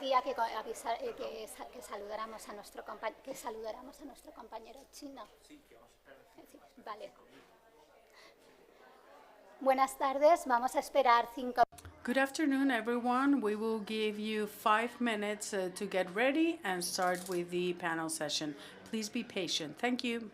decía que saludáramos a nuestro compañero chino. Sí, vale. Buenas tardes, vamos a esperar 5. Good afternoon, everyone. We will give you 5 minutes to get ready and start with the panel session. Please be patient. Thank you.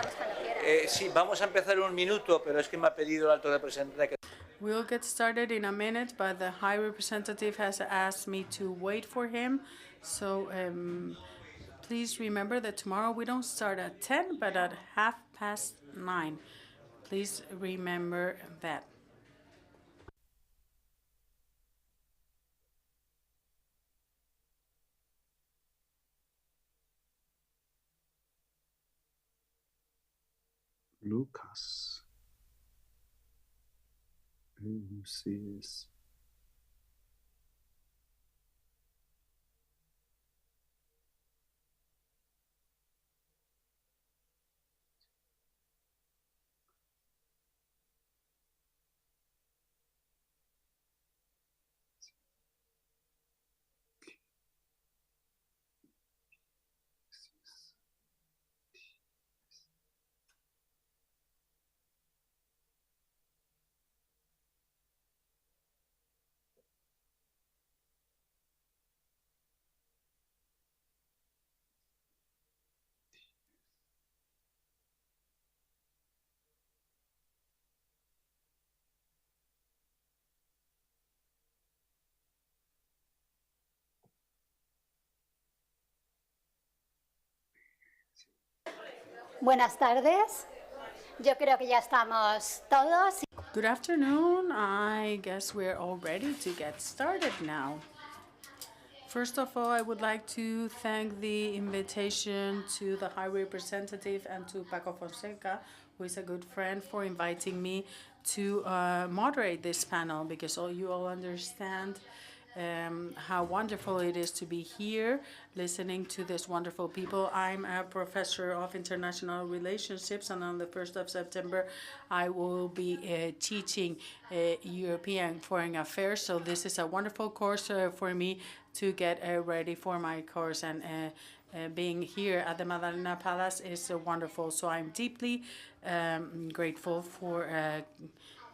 empezamos cuando quieras. Sí, vamos a empezar en un minuto, pero es que me ha pedido el alto representante que... We'll get started in a minute, but the High Representative has asked me to wait for him. So please remember that tomorrow we don't start at 10, but at 9:30. Please remember that. Lucas. Lucis. Buenas tardes. Yo creo que ya estamos todos. Good afternoon. I guess we're all ready to get started now. First of all, I would like to thank the invitation to the High Representative and to Paco Fonseca, who is a good friend, for inviting me to moderate this panel, because you all understand how wonderful it is to be here listening to this wonderful people. I'm a professor of international relationships, and on the 1st of September, I will be teaching European foreign affairs. So this is a wonderful course for me to get ready for my course, and being here at the Magdalena Palace is wonderful. So I'm deeply grateful for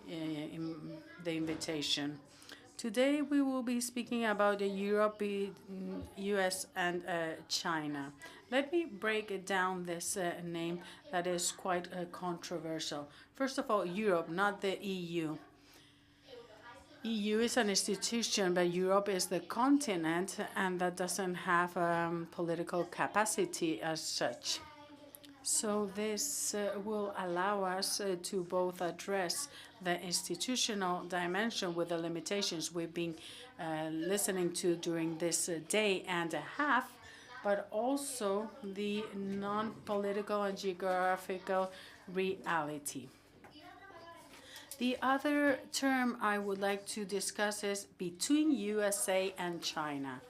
the invitation. Today we will be speaking about Europe, US, and China. Let me break down this name that is quite controversial. First of all, Europe, not the EU. EU is an institution, but Europe is the continent, and that doesn't have political capacity as such. So this will allow us to both address the institutional dimension with the limitations we've been listening to during this day and a half, but also the non-political and geographical reality. The other term I would like to discuss is between USA and China.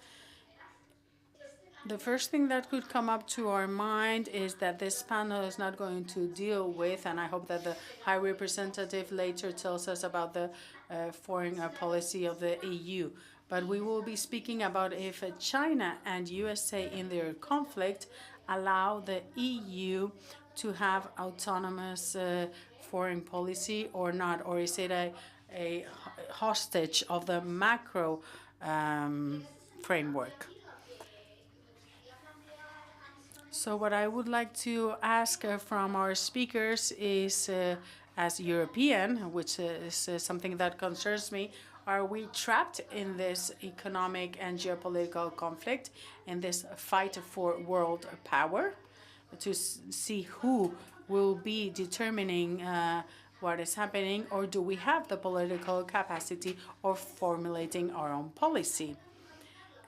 The first thing that could come up to our mind is that this panel is not going to deal with, and I hope that the High Representative later tells us about the foreign policy of the EU. But we will be speaking about if China and USA in their conflict allow the EU to have autonomous foreign policy or not, or is it a hostage of the macro framework? So what I would like to ask from our speakers is, as European, which is something that concerns me, are we trapped in this economic and geopolitical conflict, in this fight for world power, to see who will be determining what is happening, or do we have the political capacity of formulating our own policy?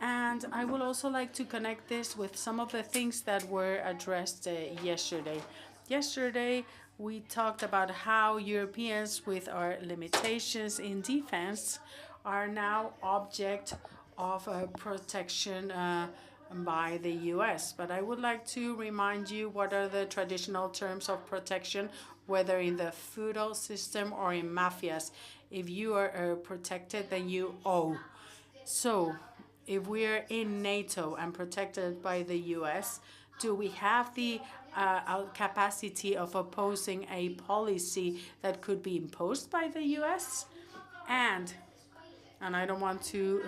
And I would also like to connect this with some of the things that were addressed yesterday. Yesterday, we talked about how Europeans, with our limitations in defense, are now object of protection by the US. But I would like to remind you what are the traditional terms of protection, whether in the feudal system or in mafias. If you are protected, then you owe. So if we're in NATO and protected by the US, do we have the capacity of opposing a policy that could be imposed by the US? And I don't want to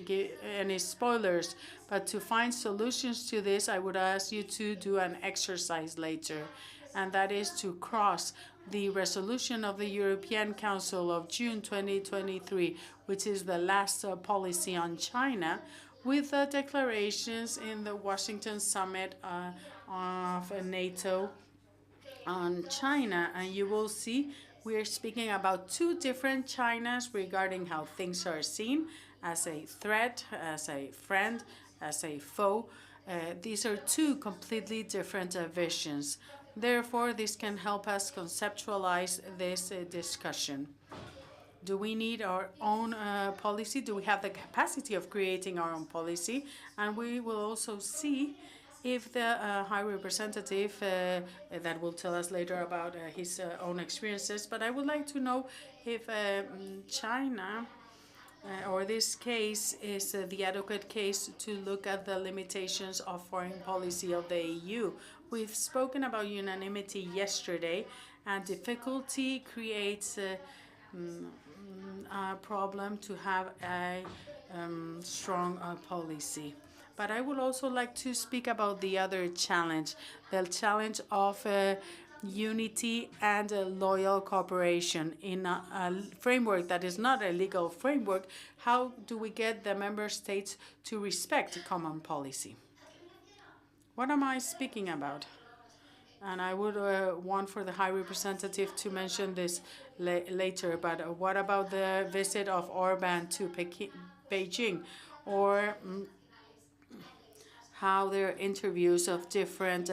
give any spoilers, but to find solutions to this, I would ask you to do an exercise later. and that is to cross the resolution of the European Council of June 2023, which is the last policy on China, with the declarations in the Washington summit of NATO on China. And you will see we're speaking about two different Chinas regarding how things are seen as a threat, as a friend, as a foe. These are two completely different visions. Therefore, this can help us conceptualize this discussion. Do we need our own policy? Do we have the capacity of creating our own policy? And we will also see if the High Representative, that will tell us later about his own experiences, but I would like to know if China, or this case, is the adequate case to look at the limitations of foreign policy of the EU. We've spoken about unanimity yesterday, and difficulty creates a problem to have a strong policy. But I would also like to speak about the other challenge, the challenge of unity and loyal cooperation in a framework that is not a legal framework. How do we get the member states to respect common policy? What am I speaking about? And I would want for the High Representative to mention this later, but what about the visit of Orban to Beijing, or how their interviews of different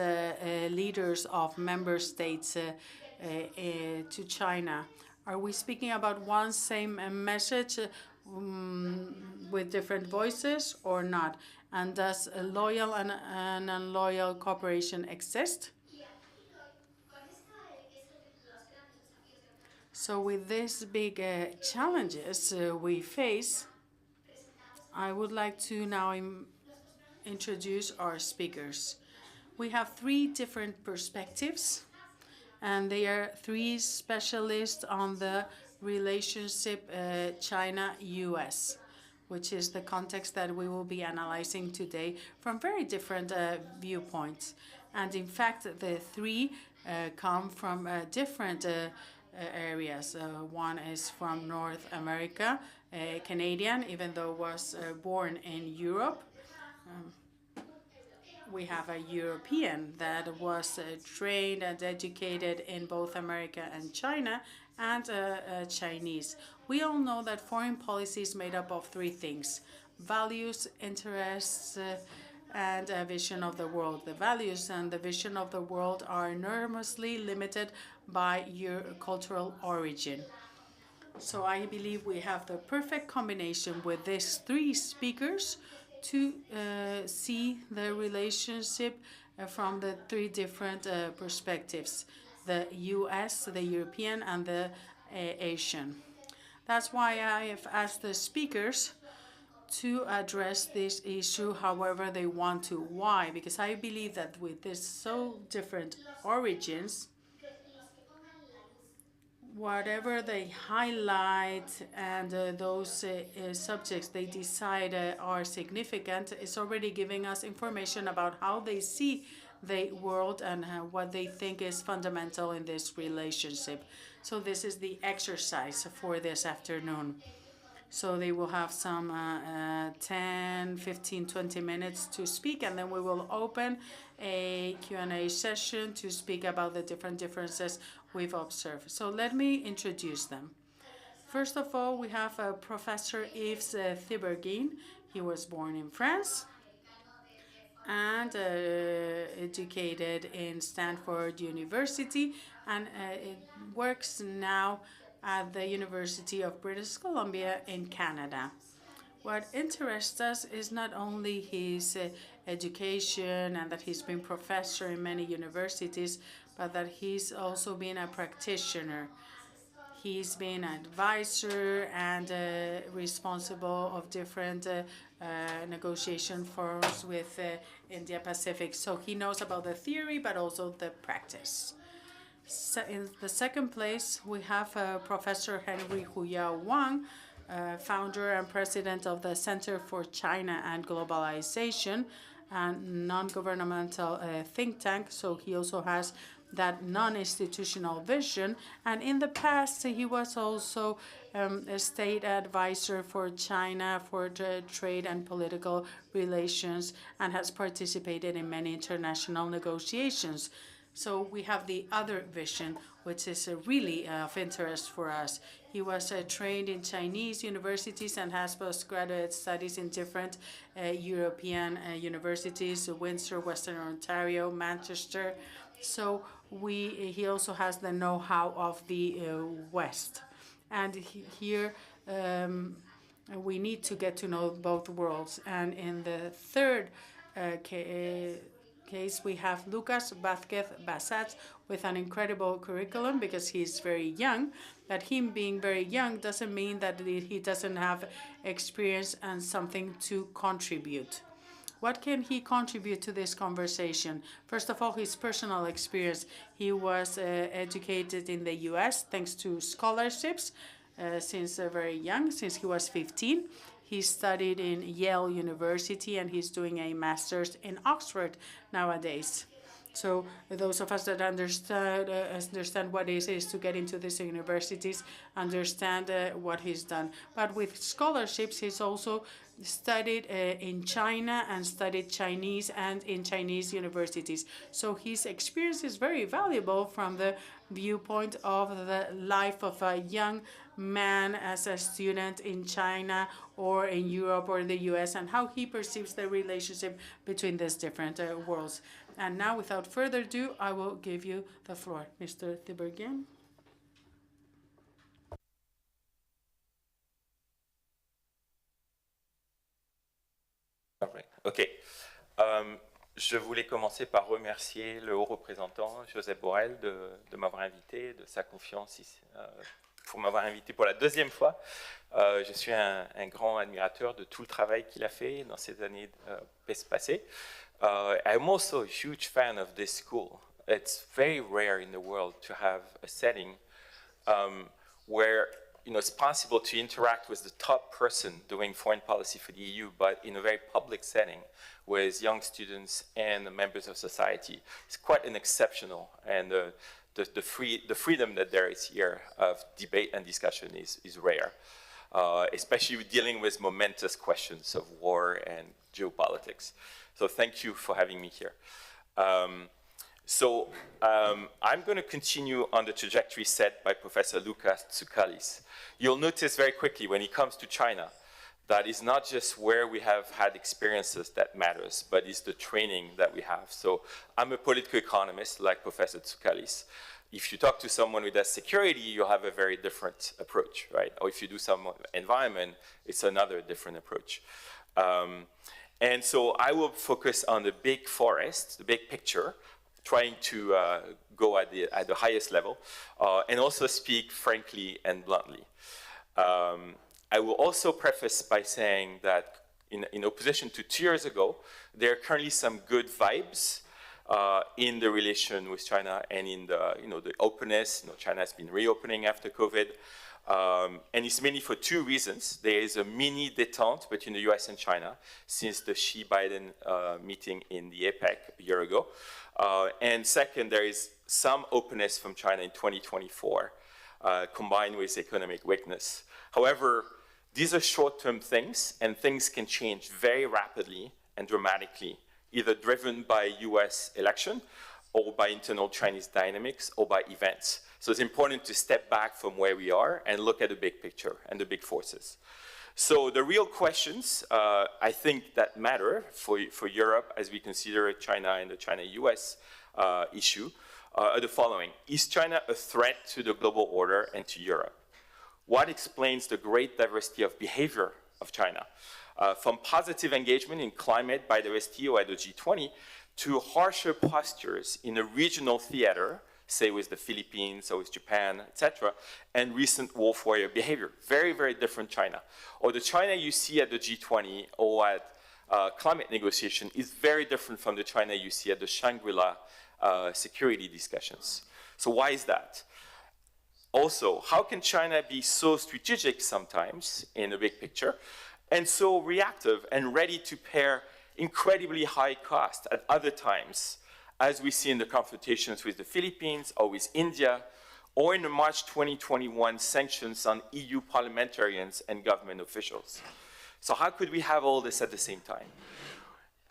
leaders of member states to China? Are we speaking about one same message with different voices or not? And does a loyal and unloyal cooperation exist? So with these big challenges we face, I would like to now introduce our speakers. We have three different perspectives, and they are three specialists on the relationship China-US, which is the context that we will be analyzing today from very different viewpoints. And in fact, the three come from different areas. One is from North America, Canadian, even though was born in Europe. We have a European that was trained and educated in both America and China, and Chinese. We all know that foreign policy is made up of three things: values, interests, and a vision of the world. The values and the vision of the world are enormously limited by your cultural origin. So I believe we have the perfect combination with these three speakers to see the relationship from the three different perspectives: the US, the European, and the Asian. That's why I have asked the speakers to address this issue however they want to. Why? Because I believe that with these so different origins, whatever they highlight and those subjects they decide are significant is already giving us information about how they see the world and what they think is fundamental in this relationship. So this is the exercise for this afternoon. So they will have some 10, 15, 20 minutes to speak, and then we will open a Q&A session to speak about the different differences we've observed. So let me introduce them. First of all, we have Professor Yves Thiberguin. He was born in France and educated in Stanford University, and works now at the University of British Columbia in Canada. What interests us is not only his education and that he's been professor in many universities, but that he's also been a practitioner. He's been an advisor and responsible of different negotiation forums with India Pacific. So he knows about the theory, but also the practice. So in the second place, we have Professor Henry Huya Wang, founder and president of the Center for China and Globalization, a non-governmental think tank. So he also has that non-institutional vision. And in the past, he was also a state advisor for China for trade and political relations and has participated in many international negotiations. So we have the other vision, which is really of interest for us. He was trained in Chinese universities and has postgraduate studies in different European universities, Windsor, Western Ontario, Manchester. So he also has the know-how of the West. And here we need to get to know both worlds. And in the third case, we have Lucas Vázquez Basats with an incredible curriculum because he's very young. But him being very young doesn't mean that he doesn't have experience and something to contribute. What can he contribute to this conversation? First of all, his personal experience. He was educated in the US thanks to scholarships since very young, since he was 15. He studied in Yale University and he's doing a master's in Oxford nowadays. So those of us that understand what it is to get into these universities understand what he's done. But with scholarships, he's also studied in China and studied Chinese and in Chinese universities. So his experience is very valuable from the viewpoint of the life of a young man as a student in China or in Europe or in the US and how he perceives the relationship between these different worlds. And now, without further ado, I will give you the floor. Mr. Tiberghien. OK. Je voulais commencer par remercier le haut représentant, Josep Borrell, de m'avoir invité, de sa confiance ici, pour m'avoir invité pour la deuxième fois. Je suis un grand admirateur de tout le travail qu'il a fait dans ces années passées. I'm also a huge fan of this school. It's very rare in the world to have a setting where it's possible to interact with the top person doing foreign policy for the EU, but in a very public setting with young students and members of society. It's quite an exceptional, and the freedom that there is here of debate and discussion is rare, especially dealing with momentous questions of war and geopolitics. So thank you for having me here. I'm going to continue on the trajectory set by Professor Lucas Tsoukalis. You'll notice very quickly when he comes to China that it's not just where we have had experiences that matters, but it's the training that we have. So I'm a political economist like Professor Tsoukalis. If you talk to someone who does security, you'll have a very different approach, right? Or if you do some environment, it's another different approach. And so I will focus on the big forest, the big picture, trying to go at the highest level, and also speak frankly and bluntly. I will also preface by saying that in opposition to 2 years ago, there are currently some good vibes in the relation with China and in the openness. China has been reopening after COVID. And it's mainly for two reasons. There is a mini détente between the US and China since the Xi-Biden meeting in the APEC a year ago. And second, there is some openness from China in 2024, combined with economic weakness. However, these are short-term things, and things can change very rapidly and dramatically, either driven by US election or by internal Chinese dynamics or by events. So it's important to step back from where we are and look at the big picture and the big forces. So the real questions, I think, that matter for Europe as we consider China and the China-US issue are the following. Is China a threat to the global order and to Europe? What explains the great diversity of behavior of China? From positive engagement in climate by the STO at the G20 to harsher postures in a regional theater, say with the Philippines or with Japan, etc., and recent wolf warrior behavior. Very, very different China. Or the China you see at the G20 or at climate negotiation is very different from the China you see at the Shangri-La security discussions. So why is that? Also, how can China be so strategic sometimes in the big picture and so reactive and ready to pay incredibly high cost at other times as we see in the confrontations with the Philippines or with India, or in the March 2021 sanctions on EU parliamentarians and government officials. So how could we have all this at the same time?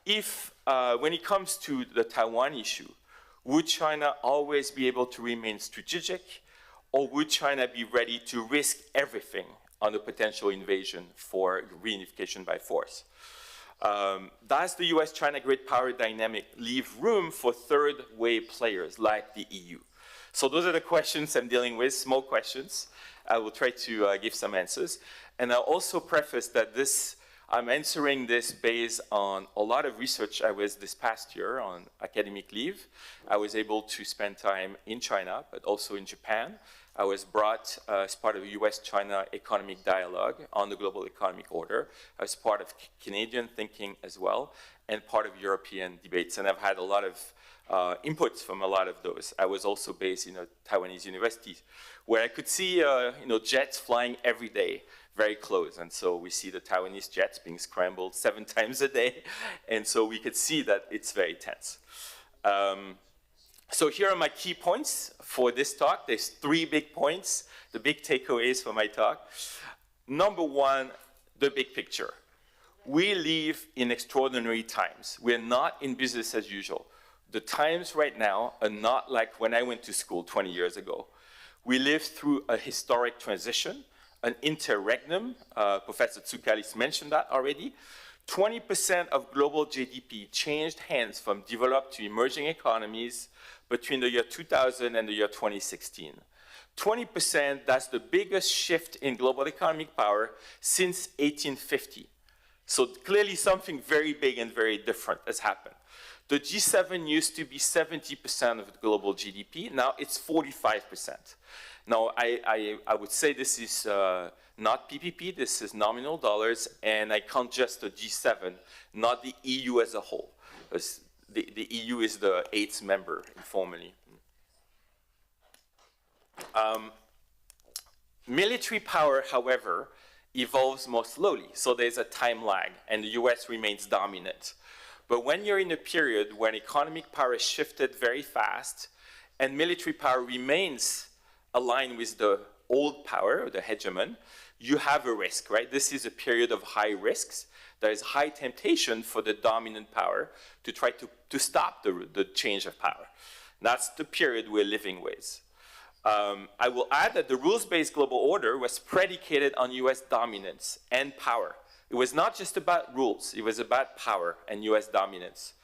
If, when it comes to the Taiwan issue, would China always be able to remain strategic, or would China be ready to risk everything on a potential invasion for reunification by force? Does the US-China great power dynamic leave room for third-way players like the EU? So those are the questions I'm dealing with, small questions. I will try to give some answers. And I'll also preface that I'm answering this based on a lot of research I was this past year on academic leave. I was able to spend time in China, but also in Japan. I was brought as part of a US-China economic dialogue on the global economic order, as part of Canadian thinking as well, and part of European debates. And I've had a lot of inputs from a lot of those. I was also based in a Taiwanese university where I could see jets flying every day, very close. And so we see the Taiwanese jets being scrambled 7 times a day. And so we could see that it's very tense. So here are my key points for this talk. There's 3 big points, the big takeaways for my talk. Number 1, the big picture. We live in extraordinary times. We're not in business as usual. The times right now are not like when I went to school 20 years ago. We live through a historic transition, an interregnum. Professor Tsoukalis mentioned that already. 20% of global GDP changed hands from developed to emerging economies between the year 2000 and the year 2016. 20%, that's the biggest shift in global economic power since 1850. So clearly something very big and very different has happened. The G7 used to be 70% of the global GDP. Now it's 45%. Now, I would say this is not PPP, this is nominal dollars, and I count just the G7, not the EU as a whole. The EU is the 8th member, informally. Military power, however, evolves more slowly, so there's a time lag, and the US remains dominant. But when you're in a period when economic power has shifted very fast, and military power remains aligned with the old power, the hegemon, you have a risk, right? This is a period of high risks. There is high temptation for the dominant power to try to stop the change of power. That's the period we're living with. I will add that the rules-based global order was predicated on US dominance and power. It was not just about rules, it was about power and US dominance.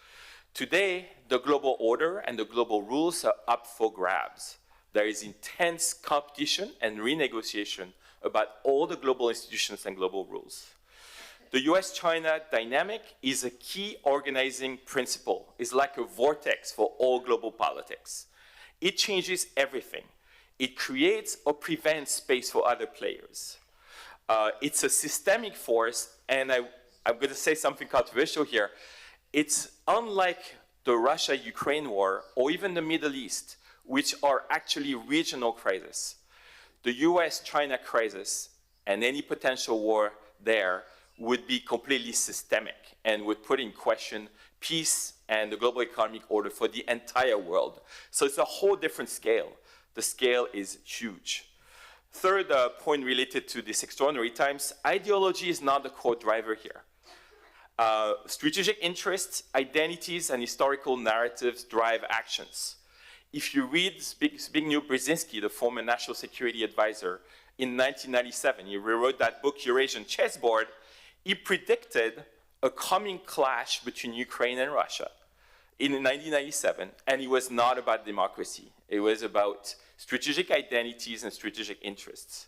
Today, the global order and the global rules are up for grabs. There is intense competition and renegotiation about all the global institutions and global rules. The US-China dynamic is a key organizing principle. It's like a vortex for all global politics. It changes everything. It creates or prevents space for other players. It's a systemic force, and I'm going to say something controversial here. It's unlike the Russia-Ukraine war or even the Middle East, which are actually regional crises. The US-China crisis and any potential war there would be completely systemic and would put in question peace and the global economic order for the entire world. So it's a whole different scale. The scale is huge. Third point related to these extraordinary times, ideology is not the core driver here. Strategic interests, identities, and historical narratives drive actions. If you read Zbigniew Brzezinski, the former national security advisor, in 1997, he rewrote that book, Eurasian Chessboard, he predicted a coming clash between Ukraine and Russia in 1997, and it was not about democracy. It was about strategic identities and strategic interests.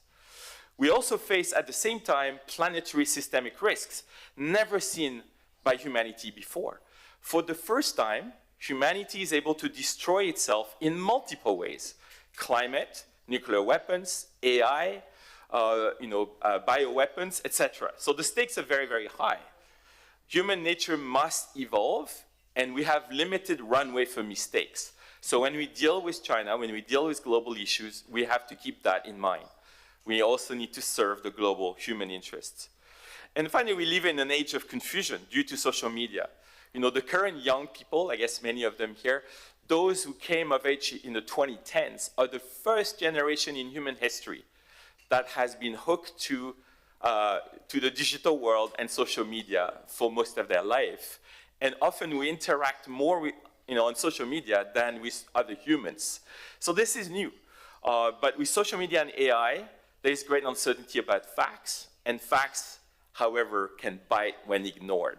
We also face, at the same time, planetary systemic risks never seen by humanity before. For the first time, humanity is able to destroy itself in multiple ways: climate, nuclear weapons, AI, bioweapons, etc. So the stakes are very, very high. Human nature must evolve, and we have limited runway for mistakes. So when we deal with China, when we deal with global issues, we have to keep that in mind. We also need to serve the global human interests. And finally, we live in an age of confusion due to social media. You know, the current young people, I guess many of them here, those who came of age in the 2010s are the first generation in human history that has been hooked to the digital world and social media for most of their life. And often we interact more with, on social media than with other humans. So this is new. But with social media and AI, there is great uncertainty about facts, and facts, however, can bite when ignored.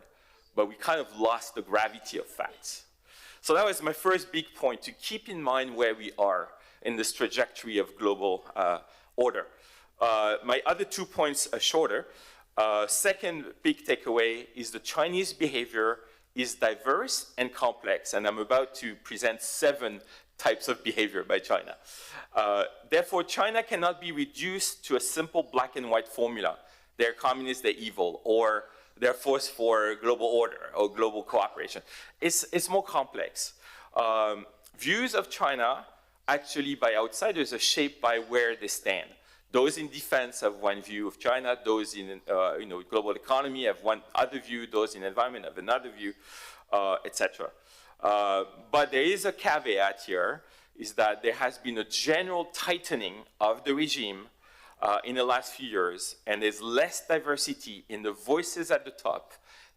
But we kind of lost the gravity of facts. So that was my first big point, to keep in mind where we are in this trajectory of global order. My other 2 points are shorter. Second big takeaway is the Chinese behavior is diverse and complex, and I'm about to present 7 types of behavior by China. Therefore, China cannot be reduced to a simple black and white formula. They're communist, they're evil, or they're force for global order or global cooperation. It's more complex. Views of China, actually by outsiders, are shaped by where they stand. Those in defense have one view of China, those in global economy have one other view, those in environment have another view, etc. But there is a caveat here, is that there has been a general tightening of the regime in the last few years, and there's less diversity in the voices at the top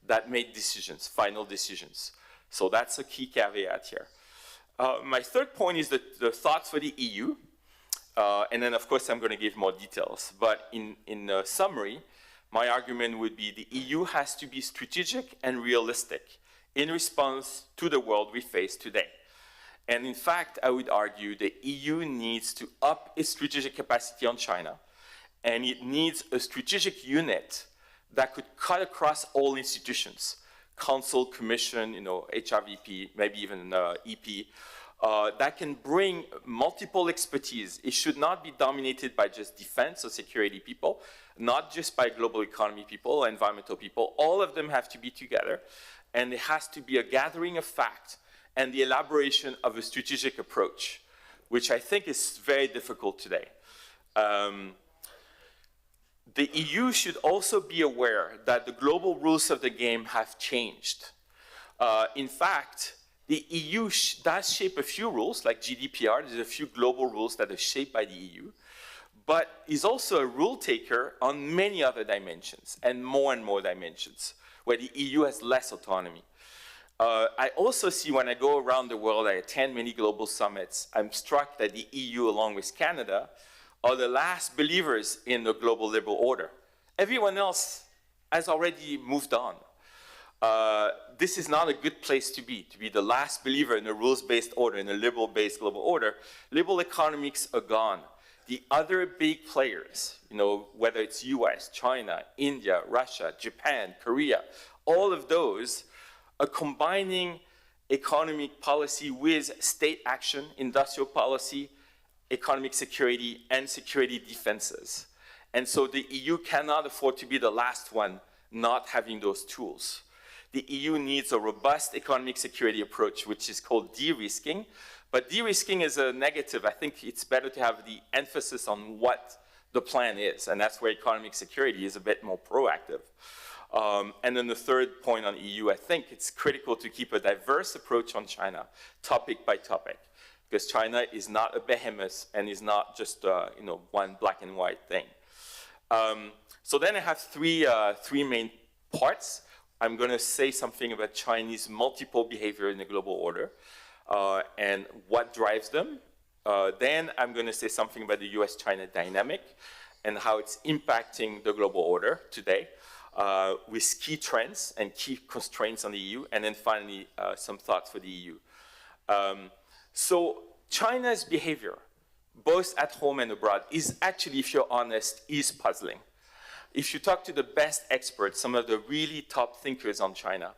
that make decisions, final decisions. So that's a key caveat here. My third point is the thoughts for the EU, and then of course I'm going to give more details. But in summary, my argument would be the EU has to be strategic and realistic in response to the world we face today. And in fact, I would argue the EU needs to up its strategic capacity on China, and it needs a strategic unit that could cut across all institutions, Council, Commission, HRVP, maybe even EP, that can bring multiple expertise. It should not be dominated by just defense or security people, not just by global economy people, environmental people. All of them have to be together, and there has to be a gathering of fact and the elaboration of a strategic approach, which I think is very difficult today. The EU should also be aware that the global rules of the game have changed. In fact, the EU does shape a few rules, like GDPR. There's a few global rules that are shaped by the EU, but is also a rule taker on many other dimensions, and more dimensions, where the EU has less autonomy. I also see when I go around the world, I attend many global summits, I'm struck that the EU, along with Canada, are the last believers in the global liberal order. Everyone else has already moved on. This is not a good place to be the last believer in a rules-based order, in a liberal-based global order. Liberal economics are gone. The other big players, whether it's US, China, India, Russia, Japan, Korea, all of those are combining economic policy with state action, industrial policy, economic security, and security defenses. And so the EU cannot afford to be the last one not having those tools. The EU needs a robust economic security approach, which is called de-risking. But de-risking is a negative. I think it's better to have the emphasis on what the plan is, and that's where economic security is a bit more proactive. And then the third point on EU, I think it's critical to keep a diverse approach on China, topic by topic, because China is not a behemoth and is not just one black and white thing. So then I have three main parts. I'm going to say something about Chinese multiple behavior in the global order and what drives them. Then I'm going to say something about the US-China dynamic and how it's impacting the global order today with key trends and key constraints on the EU. And then finally, some thoughts for the EU. So China's behavior, both at home and abroad, is actually, if you're honest, is puzzling. If you talk to the best experts, some of the really top thinkers on China,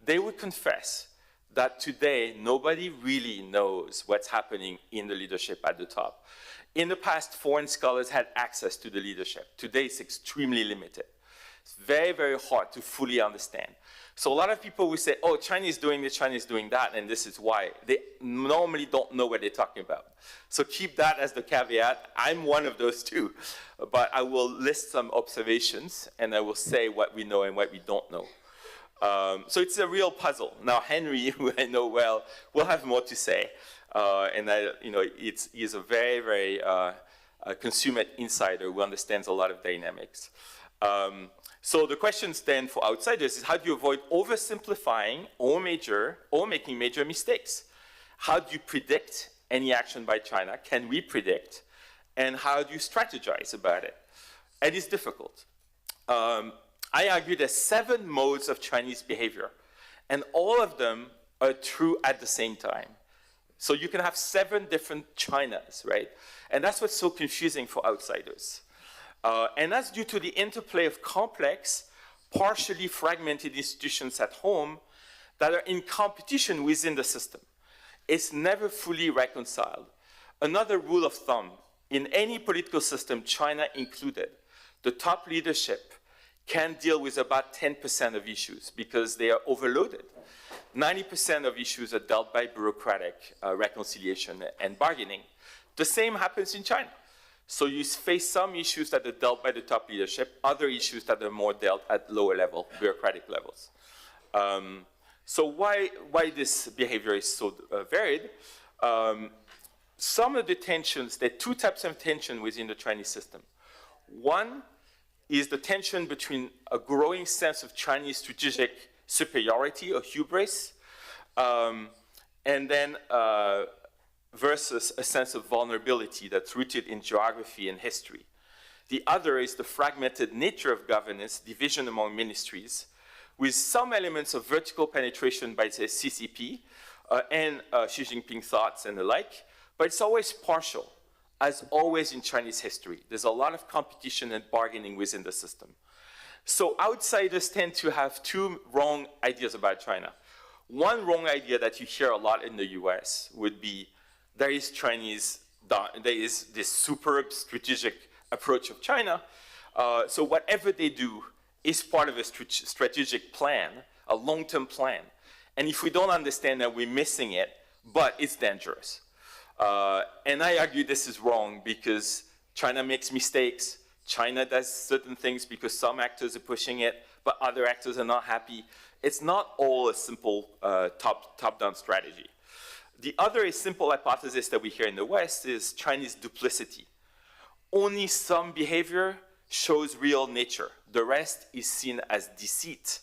they would confess that today nobody really knows what's happening in the leadership at the top. In the past, foreign scholars had access to the leadership. Today, it's extremely limited. It's very, very hard to fully understand. So a lot of people will say, oh, China is doing this, China is doing that, and this is why. They normally don't know what they're talking about. So keep that as the caveat. I'm one of those too. But I will list some observations, and I will say what we know and what we don't know. So it's a real puzzle. Now, Henry, who I know well, will have more to say. And he's a very, very consummate insider who understands a lot of dynamics. So the questions then for outsiders is, how do you avoid oversimplifying or making major mistakes? How do you predict any action by China? Can we predict? And how do you strategize about it? And it's difficult. I argue there's 7 modes of Chinese behavior, and all of them are true at the same time. So you can have 7 different Chinas, right? And that's what's so confusing for outsiders. And that's due to the interplay of complex, partially fragmented institutions at home that are in competition within the system. It's never fully reconciled. Another rule of thumb, in any political system, China included, the top leadership can deal with about 10% of issues because they are overloaded. 90% of issues are dealt by bureaucratic reconciliation and bargaining. The same happens in China. So you face some issues that are dealt by the top leadership, other issues that are more dealt at lower level, bureaucratic levels. So why this behavior is so varied? Some of the tensions, there are 2 types of tension within the Chinese system. One is the tension between a growing sense of Chinese strategic superiority or hubris, and then versus a sense of vulnerability that's rooted in geography and history. The other is the fragmented nature of governance, division among ministries, with some elements of vertical penetration by the CCP and Xi Jinping thoughts and the like, but it's always partial, as always in Chinese history. There's a lot of competition and bargaining within the system. So outsiders tend to have 2 wrong ideas about China. One wrong idea that you hear a lot in the US would be, there is this superb strategic approach of China, so whatever they do is part of a strategic plan, a long-term plan. And if we don't understand that, we're missing it, but it's dangerous. And I argue this is wrong because China makes mistakes. China does certain things because some actors are pushing it, but other actors are not happy. It's not all a simple top-down strategy. The other simple hypothesis that we hear in the West is Chinese duplicity. Only some behavior shows real nature. The rest is seen as deceit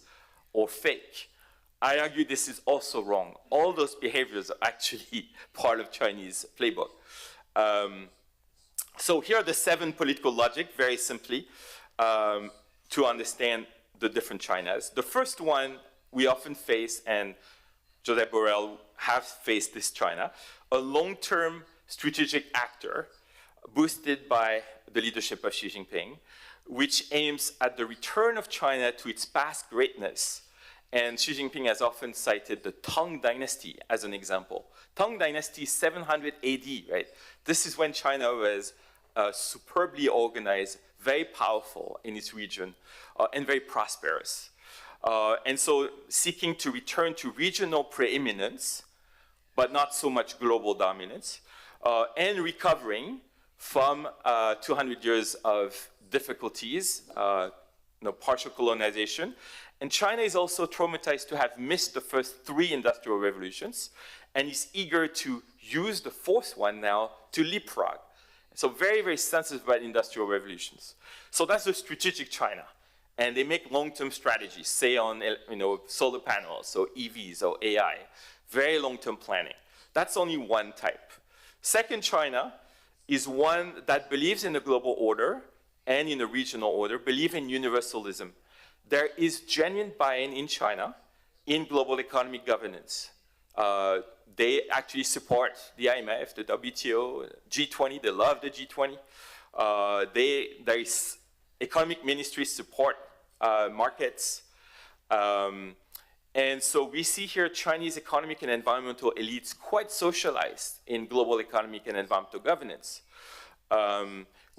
or fake. I argue this is also wrong. All those behaviors are actually part of Chinese playbook. So here are the 7 political logic, very simply, to understand the different Chinas. The first one we often face, and Josep Borrell have faced this China, a long-term strategic actor boosted by the leadership of Xi Jinping, which aims at the return of China to its past greatness. And Xi Jinping has often cited the Tang Dynasty as an example. Tang Dynasty is 700 AD, right? This is when China was superbly organized, very powerful in its region, and very prosperous. And so seeking to return to regional preeminence, but not so much global dominance, and recovering from 200 years of difficulties, partial colonization. And China is also traumatized to have missed the first 3 industrial revolutions, and is eager to use the 4th one now to leapfrog. So very, very sensitive about industrial revolutions. So that's the strategic China. And they make long-term strategies, say on solar panels, or EVs, or AI. Very long-term planning. That's only one type. Second China is one that believes in the global order and in the regional order, believe in universalism. There is genuine buy-in in China in global economic governance. They actually support the IMF, the WTO, G20. They love the G20. There is economic ministries support markets. And so we see here Chinese economic and environmental elites quite socialized in global economic and environmental governance.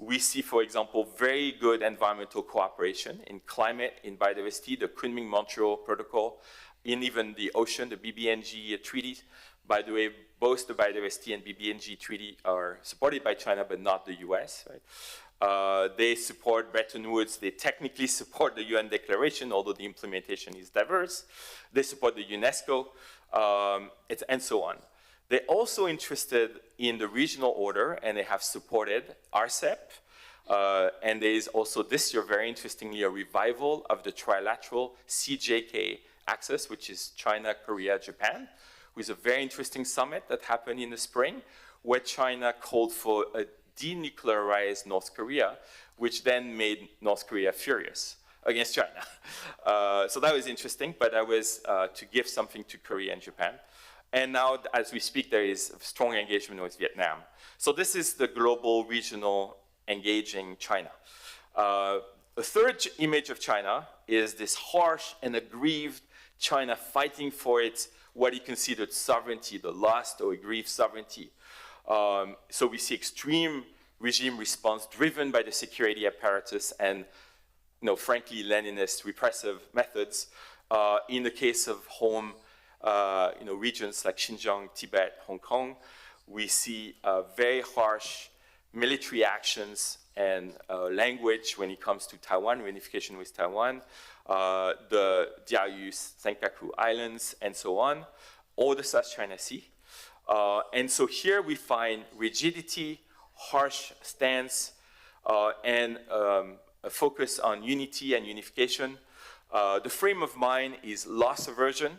We see, for example, very good environmental cooperation in climate, in biodiversity, the Kunming-Montreal Protocol, in even the ocean, the BBNG treaties. By the way, both the biodiversity and BBNG treaty are supported by China, but not the US, right? They support Bretton Woods. They technically support the UN Declaration, although the implementation is diverse. They support the UNESCO, and so on. They're also interested in the regional order, and they have supported RCEP. And there is also this year, very interestingly, a revival of the trilateral CJK axis, which is China, Korea, Japan, with a very interesting summit that happened in the spring, where China called for a denuclearized North Korea, which then made North Korea furious against China. So that was interesting, but that was to give something to Korea and Japan. And now, as we speak, there is strong engagement with Vietnam. So this is the global, regional, engaging China. A third image of China is this harsh and aggrieved China fighting for its, what he considered sovereignty, the lost or aggrieved sovereignty. So we see extreme regime response driven by the security apparatus and, frankly, Leninist repressive methods. In the case of home regions like Xinjiang, Tibet, Hong Kong, we see very harsh military actions and language when it comes to Taiwan, reunification with Taiwan, the Diaoyu Senkaku Islands, and so on, or the South China Sea. And so here we find rigidity, harsh stance, and a focus on unity and unification. The frame of mind is loss aversion.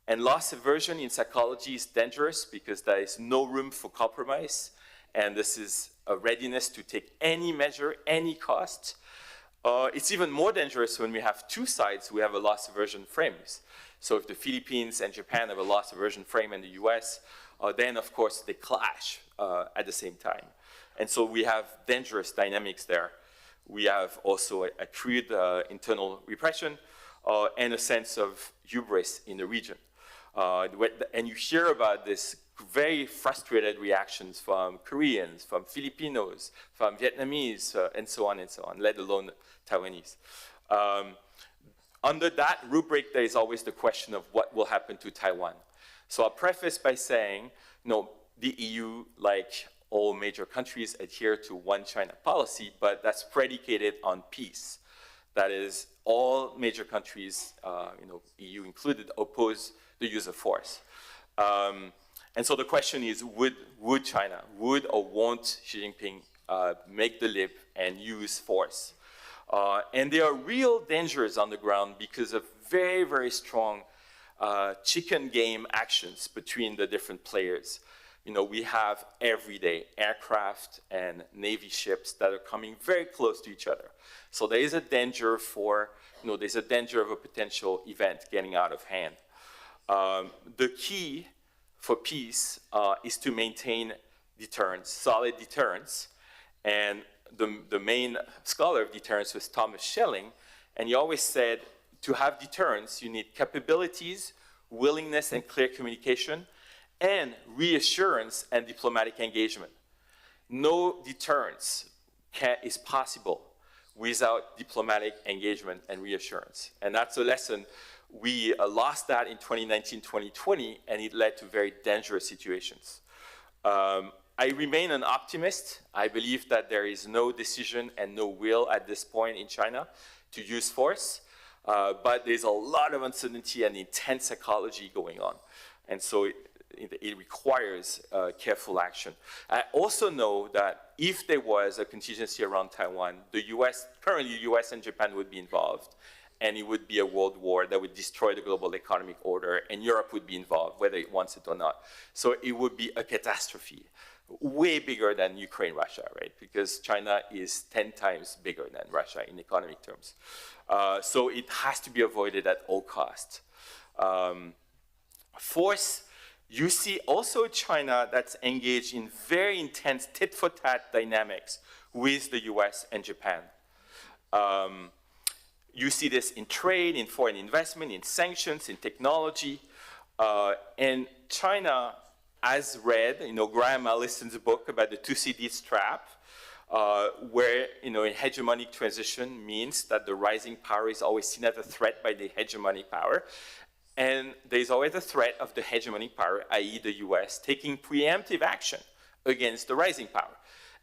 And loss aversion in psychology is dangerous because there is no room for compromise. And this is a readiness to take any measure, any cost. It's even more dangerous when we have two sides who have a loss aversion frames. So if the Philippines and Japan have a loss aversion frame and the US, then of course they clash at the same time. And so we have dangerous dynamics there. We have also a crude internal repression and a sense of hubris in the region. And you hear about this very frustrated reactions from Koreans, from Filipinos, from Vietnamese, and so on, let alone Taiwanese. Under that rubric, there is always the question of what will happen to Taiwan. So I'll preface by saying, the EU, like all major countries, adhere to one China policy, but that's predicated on peace. That is, all major countries, EU included, oppose the use of force. And so the question is, would China, would or won't Xi Jinping make the leap and use force? And there are real dangers on the ground because of very, very strong chicken game actions between the different players. We have everyday aircraft and Navy ships that are coming very close to each other. So there is a danger for, there's a danger of a potential event getting out of hand. The key for peace is to maintain deterrence, solid deterrence. And the main scholar of deterrence was Thomas Schelling. And he always said, to have deterrence, you need capabilities, willingness and clear communication, and reassurance and diplomatic engagement. No deterrence is possible without diplomatic engagement and reassurance. And that's a lesson. We lost that in 2019, 2020, and it led to very dangerous situations. I remain an optimist. I believe that there is no decision and no will at this point in China to use force, but there's a lot of uncertainty and intense psychology going on. And so it requires careful action. I also know that if there was a contingency around Taiwan, currently US and Japan would be involved, and it would be a world war that would destroy the global economic order, and Europe would be involved, whether it wants it or not. So it would be a catastrophe, way bigger than Ukraine, Russia, right? Because China is 10 times bigger than Russia in economic terms. So it has to be avoided at all costs. Force, you see also China that's engaged in very intense tit-for-tat dynamics with the US and Japan. You see this in trade, in foreign investment, in sanctions, in technology. And China has read, Graham Allison's book about the Thucydides trap, where, a hegemonic transition means that the rising power is always seen as a threat by the hegemonic power. And there's always a threat of the hegemonic power, i.e. the US, taking preemptive action against the rising power.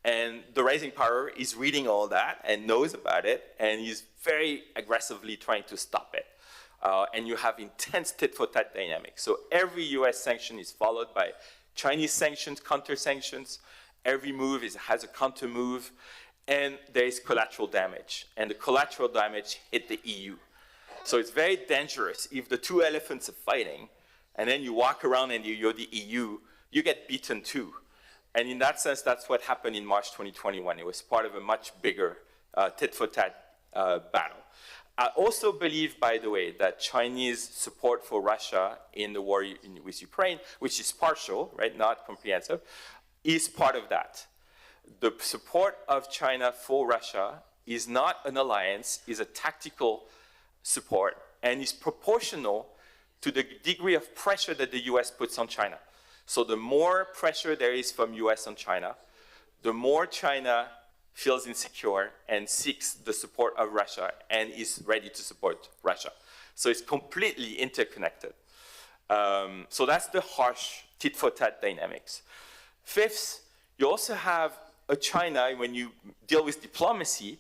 And the rising power is reading all that and knows about it, and is very aggressively trying to stop it. And you have intense tit-for-tat dynamics. So every US sanction is followed by Chinese sanctions, counter-sanctions. Every move has a counter-move, and there is collateral damage. And the collateral damage hit the EU. So it's very dangerous if the two elephants are fighting, and then you walk around and you're the EU, you get beaten too. And in that sense, that's what happened in March 2021. It was part of a much bigger tit-for-tat battle. I also believe, by the way, that Chinese support for Russia in the war with Ukraine, which is partial, right, not comprehensive, is part of that. The support of China for Russia is not an alliance, is a tactical support, and is proportional to the degree of pressure that the US puts on China. So the more pressure there is from US on China, the more China feels insecure and seeks the support of Russia and is ready to support Russia. So it's completely interconnected. So that's the harsh tit-for-tat dynamics. Fifth, you also have a China, when you deal with diplomacy,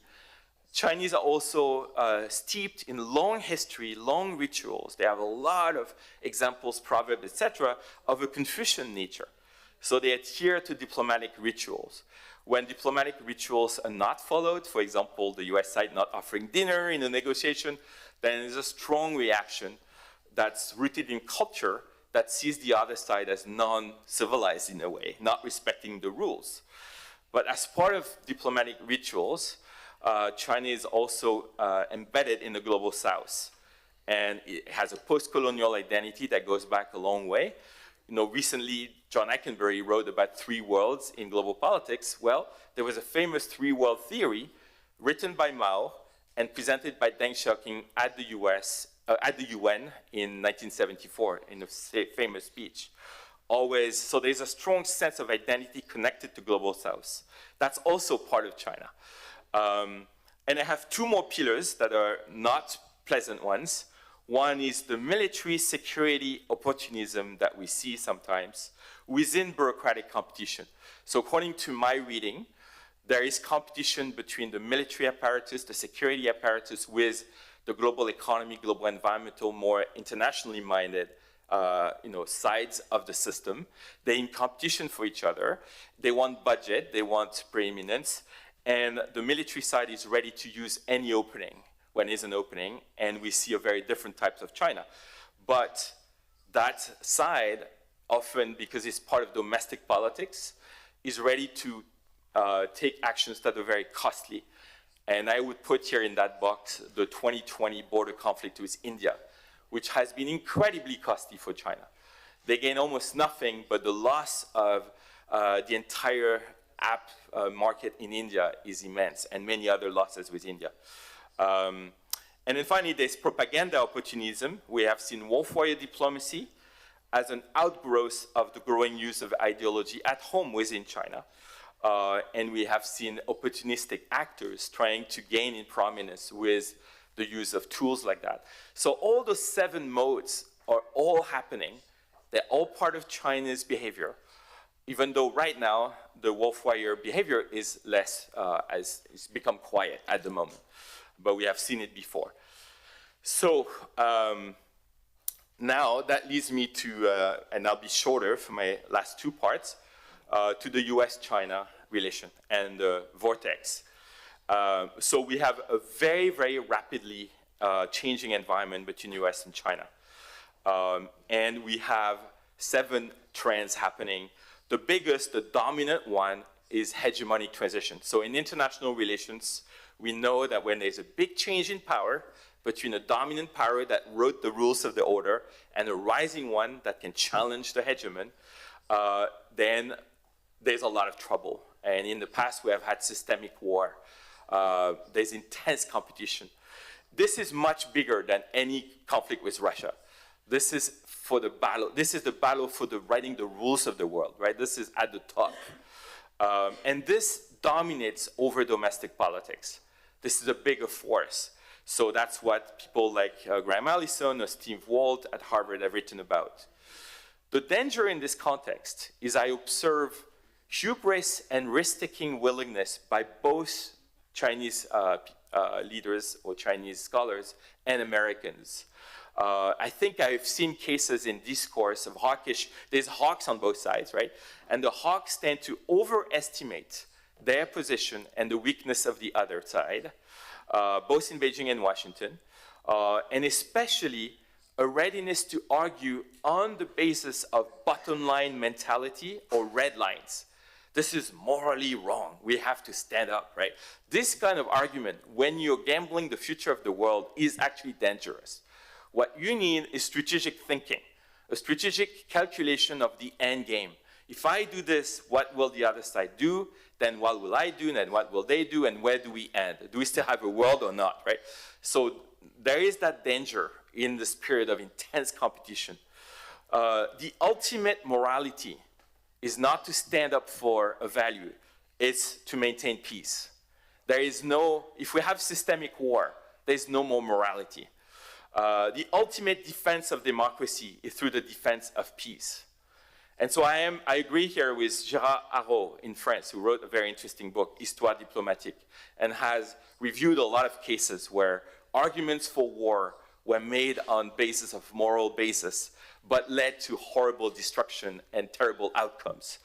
Chinese are also steeped in long history, long rituals. They have a lot of examples, proverbs, etc., of a Confucian nature. So they adhere to diplomatic rituals. When diplomatic rituals are not followed, for example, the US side not offering dinner in a negotiation, then there's a strong reaction that's rooted in culture that sees the other side as non-civilized in a way, not respecting the rules. But as part of diplomatic rituals, China is also embedded in the global south. And it has a post-colonial identity that goes back a long way. You know, recently, John Eikenberry wrote about three worlds in global politics. Well, there was a famous three-world theory written by Mao and presented by Deng Xiaoping at the UN in 1974 in a famous speech. So there's a strong sense of identity connected to global south. That's also part of China. And I have two more pillars that are not pleasant ones. One is the military security opportunism that we see sometimes within bureaucratic competition. So according to my reading, there is competition between the military apparatus, the security apparatus, with the global economy, global environmental, more internationally minded sides of the system. They're in competition for each other. They want budget, they want preeminence, and the military side is ready to use any opening when there's an opening, and we see a very different types of China. But that side, often because it's part of domestic politics, is ready to take actions that are very costly. And I would put here in that box the 2020 border conflict with India, which has been incredibly costly for China. They gain almost nothing, but the loss of the entire app market in India is immense, and many other losses with India. And then finally, there's propaganda opportunism. We have seen wolf warrior diplomacy as an outgrowth of the growing use of ideology at home within China. And we have seen opportunistic actors trying to gain in prominence with the use of tools like that. So all the 7 modes are all happening. They're all part of China's behavior, even though right now the wolf warrior behavior is less, it's become quiet at the moment. But we have seen it before. So now that leads me to, and I'll be shorter for my last 2 parts, to the US-China relation and the vortex. So we have a very, very rapidly changing environment between US and China. And we have 7 trends happening. The biggest, the dominant one, is hegemonic transition. So in international relations, we know that when there's a big change in power between a dominant power that wrote the rules of the order and a rising one that can challenge the hegemon, then there's a lot of trouble. And in the past, we have had systemic war. There's intense competition. This is much bigger than any conflict with Russia. This is for the battle. This is the battle for writing the rules of the world, right? This is at the top. And this dominates over domestic politics. This is a bigger force. So that's what people like Graham Allison or Steve Walt at Harvard have written about. The danger in this context is I observe hubris and risk-taking willingness by both Chinese leaders or Chinese scholars and Americans. I think I've seen cases in discourse of hawkish, there's hawks on both sides, right? And the hawks tend to overestimate their position and the weakness of the other side, both in Beijing and Washington, and especially a readiness to argue on the basis of bottom line mentality or red lines. This is morally wrong. We have to stand up, right? This kind of argument, when you're gambling the future of the world, is actually dangerous. What you need is strategic thinking, a strategic calculation of the end game. If I do this, what will the other side do? Then what will I do? Then what will they do? And where do we end? Do we still have a world or not, right? So there is that danger in this period of intense competition. The ultimate morality is not to stand up for a value, it's to maintain peace. There is no, if we have systemic war, there's no more morality. The ultimate defense of democracy is through the defense of peace. And so I agree here with Gérard Haraud in France, who wrote a very interesting book, Histoire diplomatique, and has reviewed a lot of cases where arguments for war were made on basis of moral basis, but led to horrible destruction and terrible outcomes.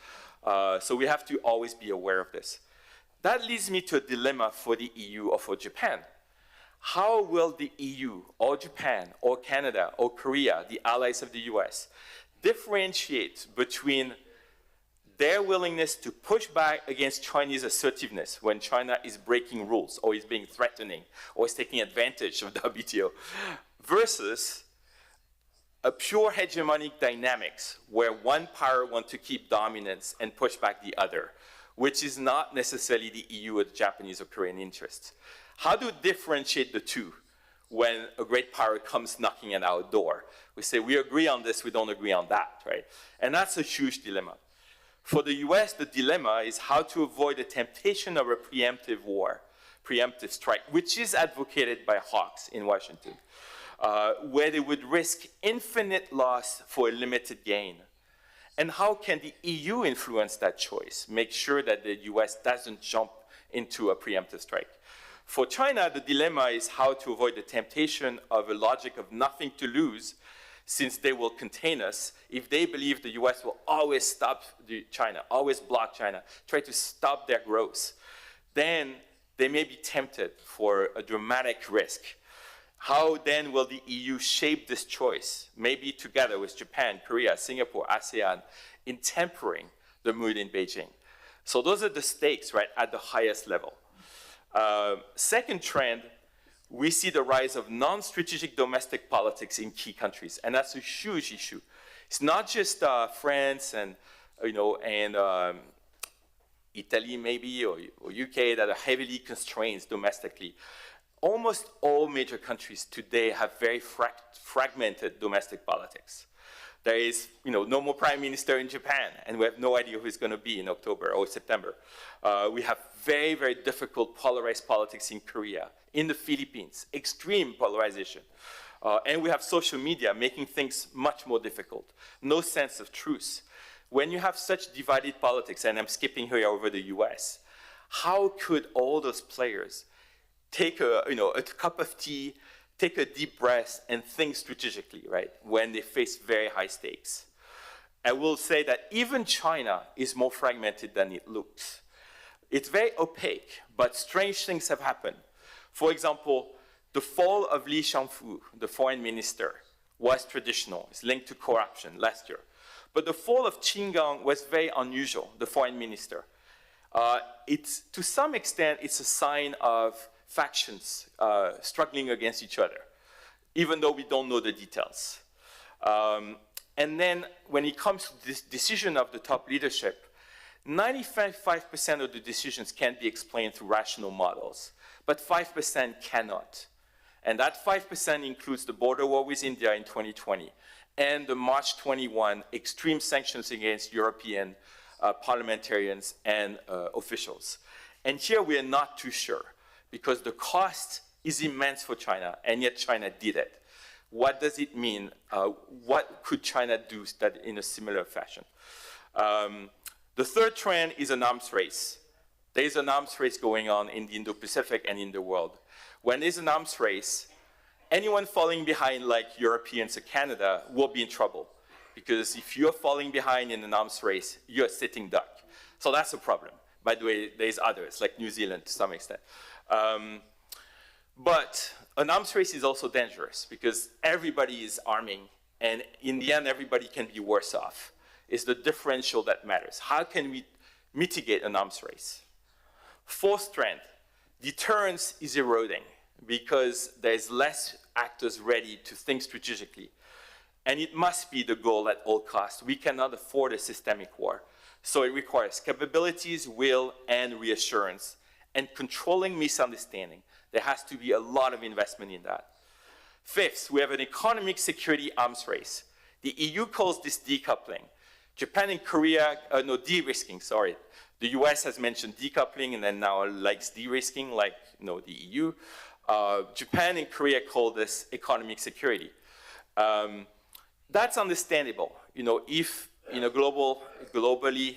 So we have to always be aware of this. That leads me to a dilemma for the EU or for Japan. How will the EU or Japan or Canada or Korea, the allies of the US, differentiate between their willingness to push back against Chinese assertiveness when China is breaking rules or is being threatening or is taking advantage of WTO versus a pure hegemonic dynamics where one power wants to keep dominance and push back the other, which is not necessarily the EU or the Japanese or Korean interests. How do we differentiate the two when a great power comes knocking at our door? We say, we agree on this, we don't agree on that, right? And that's a huge dilemma. For the US, the dilemma is how to avoid the temptation of a preemptive war, preemptive strike, which is advocated by hawks in Washington, where they would risk infinite loss for a limited gain. And how can the EU influence that choice, make sure that the US doesn't jump into a preemptive strike? For China, the dilemma is how to avoid the temptation of a logic of nothing to lose, since they will contain us if they believe the US will always stop China, always block China, try to stop their growth. Then they may be tempted for a dramatic risk. How then will the EU shape this choice, maybe together with Japan, Korea, Singapore, ASEAN, in tempering the mood in Beijing? So those are the stakes, right, at the highest level. Second trend, we see the rise of non-strategic domestic politics in key countries, and that's a huge issue. It's not just France and Italy maybe or UK that are heavily constrained domestically. Almost all major countries today have very fragmented domestic politics. There is, no more prime minister in Japan, and we have no idea who it's going to be in October or September. We have very, very difficult polarized politics in Korea, in the Philippines, extreme polarization. And we have social media making things much more difficult. No sense of truth. When you have such divided politics, and I'm skipping here over the US, how could all those players take a cup of tea, take a deep breath, and think strategically, right, when they face very high stakes? I will say that even China is more fragmented than it looks. It's very opaque, but strange things have happened. For example, the fall of Li Shangfu, the foreign minister, was traditional. It's linked to corruption last year. But the fall of Qin Gang was very unusual, the foreign minister. To some extent, it's a sign of factions struggling against each other, even though we don't know the details. And then when it comes to this decision of the top leadership, 95% of the decisions can be explained through rational models, but 5% cannot. And that 5% includes the border war with India in 2020 and the March 21 extreme sanctions against European parliamentarians and officials. And here we are not too sure, because the cost is immense for China, and yet China did it. What does it mean? What could China do that in a similar fashion? The third trend is an arms race. There is an arms race going on in the Indo-Pacific and in the world. When there's an arms race, anyone falling behind, like Europeans or Canada, will be in trouble. Because if you're falling behind in an arms race, you're a sitting duck. So that's a problem. By the way, there's others, like New Zealand to some extent. But an arms race is also dangerous because everybody is arming, and in the end, everybody can be worse off. It's the differential that matters. How can we mitigate an arms race? Fourth trend, deterrence is eroding because there's less actors ready to think strategically. And it must be the goal at all costs. We cannot afford a systemic war. So it requires capabilities, will, and reassurance, and controlling misunderstanding. There has to be a lot of investment in that. Fifth, we have an economic security arms race. The EU calls this decoupling. Japan and Korea, de-risking, sorry. The US has mentioned decoupling and then now likes de-risking, like the EU. Japan and Korea call this economic security. That's understandable. If in a globally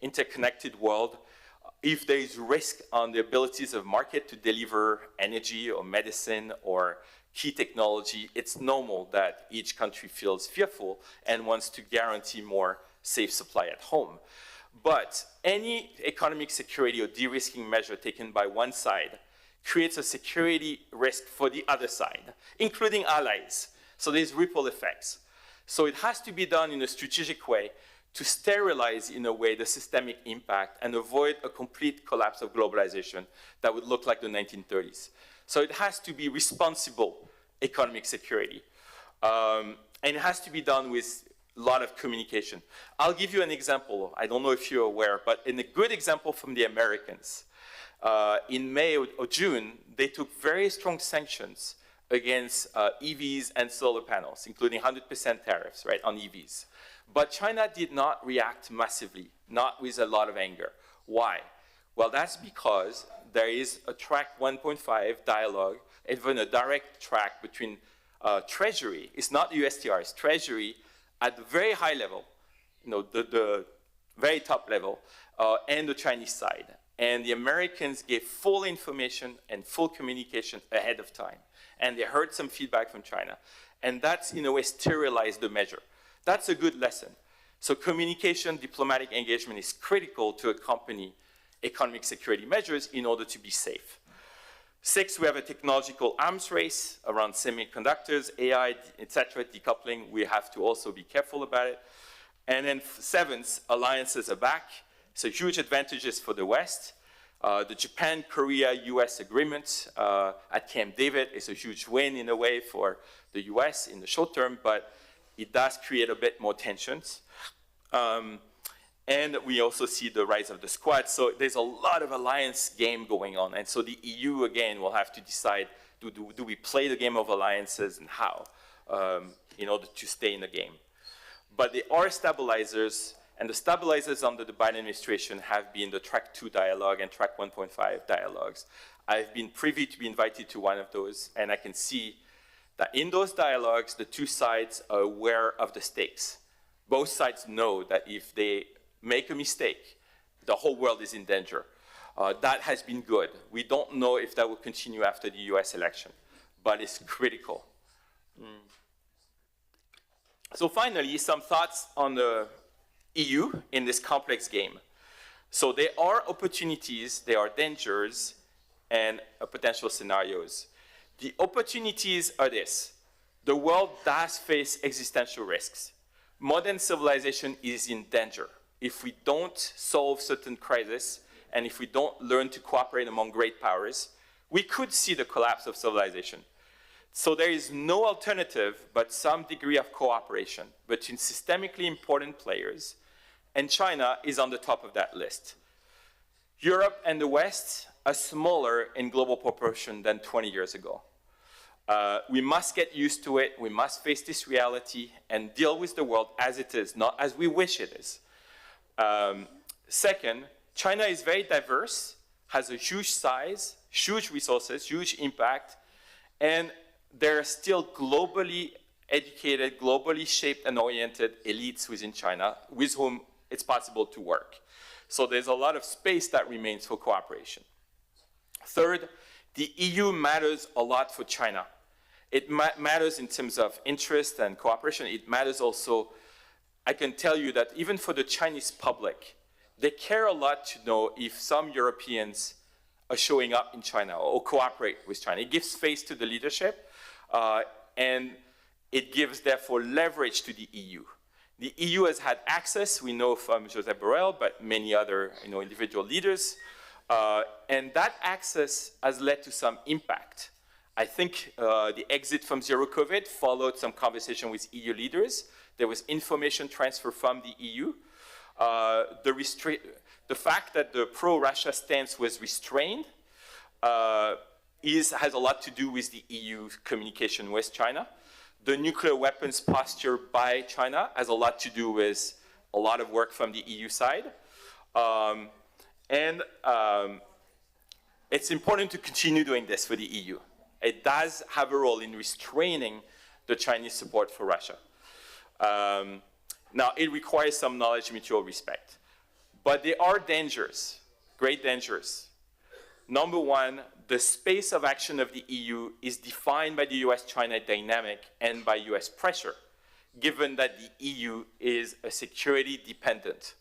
interconnected world, if there is risk on the abilities of market to deliver energy or medicine or key technology, it's normal that each country feels fearful and wants to guarantee more safe supply at home. But any economic security or de-risking measure taken by one side creates a security risk for the other side, including allies. So there's ripple effects. So it has to be done in a strategic way to sterilize, in a way, the systemic impact and avoid a complete collapse of globalization that would look like the 1930s. So it has to be responsible economic security. And it has to be done with a lot of communication. I'll give you an example. I don't know if you're aware, but in a good example from the Americans, in May or June, they took very strong sanctions against EVs and solar panels, including 100% tariffs, right, on EVs. But China did not react massively, not with a lot of anger. Why? Well, that's because there is a track 1.5 dialogue, even a direct track between Treasury, it's not USTR, it's Treasury at the very high level, the very top level, and the Chinese side. And the Americans gave full information and full communication ahead of time. And they heard some feedback from China. And that's, in a way, sterilized the measure. That's a good lesson. So communication, diplomatic engagement is critical to accompany economic security measures in order to be safe. Six, we have a technological arms race around semiconductors, AI, etc., decoupling. We have to also be careful about it. And then seventh, alliances are back. So huge advantages for the West. The Japan-Korea-US agreement at Camp David is a huge win in a way for the US in the short term, but it does create a bit more tensions. And we also see the rise of the Squad. So there's a lot of alliance game going on. And so the EU, again, will have to decide, do we play the game of alliances and how in order to stay in the game. But there are stabilizers, and the stabilizers under the Biden administration have been the Track 2 dialogue and Track 1.5 dialogues. I've been privy to be invited to one of those, and I can see that in those dialogues, the two sides are aware of the stakes. Both sides know that if they make a mistake, the whole world is in danger. That has been good. We don't know if that will continue after the US election, but it's critical. So finally, some thoughts on the EU in this complex game. So there are opportunities, there are dangers, and potential scenarios. The opportunities are this. The world does face existential risks. Modern civilization is in danger. If we don't solve certain crises, and if we don't learn to cooperate among great powers, we could see the collapse of civilization. So there is no alternative but some degree of cooperation between systemically important players, and China is on the top of that list. Europe and the West are smaller in global proportion than 20 years ago. We must get used to it, we must face this reality and deal with the world as it is, not as we wish it is. Second, China is very diverse, has a huge size, huge resources, huge impact, And there are still globally educated, globally shaped and oriented elites within China with whom it's possible to work. So there's a lot of space that remains for cooperation. Third, the EU matters a lot for China. It matters in terms of interest and cooperation. It matters also, I can tell you that even for the Chinese public, they care a lot to know if some Europeans are showing up in China or cooperate with China. It gives face to the leadership, and it gives, therefore, leverage to the EU. The EU has had access, we know from Josep Borrell, but many other individual leaders, and that access has led to some impact. I think the exit from zero COVID followed some conversation with EU leaders. There was information transfer from the EU. The fact that the pro-Russia stance was restrained has a lot to do with the EU communication with China. The nuclear weapons posture by China has a lot to do with a lot of work from the EU side. It's important to continue doing this for the EU. It does have a role in restraining the Chinese support for Russia. Now, it requires some knowledge, mutual respect. But there are dangers, great dangers. Number one, the space of action of the EU is defined by the US-China dynamic and by US pressure, given that the EU is a security dependent.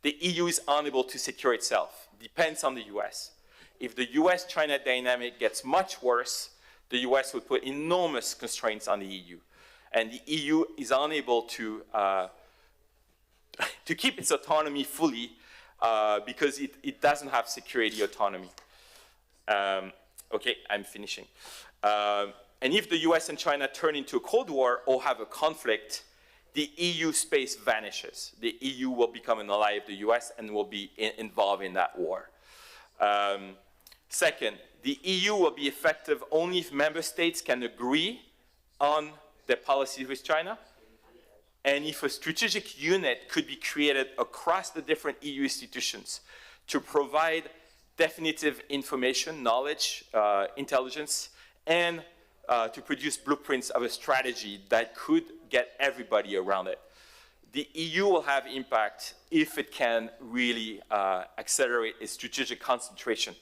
The EU is unable to secure itself, depends on the US. If the US-China dynamic gets much worse, the US would put enormous constraints on the EU. And the EU is unable to keep its autonomy fully because it doesn't have security autonomy. Okay, I'm finishing. And if the US and China turn into a Cold War or have a conflict, the EU space vanishes. The EU will become an ally of the US and will be involved in that war. Second, the EU will be effective only if member states can agree on their policies with China, and if a strategic unit could be created across the different EU institutions to provide definitive information, knowledge, intelligence, and to produce blueprints of a strategy that could get everybody around it. The EU will have impact if it can really accelerate its strategic concentration.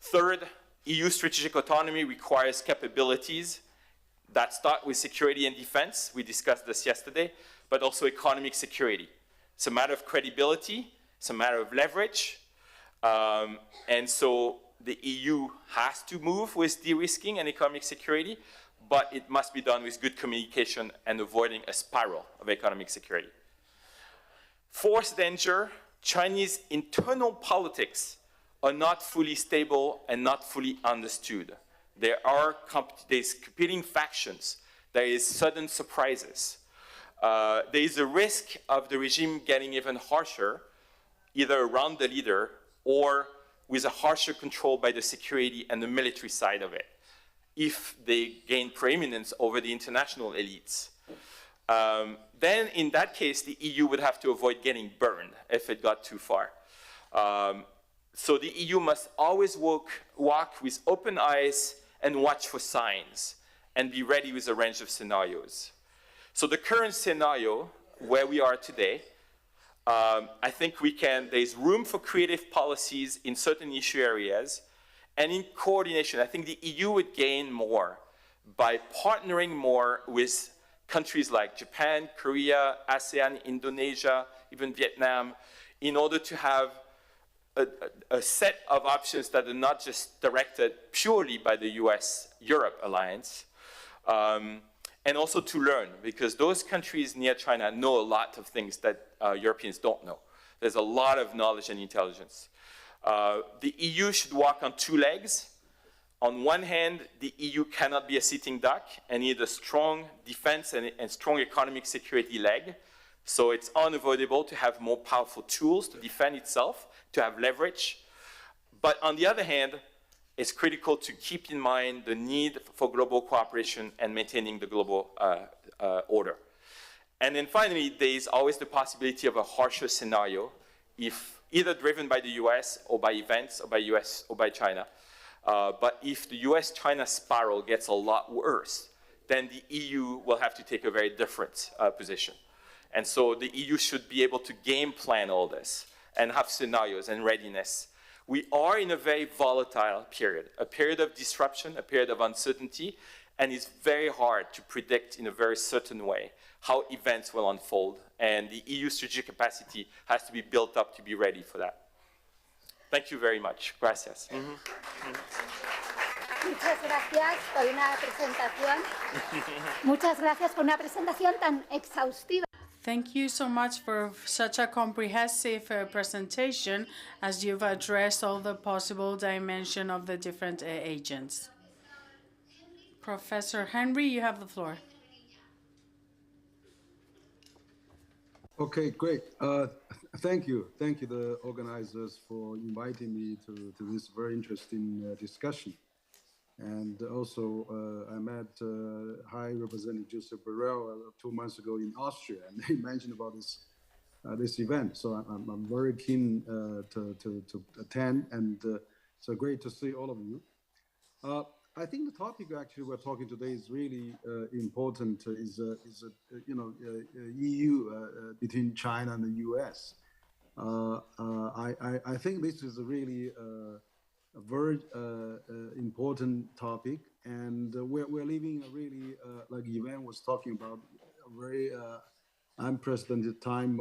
Third, EU strategic autonomy requires capabilities that start with security and defense. We discussed this yesterday, but also economic security. It's a matter of credibility. It's a matter of leverage. And so the EU has to move with de-risking and economic security, but it must be done with good communication and avoiding a spiral of economic security. Fourth danger, Chinese internal politics are not fully stable and not fully understood. There's competing factions. There is sudden surprises. There is a risk of the regime getting even harsher, either around the leader or with a harsher control by the security and the military side of it, if they gain preeminence over the international elites. Then in that case, the EU would have to avoid getting burned if it got too far. So the EU must always walk with open eyes and watch for signs and be ready with a range of scenarios. So the current scenario where we are today, I think there's room for creative policies in certain issue areas and in coordination. I think the EU would gain more by partnering more with countries like Japan, Korea, ASEAN, Indonesia, even Vietnam, in order to have a set of options that are not just directed purely by the US-Europe alliance, and also to learn, because those countries near China know a lot of things that Europeans don't know. There's a lot of knowledge and intelligence. The EU should walk on two legs. On one hand, the EU cannot be a sitting duck and need a strong defense and strong economic security leg. So it's unavoidable to have more powerful tools to defend itself, to have leverage. But on the other hand, it's critical to keep in mind the need for global cooperation and maintaining the global order. And then finally, there is always the possibility of a harsher scenario, if either driven by the US or by events or by US or by China, But if the US-China spiral gets a lot worse, then the EU will have to take a very different position. And so the EU should be able to game plan all this and have scenarios and readiness. We are in a very volatile period, a period of disruption, a period of uncertainty, and it's very hard to predict in a very certain way how events will unfold, and the EU strategic capacity has to be built up to be ready for that. Thank you very much. Gracias. Muchas gracias por una presentación. Muchas gracias por una presentación tan exhaustiva. Thank you so much for such a comprehensive presentation, as you've addressed all the possible dimension of the different agents. Professor Henry, you have the floor. Okay, great. Thank you. Thank you, the organizers, for inviting me to this very interesting discussion. And also, I met High Representative Joseph Borrell 2 months ago in Austria, and he mentioned about this event. So I'm very keen to attend, and so great to see all of you. I think the topic actually we're talking today is really important. Is EU between China and the US. I think this is a really a very important topic, and we're living a really, like Yvonne was talking about, a very unprecedented time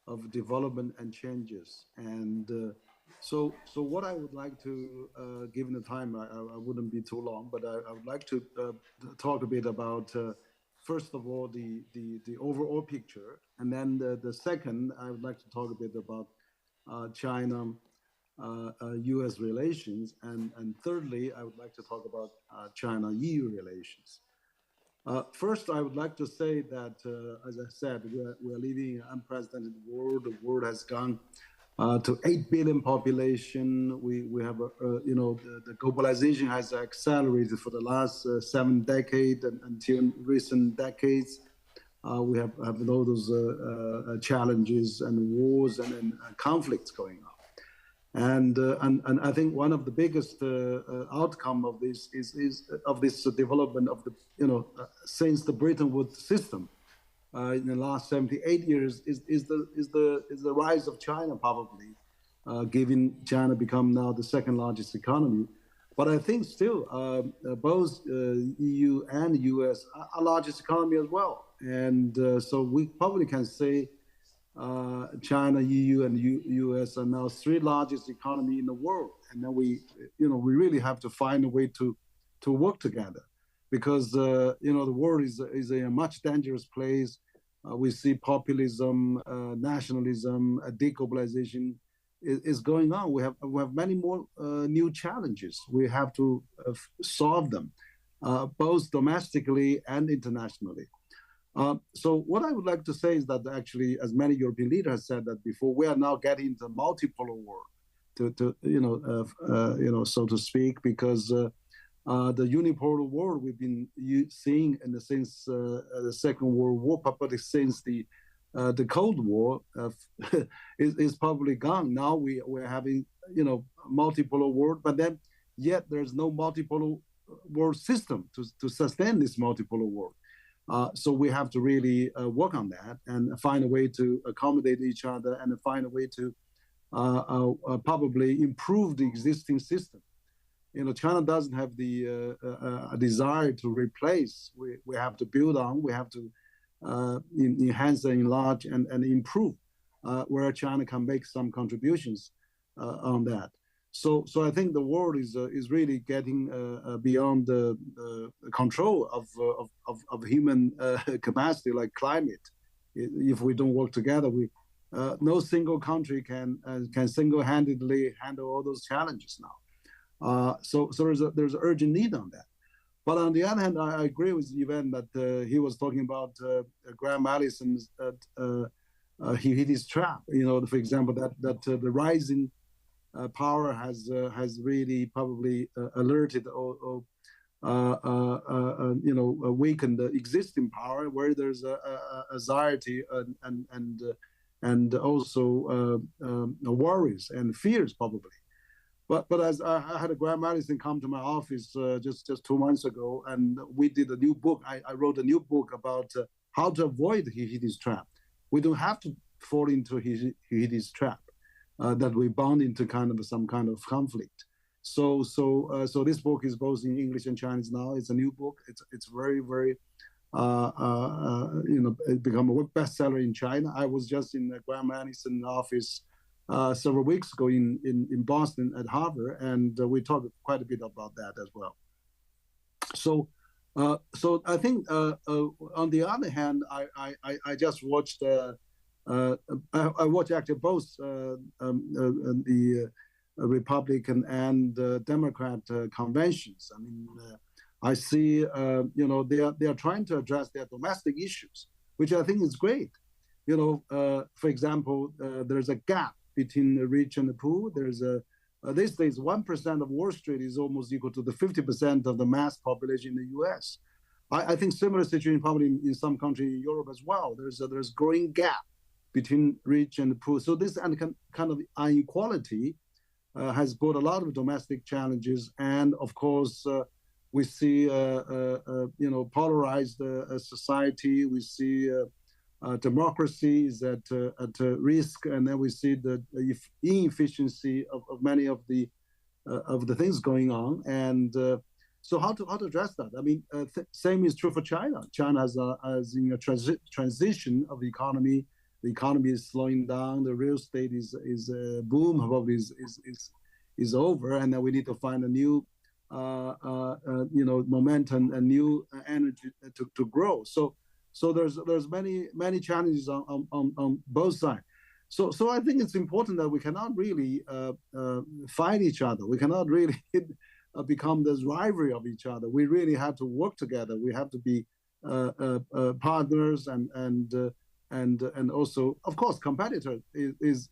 of development and changes. And so what I would like to, given the time, I wouldn't be too long, but I would like to talk a bit about, first of all, the overall picture, and then the second, I would like to talk a bit about China US relations, and thirdly, I would like to talk about China-EU relations. First, I would like to say that, as I said, we're living in an unprecedented world. The world has gone to 8 billion population. We have, the globalization has accelerated for the last 7 decades until recent decades. We have all those challenges and wars and conflicts going on. And I think one of the biggest outcome of this is of this development of the since the Bretton Woods system in the last 78 years is the rise of China, probably giving China become now the second largest economy. But I think still both EU and US are largest economy as well, and so we probably can say China, EU, and US are now 3 largest economy in the world, and then we really have to find a way to work together, because the world is a much dangerous place. We see populism, nationalism, deglobalization is going on. We have many more new challenges. We have to solve them, both domestically and internationally. So what I would like to say is that actually, as many European leaders have said that before, we are now getting into multipolar world, so to speak, because the unipolar world we've been seeing since the Second World War, probably since the Cold War, is probably gone. Now we're having multipolar world, but then yet there's no multipolar world system to sustain this multipolar world. So we have to really work on that and find a way to accommodate each other and find a way to probably improve the existing system. China doesn't have the desire to replace. We have to build on. We have to enhance and enlarge and improve where China can make some contributions on that. So I think the world is really getting beyond the control of human capacity, like climate. If we don't work together, no single country can single-handedly handle all those challenges now. So there's an urgent need on that. But on the other hand, I agree with Yvonne that he was talking about Graham Allison's he hit his trap. For example, that the rising power has really probably alerted or awakened the existing power, where there's a anxiety and also worries and fears probably. But as I had a Graham Allison come to my office just 2 months ago, and we did a new book. I wrote a new book about how to avoid His trap. We don't have to fall into his trap, that we bound into some kind of conflict. So this book is both in English and Chinese now. It's a new book. It's very, very, it become a bestseller in China. I was just in the Graham Allison office several weeks ago in Boston at Harvard, and we talked quite a bit about that as well. So I think on the other hand, I just watched. I watched actually both the Republican and Democrat conventions. I mean, I see they are trying to address their domestic issues, which I think is great. For example, there's a gap between the rich and the poor. There's these days 1% of Wall Street is almost equal to the 50% of the mass population in the U.S. I think similar situation probably in some countries in Europe as well. There's growing gap between rich and poor. So this kind of inequality has brought a lot of domestic challenges, and of course we see polarized society. We see democracy is at risk, and then we see the inefficiency of many of the things going on. And so how to address that? I mean, same is true for China. China is in a transition of the economy. The economy is slowing down. The real estate is boom probably is over, and then we need to find a new momentum and new energy to grow. So there's many challenges on both sides. So I think it's important that we cannot really fight each other. We cannot really become this rivalry of each other. We really have to work together. We have to be partners and also, of course, competitors is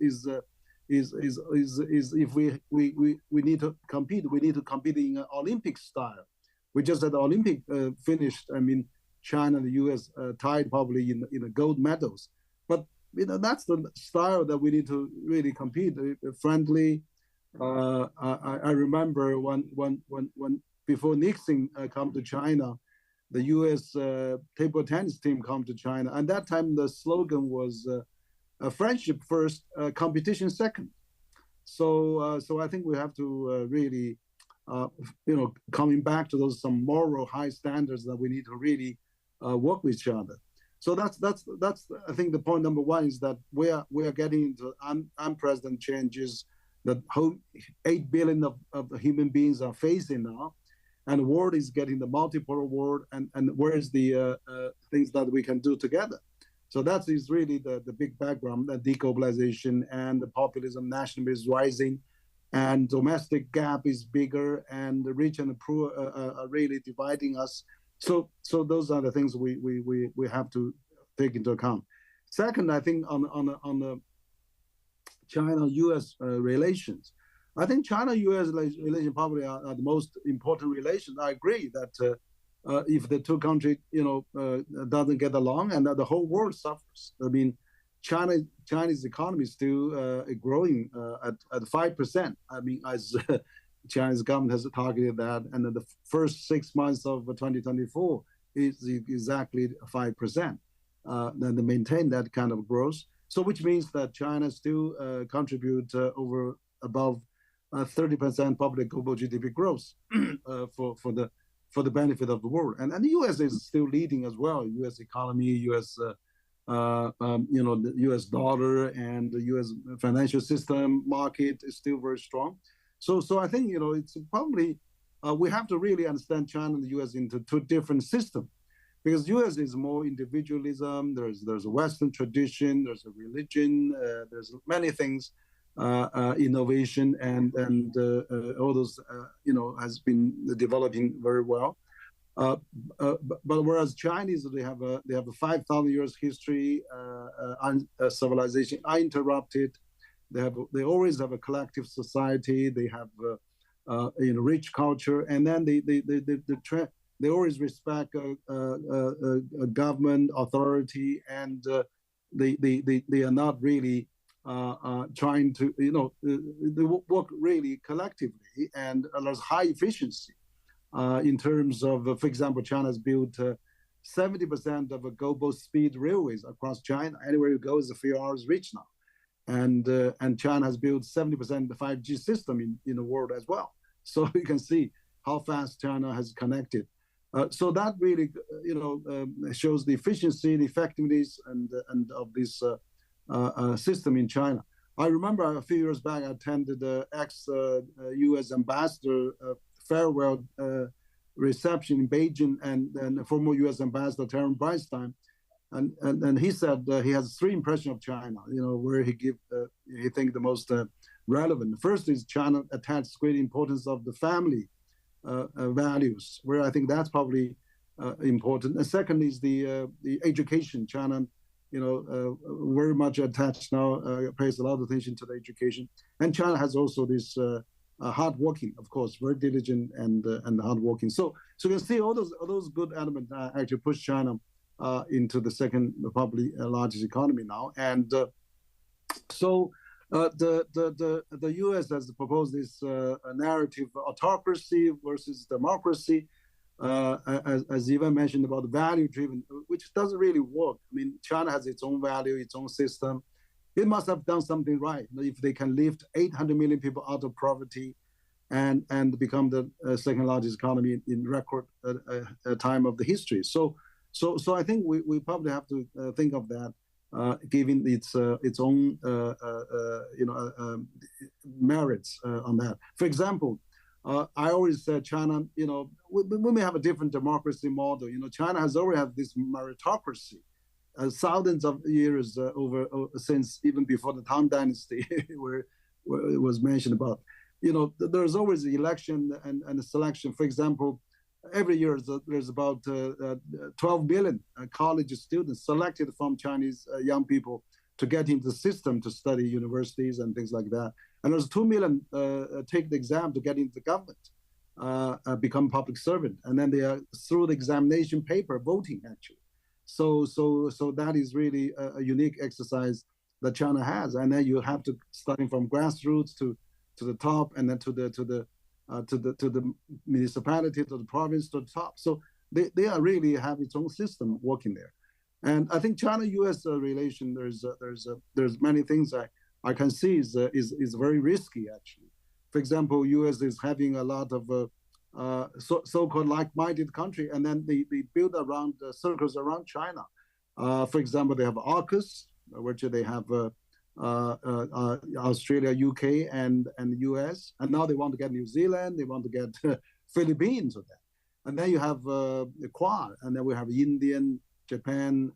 if we need to compete, we need to compete in an Olympic style. We just had the Olympic finished. I mean, China and the U.S. tied probably in the gold medals, but that's the style that we need to really compete friendly. I remember when before Nixon come to China, the U.S. table tennis team come to China, and that time the slogan was friendship first, competition second. So I think we have to really, coming back to those some moral high standards that we need to really work with each other. So that's I think the point number one is that we are getting into unprecedented changes that 8 billion of the human beings are facing now. And the world is getting the multipolar world, and where is the things that we can do together? So that is really the big background, that deglobalization and the populism, nationalism is rising, and domestic gap is bigger, and the rich and the poor are really dividing us. So those are the things we have to take into account. Second, I think on the China-U.S. relations, I think China-U.S. relations probably are the most important relations. I agree that if the two countries, doesn't get along, and that the whole world suffers. I mean, Chinese economy is still growing at 5%. I mean, as Chinese government has targeted that, and the first 6 months of 2024 is exactly 5%. Then they maintain that kind of growth. So which means that China still contribute above 30% public global GDP growth for the benefit of the world, and the U.S. is still leading as well. U.S. economy, U.S. The U.S. dollar and the U.S. financial system market is still very strong. So I think it's probably we have to really understand China and the U.S. into two different systems, because U.S. is more individualism. There's a Western tradition. There's a religion. There's many things. Innovation and all those has been developing very well, but whereas Chinese, they have a 5,000 years history, civilization uninterrupted. They always have a collective society. They have rich culture, and then they always respect a government authority, and they are not really trying to, they work really collectively, and there's high efficiency in terms of, for example, China has built 70% of global speed railways across China. Anywhere you go is a few hours reach now. And China has built 70% of the 5G system in the world as well. So you can see how fast China has connected. So that really, shows the efficiency, the effectiveness, and of this system in China. I remember a few years back, I attended the ex-U.S. ambassador farewell reception in Beijing, and former U.S. ambassador Terence Breinstein, and he said he has three impressions of China, where he think the most relevant. The first is China attaches great importance of the family values, where I think that's probably important. And second is the education. China, very much attached now, pays a lot of attention to the education. And China has also this hardworking, of course, very diligent and hardworking. So you can see all those good elements actually push China into the second probably largest economy now. And so the U.S. has proposed this narrative autocracy versus democracy, as Ivan mentioned about value-driven, which doesn't really work. I mean, China has its own value, its own system. It must have done something right if they can lift 800 million people out of poverty and become the second largest economy in record time of the history. So I think we probably have to think of that, given its own merits on that. For example, I always said China, we may have a different democracy model. China has already had this meritocracy, thousands of years since even before the Tang Dynasty, where it was mentioned about. There's always the election and the selection. For example, every year there's about 12 million college students selected from Chinese young people to get into the system to study universities and things like that. And there's 2 million take the exam to get into the government, become public servant. And then they are through the examination paper voting, actually. So that is really a unique exercise that China has. And then you have to, starting from grassroots to the top, and then to the municipality, to the province, to the top. So they are really have its own system working there. And I think China-U.S. relation, there's many things I can see is very risky, actually. For example, U.S. is having a lot of so-called like-minded country, and then they build around circles around China. For example, they have AUKUS, which they have Australia, UK, and US, and now they want to get New Zealand, they want to get Philippines with that. And then you have the QUO, and then we have Indian, Japan,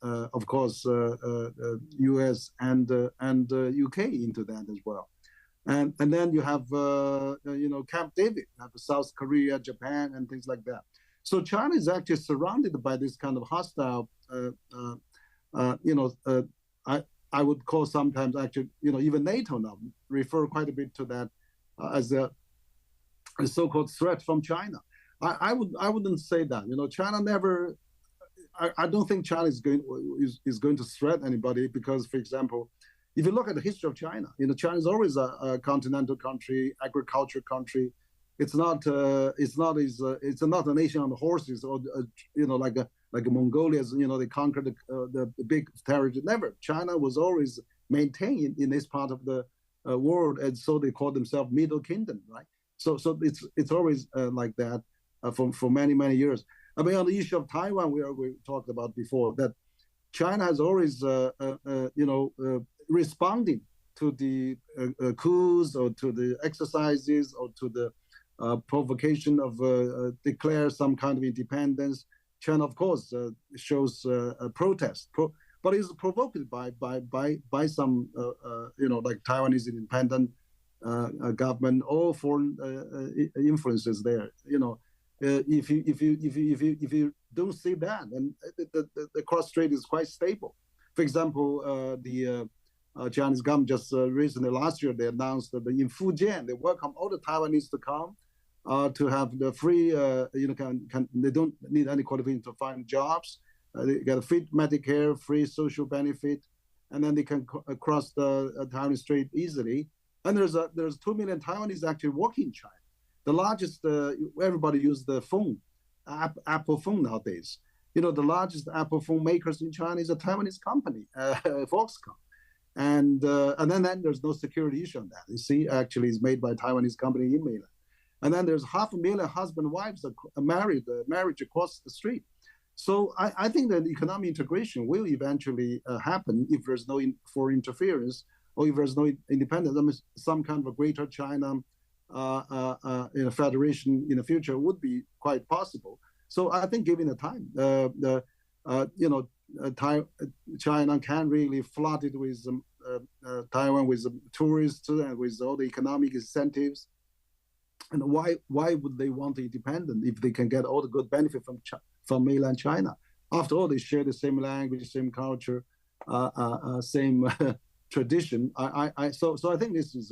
of course, US and UK into that as well. And then you have Camp David, you have South Korea, Japan, and things like that. So China is actually surrounded by this kind of hostile, I would call sometimes actually, even NATO now refer quite a bit to that as a so-called threat from China. I wouldn't say that. China never. I don't think China is going to threat anybody because, for example, if you look at the history of China, China is always a continental country, agriculture country. It's not a nation on horses or like Mongolia, they conquered the big territory. Never. China was always maintained in this part of the world, and so they call themselves Middle Kingdom, right? So it's always like that for many years. I mean, on the issue of Taiwan, we talked about before that China has always responding to the coups or to the exercises or to the provocation of declare some kind of independence. China, of course, shows a protest, but it's provoked by some, like Taiwanese independent government or foreign influences there. If you don't see that, then the cross-strait is quite stable. For example, the Chinese government just recently, last year, they announced that in Fujian, they welcome all the Taiwanese to come to have the free, they don't need any qualification to find jobs. They get free Medicare, free social benefit, and then they can cross the Taiwan Strait easily. And there's 2 million Taiwanese actually working in China. The largest, everybody uses the phone, Apple phone nowadays. The largest Apple phone makers in China is a Taiwanese company, Foxconn. And then there's no security issue on that. You see, actually, it's made by a Taiwanese company in mainland. And then there's 500,000 husband and wives marriage across the street. So I think that economic integration will eventually happen if there's no foreign interference or if there's no independence. I mean, some kind of a greater China federation in the future would be quite possible. So I think given the time, China can really flood it with Taiwan with tourists and with all the economic incentives. And why would they want independence if they can get all the good benefit from mainland China? After all, they share the same language, same culture, same tradition. So I think this is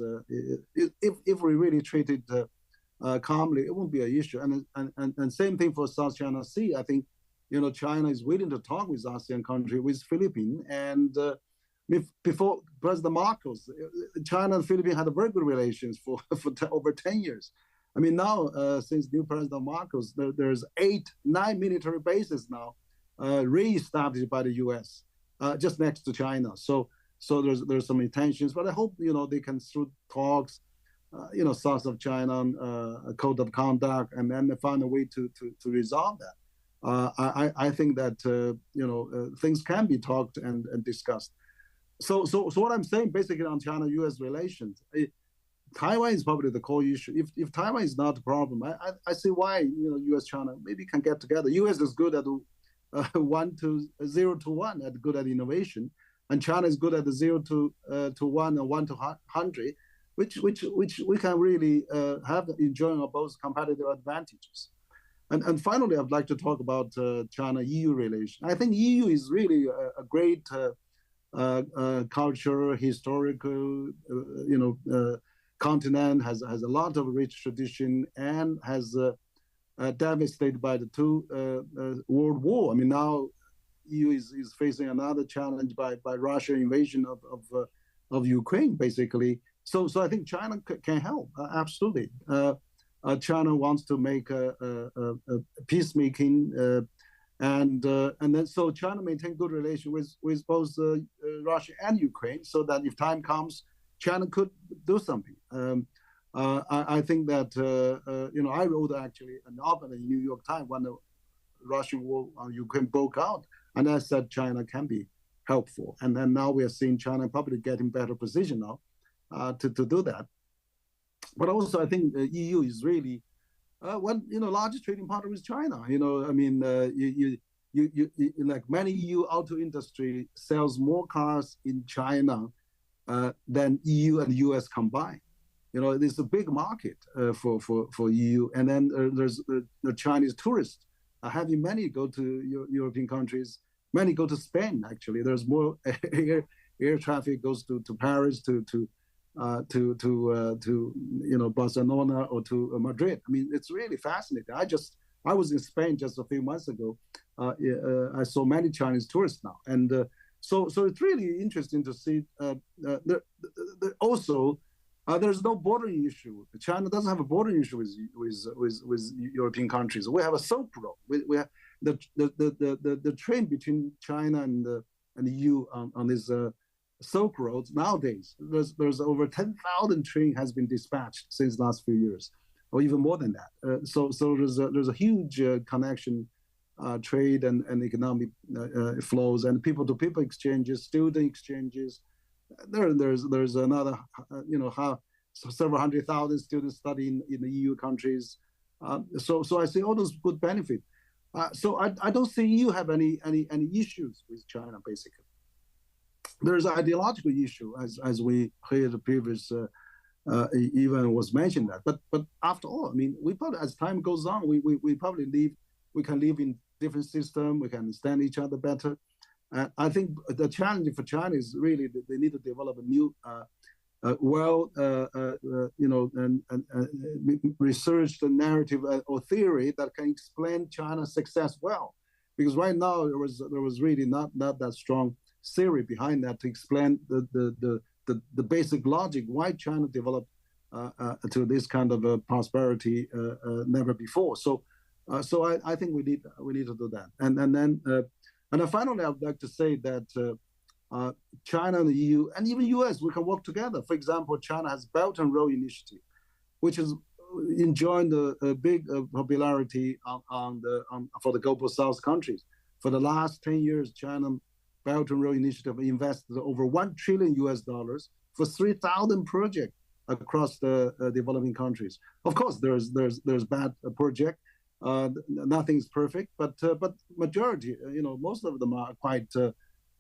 if we really treat it calmly, it won't be an issue. And same thing for South China Sea. I think China is willing to talk with ASEAN country, with Philippines, and before President Marcos, China and Philippines had a very good relations for over 10 years. I mean, now since new President Marcos, there's 9 military bases now re-established by the U.S. Just next to China. So there's some intentions, but I hope they can through talks, south of China, a code of conduct, and then they find a way to resolve that. I think that things can be talked and discussed. So what I'm saying basically on China-U.S. relations, Taiwan is probably the core issue. If Taiwan is not the problem, I see why U.S.-China maybe can get together. U.S. is good at 0 to 1, good at innovation, and China is good at the 0 to 1 and 1 to 100, which we can really enjoying both competitive advantages. And finally, I'd like to talk about China-EU relation. I think EU is really a great culture, historical, continent, has a lot of rich tradition, and has devastated by the two world war. I mean, now EU is facing another challenge by Russia invasion of Ukraine, basically. So I think China can help, absolutely. China wants to make a peacemaking, and then so China maintain good relations with both Russia and Ukraine, so that if time comes, China could do something. I think that I wrote actually an op-ed in New York Times when the Russian war on Ukraine broke out, and I said China can be helpful, and then now we are seeing China probably getting better position now to do that. But also I think the EU is really largest trading partner with China. I mean, you like many EU auto industry sells more cars in China than EU and US combined. It's a big market for EU. And then there's the Chinese tourists. Having many go to European countries, many go to Spain. Actually, there's more air traffic goes to Paris, to Barcelona or to Madrid. I mean, it's really fascinating. I was in Spain just a few months ago. I saw many Chinese tourists now, and so it's really interesting to see. Also, there's no border issue. China doesn't have a border issue with European countries. We have a Silk Road. We have the trade between China and the EU on this Silk Road. Nowadays, there's over 10,000 trains has been dispatched since the last few years, or even more than that. So there's a huge connection, trade and economic flows, and people-to-people exchanges, student exchanges. There's another several 100,000 students studying in the EU countries. So I see all those good benefits. So I don't see EU have any issues with China, basically. There's an ideological issue, as we heard the previous even was mentioned that. But after all, I mean, we probably, as time goes on, we probably we can live in different systems, we can understand each other better. I think the challenge for China is really that they need to develop a new, researched narrative or theory that can explain China's success well. Because right now there was really not that strong theory behind that to explain the basic logic why China developed to this kind of prosperity never before. So I think we need to do that. And then finally, I would like to say that China and the EU and even US, we can work together. For example, China has Belt and Road Initiative, which is enjoying a big popularity for the global South countries. For the last 10 years, China Belt and Road Initiative invested over $1 trillion for 3,000 projects across the developing countries. Of course, there's bad project. Nothing is perfect, but majority, most of them are quite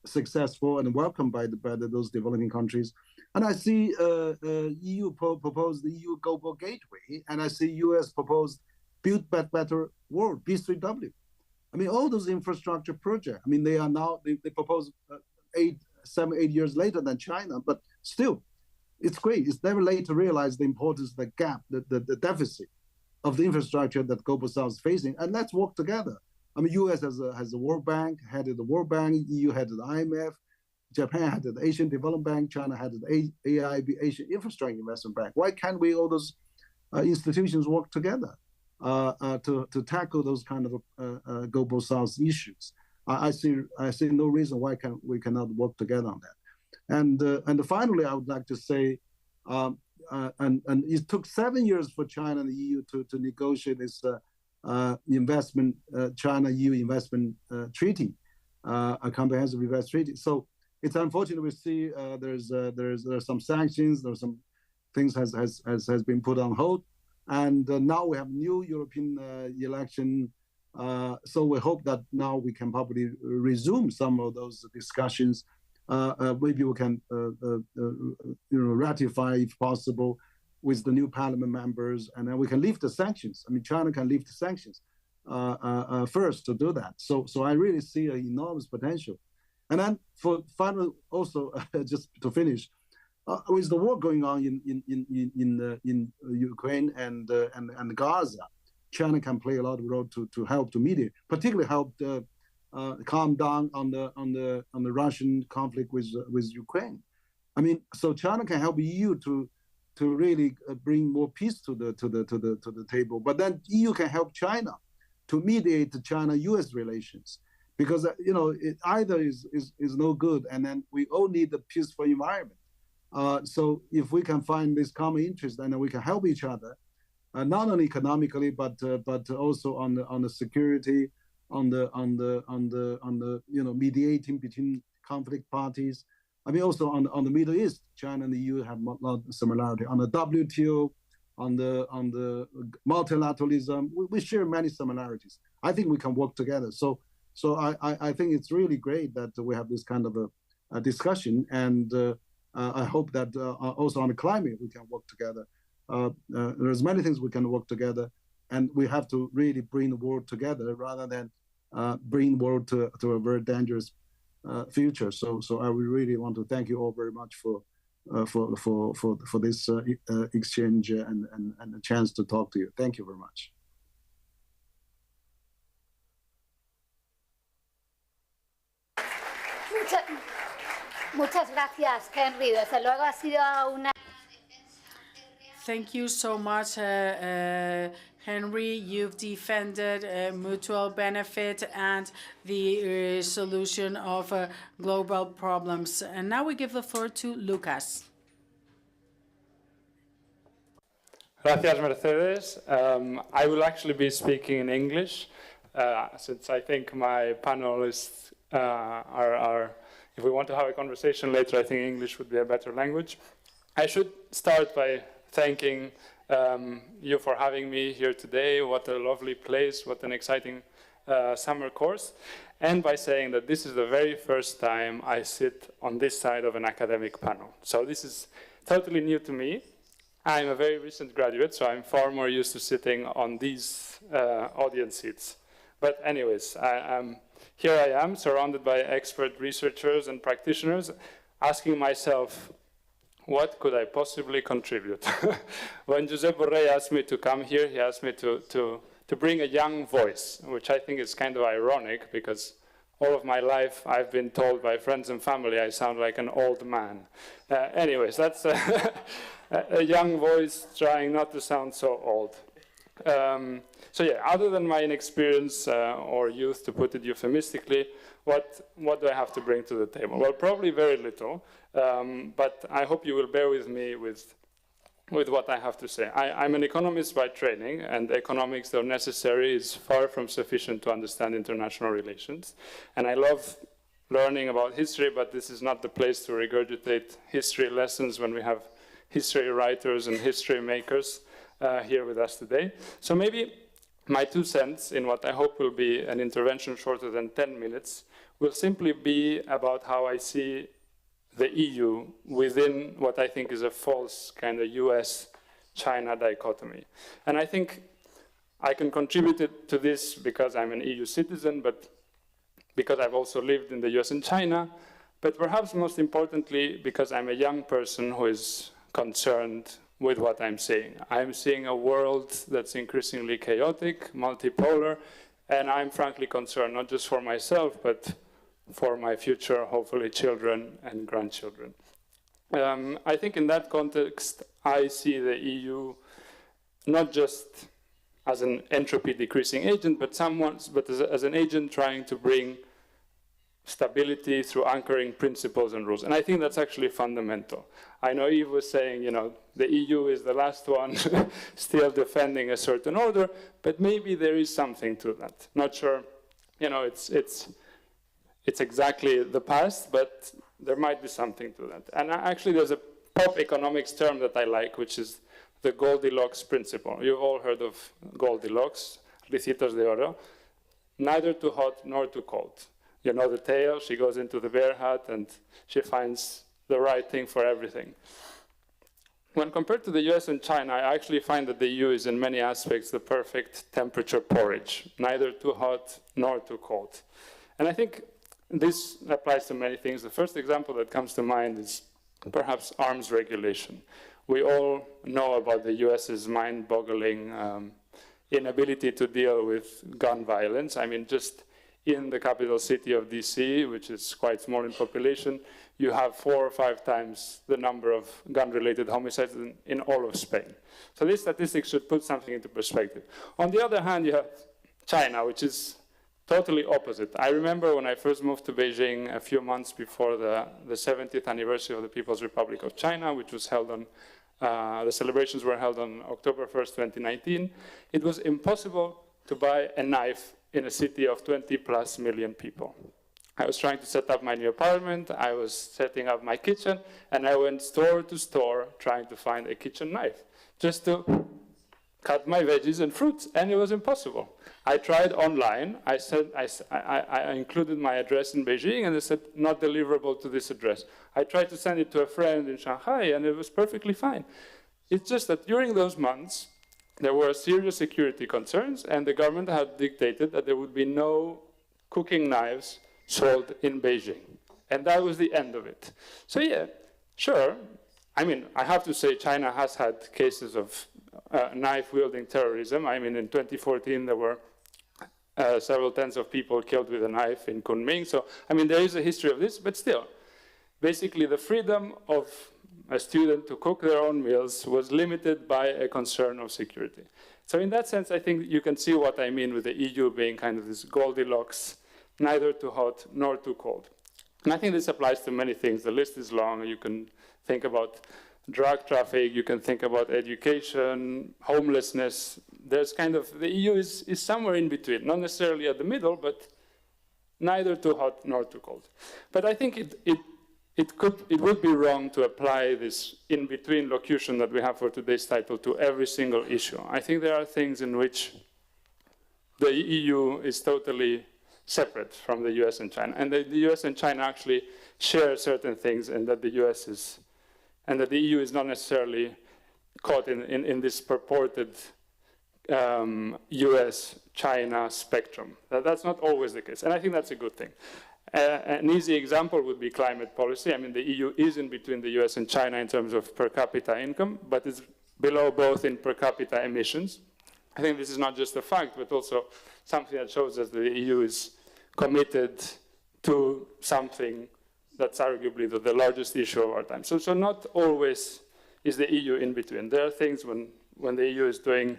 successful and welcomed by those developing countries. And I see EU propose the EU Global Gateway, and I see US propose Build Back Better World, B3W. I mean, all those infrastructure projects, I mean, they are now, they propose 7, 8 years later than China, but still, it's great. It's never late to realize the importance, the gap, the deficit of the infrastructure that Global South is facing, and let's work together. I mean, US has the World Bank, headed the World Bank, EU headed the IMF, Japan headed the Asian Development Bank, China headed the AIB, Asian Infrastructure Investment Bank. Why can't we, all those institutions, work together to tackle those kind of Global South issues? I see no reason why we cannot work together on that. And finally, I would like to say, and it took 7 years for China and the EU to negotiate this investment, China-EU investment treaty, a comprehensive investment treaty. So it's unfortunate we see there's some sanctions, there's some things has been put on hold, and now we have new European election. So we hope that now we can probably resume some of those discussions. Maybe we can ratify, if possible, with the new parliament members, and then we can lift the sanctions. I mean, China can lift the sanctions first to do that. So I really see an enormous potential. And then for final, also just to finish, with the war going on in Ukraine and Gaza, China can play a lot of role to help to mediate, particularly help calm down on the Russian conflict with Ukraine. I mean, so China can help EU to really bring more peace to the table. But then EU can help China to mediate the China-US relations, because either is no good, and then we all need a peaceful environment. So if we can find this common interest, then we can help each other, not only economically, but also on the security, on the mediating between conflict parties. I mean, also on the Middle East, China and the EU have a lot of similarity. On the WTO, on the multilateralism, we share many similarities. I think we can work together. So I think it's really great that we have this kind of a discussion, and I hope that also on the climate we can work together. There's many things we can work together, and we have to really bring the world together rather than bring the world to a very dangerous future. So I would really want to thank you all very much for this exchange and the chance to talk to you. Thank you very much. Muchas gracias, Henry. Desde luego ha sido una. Thank you so much, Henry. You've defended mutual benefit and the solution of global problems. And now we give the floor to Lucas. Gracias, Mercedes. I will actually be speaking in English, since I think my panelists are, if we want to have a conversation later, I think English would be a better language. I should start by thanking you for having me here today. What a lovely place, what an exciting summer course. And by saying that this is the very first time I sit on this side of an academic panel. So this is totally new to me. I'm a very recent graduate, so I'm far more used to sitting on these audience seats. But anyways, here I am, surrounded by expert researchers and practitioners, asking myself, what could I possibly contribute? When Josep Borrell asked me to come here, he asked me to bring a young voice, which I think is kind of ironic, because all of my life I've been told by friends and family I sound like an old man. Anyways, that's a young voice trying not to sound so old. So yeah, other than my inexperience or youth, to put it euphemistically, what do I have to bring to the table? Well, probably very little, but I hope you will bear with me with what I have to say. I'm an economist by training, and economics, though necessary, is far from sufficient to understand international relations. And I love learning about history, but this is not the place to regurgitate history lessons when we have history writers and history makers here with us today. So maybe my 2 cents in what I hope will be an intervention shorter than 10 minutes will simply be about how I see the EU within what I think is a false kind of US-China dichotomy. And I think I can contribute to this because I'm an EU citizen, but because I've also lived in the US and China, but perhaps most importantly, because I'm a young person who is concerned with what I'm seeing. I'm seeing a world that's increasingly chaotic, multipolar, and I'm frankly concerned, not just for myself, but for my future, hopefully, children and grandchildren. I think in that context, I see the EU not just as an entropy decreasing agent, but as an agent trying to bring stability through anchoring principles and rules. And I think that's actually fundamental. I know Eve was saying, you know, the EU is the last one still defending a certain order, but maybe there is something to that. Not sure, you know, it's exactly the past, but there might be something to that. And actually there's a pop economics term that I like, which is the Goldilocks principle. You've all heard of Goldilocks, Ricitos de Oro, neither too hot nor too cold. You know the tale, she goes into the bear hut and she finds the right thing for everything. When compared to the US and China, I actually find that the EU is in many aspects the perfect temperature porridge, neither too hot nor too cold. And I think this applies to many things. The first example that comes to mind is perhaps arms regulation. We all know about the US's mind-boggling inability to deal with gun violence. I mean, just in the capital city of DC, which is quite small in population, you have 4 or 5 times the number of gun-related homicides in all of Spain. So these statistics should put something into perspective. On the other hand, you have China, which is totally opposite. I remember when I first moved to Beijing a few months before the 70th anniversary of the People's Republic of China, which was held on, the celebrations were held on October 1st, 2019. It was impossible to buy a knife in a city of 20+ million people. I was trying to set up my new apartment, I was setting up my kitchen, and I went store to store trying to find a kitchen knife, just to cut my veggies and fruits, and it was impossible. I tried online, I included my address in Beijing, and they said, not deliverable to this address. I tried to send it to a friend in Shanghai, and it was perfectly fine. It's just that during those months, there were serious security concerns, and the government had dictated that there would be no cooking knives sold in Beijing. And that was the end of it. So yeah, sure. I mean, I have to say China has had cases of knife-wielding terrorism. I mean, in 2014, there were several tens of people killed with a knife in Kunming. So, I mean, there is a history of this, but still, basically the freedom of a student to cook their own meals was limited by a concern of security. So in that sense, I think you can see what I mean with the EU being kind of this Goldilocks, neither too hot nor too cold. And I think this applies to many things. The list is long. You can think about drug traffic, you can think about education, homelessness. There's kind of, the EU is somewhere in between, not necessarily at the middle, but neither too hot nor too cold. But I think it would be wrong to apply this in-between locution that we have for today's title to every single issue. I think there are things in which the EU is totally separate from the US and China, and the US and China actually share certain things, and that the US is, and that the EU is not necessarily caught in this purported US-China spectrum. That's not always the case, and I think that's a good thing. An easy example would be climate policy. I mean, the EU is in between the US and China in terms of per capita income, but it's below both in per capita emissions. I think this is not just a fact, but also something that shows that the EU is committed to something that's arguably the largest issue of our time. So not always is the EU in between. There are things when the EU is doing,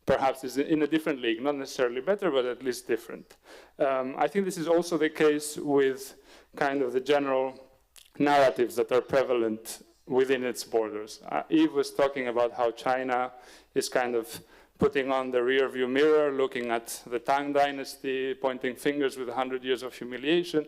perhaps is in a different league, not necessarily better, but at least different. I think this is also the case with kind of the general narratives that are prevalent within its borders. Eve was talking about how China is kind of putting on the rear view mirror, looking at the Tang dynasty, pointing fingers with 100 years of humiliation.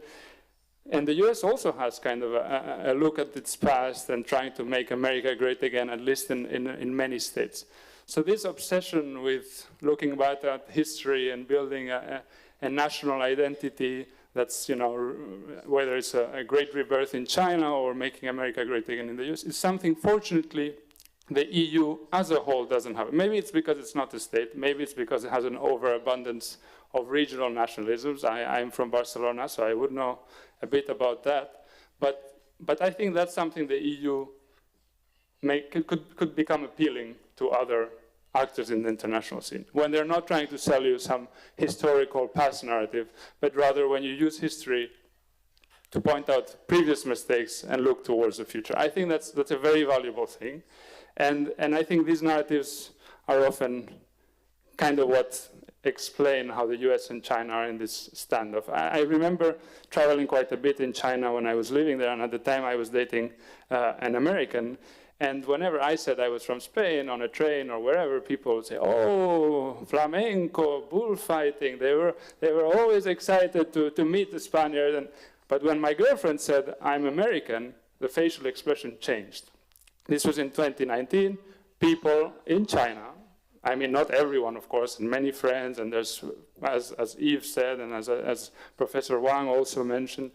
And the US also has kind of a look at its past and trying to make America great again, at least in many states. So this obsession with looking back at history and building a national identity that's, you know, whether it's a great rebirth in China or making America great again in the US, is something, fortunately, the EU as a whole doesn't have. Maybe it's because it's not a state. Maybe it's because it has an overabundance of regional nationalisms. I'm from Barcelona, so I would know a bit about that. But I think that's something the EU could become appealing to other actors in the international scene, when they're not trying to sell you some historical past narrative, but rather when you use history to point out previous mistakes and look towards the future. I think that's a very valuable thing. And I think these narratives are often kind of what explain how the US and China are in this standoff. I remember traveling quite a bit in China when I was living there, and at the time I was dating an American. And whenever I said I was from Spain on a train or wherever, people would say, "Oh, flamenco, bullfighting." They were always excited to meet the Spaniard. But when my girlfriend said, "I'm American," the facial expression changed. This was in 2019. People in China, I mean, not everyone, of course, and many friends, and there's, as Eve said, and as Professor Wang also mentioned,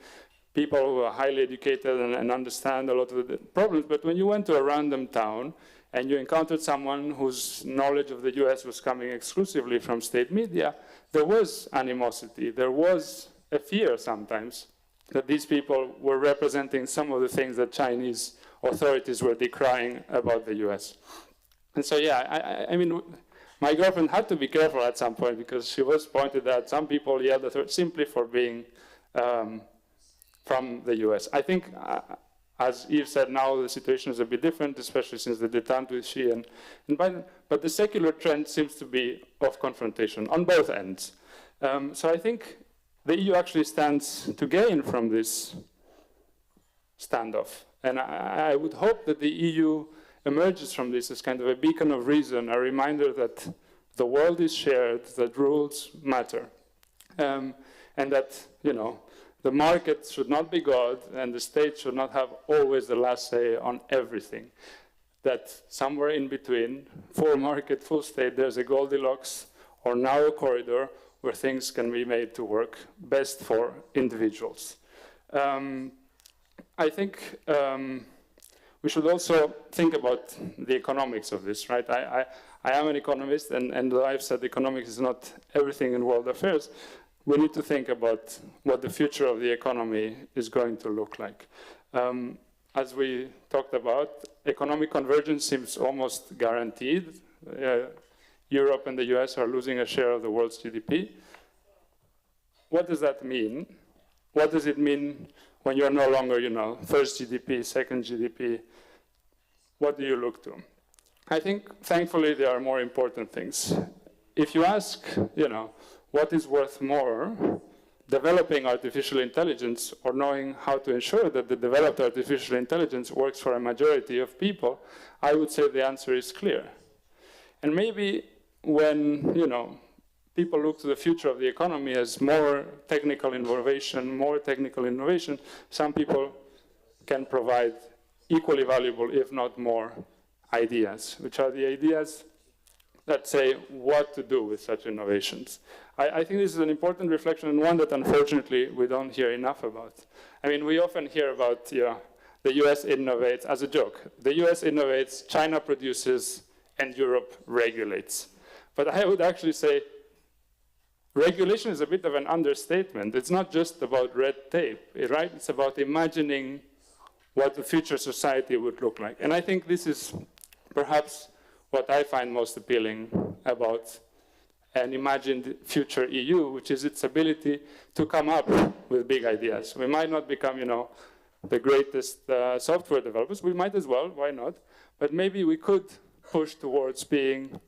people who are highly educated and understand a lot of the problems. But when you went to a random town and you encountered someone whose knowledge of the US was coming exclusively from state media, there was animosity. There was a fear sometimes that these people were representing some of the things that Chinese authorities were decrying about the US. And so, yeah, I mean, my girlfriend had to be careful at some point because she was pointed at some people yelled at her simply for being from the US. I think, as Eve said, now the situation is a bit different, especially since the détente with Xi and Biden. But the secular trend seems to be of confrontation on both ends. So I think the EU actually stands to gain from this standoff. And I would hope that the EU emerges from this as kind of a beacon of reason, a reminder that the world is shared, that rules matter, and that, you know, the market should not be God, and the state should not have always the last say on everything. That somewhere in between, full market, full state, there's a Goldilocks or narrow corridor where things can be made to work best for individuals. I think we should also think about the economics of this, right? I am an economist, and though I've said economics is not everything in world affairs, we need to think about what the future of the economy is going to look like. As we talked about, economic convergence seems almost guaranteed. Europe and the US are losing a share of the world's GDP. What does that mean? What does it mean when you're no longer, you know, first GDP, second GDP? What do you look to? I think, thankfully, there are more important things. If you ask, you know, what is worth more, developing artificial intelligence or knowing how to ensure that the developed artificial intelligence works for a majority of people, I would say the answer is clear. And maybe when, you know, people look to the future of the economy as more technical innovation, some people can provide equally valuable, if not more, ideas, which are the ideas that say what to do with such innovations. I think this is an important reflection and one that unfortunately we don't hear enough about. I mean, we often hear about, the US innovates as a joke. The US innovates, China produces, and Europe regulates. But I would actually say regulation is a bit of an understatement. It's not just about red tape, right? It's about imagining what the future society would look like. And I think this is perhaps what I find most appealing about and imagine the future EU, which is its ability to come up with big ideas. We might not become, the greatest software developers. We might as well, why not? But maybe we could push towards being